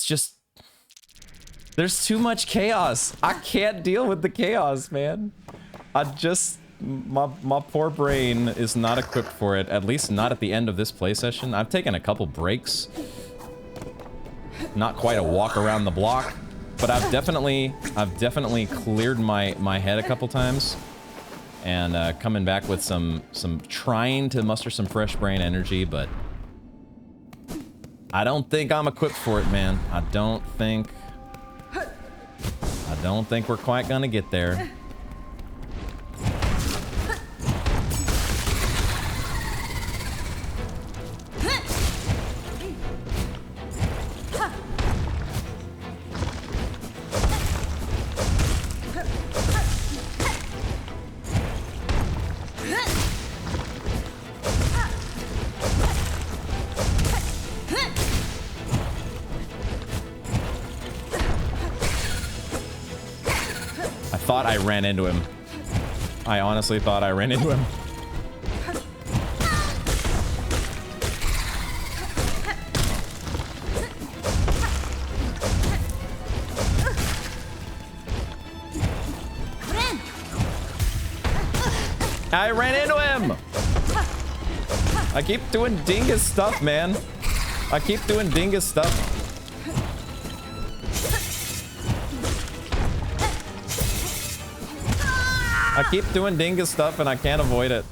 just... There's too much chaos. I can't deal with the chaos, man. My poor brain is not equipped for it, at least not at the end of this play session. I've taken a couple breaks. Not quite a walk around the block, but I've definitely cleared my head a couple times. And coming back with some trying to muster some fresh brain energy, but I don't think I'm equipped for it, man. I don't think we're quite gonna get there. I ran into him. I honestly thought I ran into him. I ran into him! I keep doing dingus stuff, man. I keep doing dingus stuff. I keep doing dingus stuff and I can't avoid it.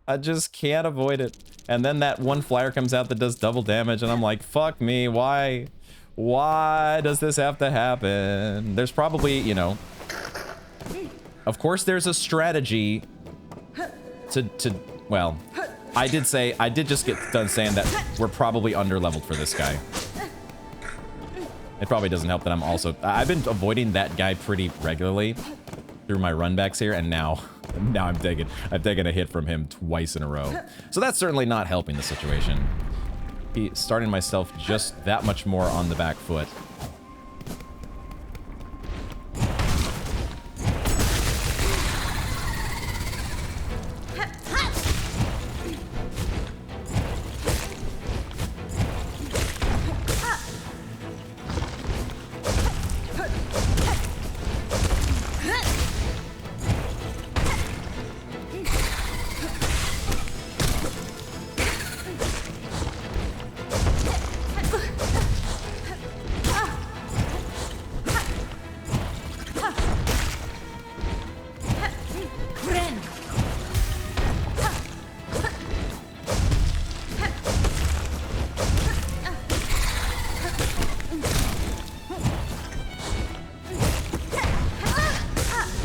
I just can't avoid it. And then that one flyer comes out that does double damage and I'm like, fuck me, why? Why does this have to happen? There's probably, you know... Of course there's a strategy to well, I did just get done saying that we're probably under-leveled for this guy. It probably doesn't help that I'm also... I've been avoiding that guy pretty regularly through my runbacks here, and now I'm taking a hit from him twice in a row. So that's certainly not helping the situation. Starting myself just that much more on the back foot.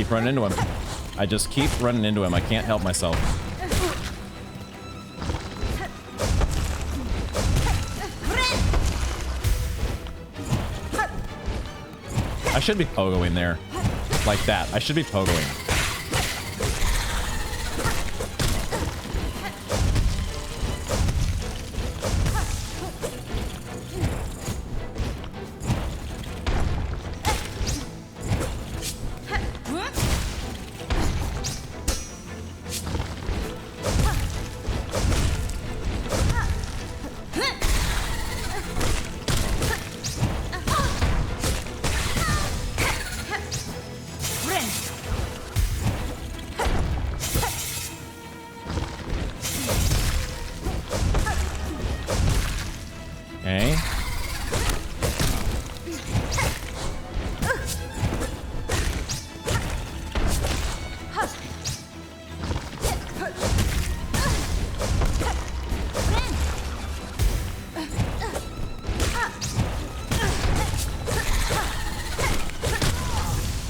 Running into him. I just keep running into him. I can't help myself. I should be pogoing there. Like that. I should be pogoing.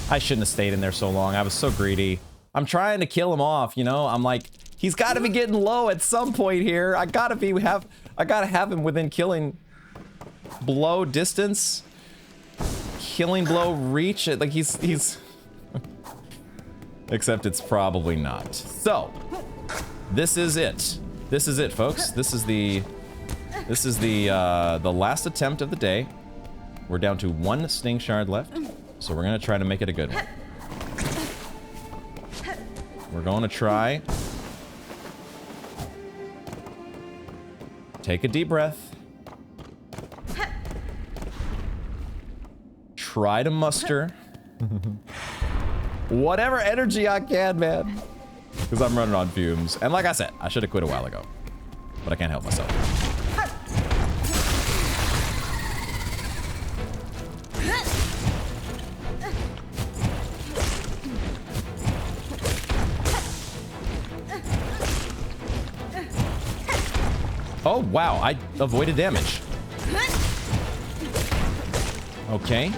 I shouldn't have stayed in there so long. I was so greedy. I'm trying to kill him off, you know? I'm like, he's got to be getting low at some point here. I gotta have him within killing blow distance. Killing blow reach. Like he's Except it's probably not. So, this is it. This is it, folks. This is the last attempt of the day. We're down to 1 sting shard left. So we're gonna try to make it a good one. We're going to try Take a deep breath. Try to muster whatever energy I can, man. Because I'm running on fumes. And like I said, I should have quit a while ago. But I can't help myself. Oh, wow. I avoided damage. Okay.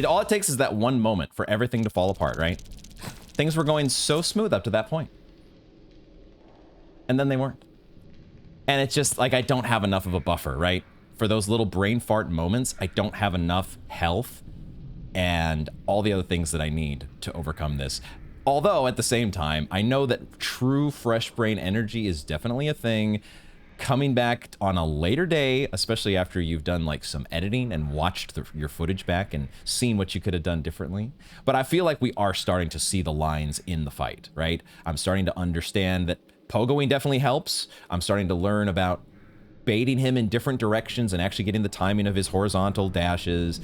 All it takes is that one moment for everything to fall apart, right? Things were going so smooth up to that point. And then they weren't. And it's just like, I don't have enough of a buffer, right? For those little brain fart moments, I don't have enough health and all the other things that I need to overcome this. Although, at the same time, I know that true fresh brain energy is definitely a thing. Coming back on a later day, especially after you've done like some editing and watched your footage back and seen what you could have done differently. But I feel like we are starting to see the lines in the fight, right? I'm starting to understand that pogoing definitely helps. I'm starting to learn about baiting him in different directions and actually getting the timing of his horizontal dashes.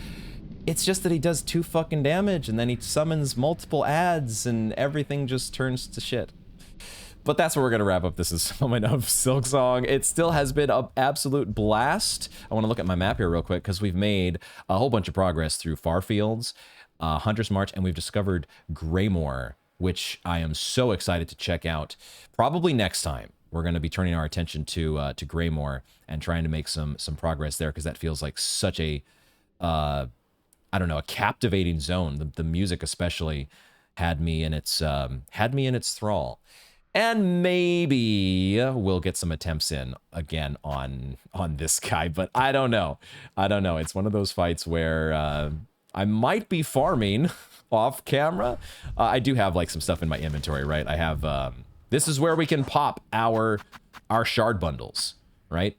It's just that he does 2 fucking damage and then he summons multiple adds and everything just turns to shit. But that's where we're going to wrap up this installment of Silksong. It still has been an absolute blast. I want to look at my map here real quick because we've made a whole bunch of progress through Farfields, Hunter's March, and we've discovered Greymore, which I am so excited to check out. Probably next time, we're going to be turning our attention to Greymore and trying to make some progress there because that feels like such a, I don't know, a captivating zone. The music especially had me in its thrall. And maybe we'll get some attempts in again on this guy, but I don't know. It's one of those fights where I might be farming off camera. I do have like some stuff in my inventory, right? I have, this is where we can pop our shard bundles, right?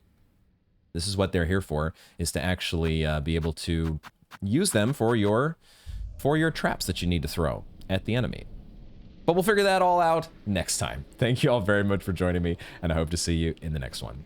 This is what they're here for, is to actually be able to use them for your traps that you need to throw at the enemy. But we'll figure that all out next time. Thank you all very much for joining me, and I hope to see you in the next one.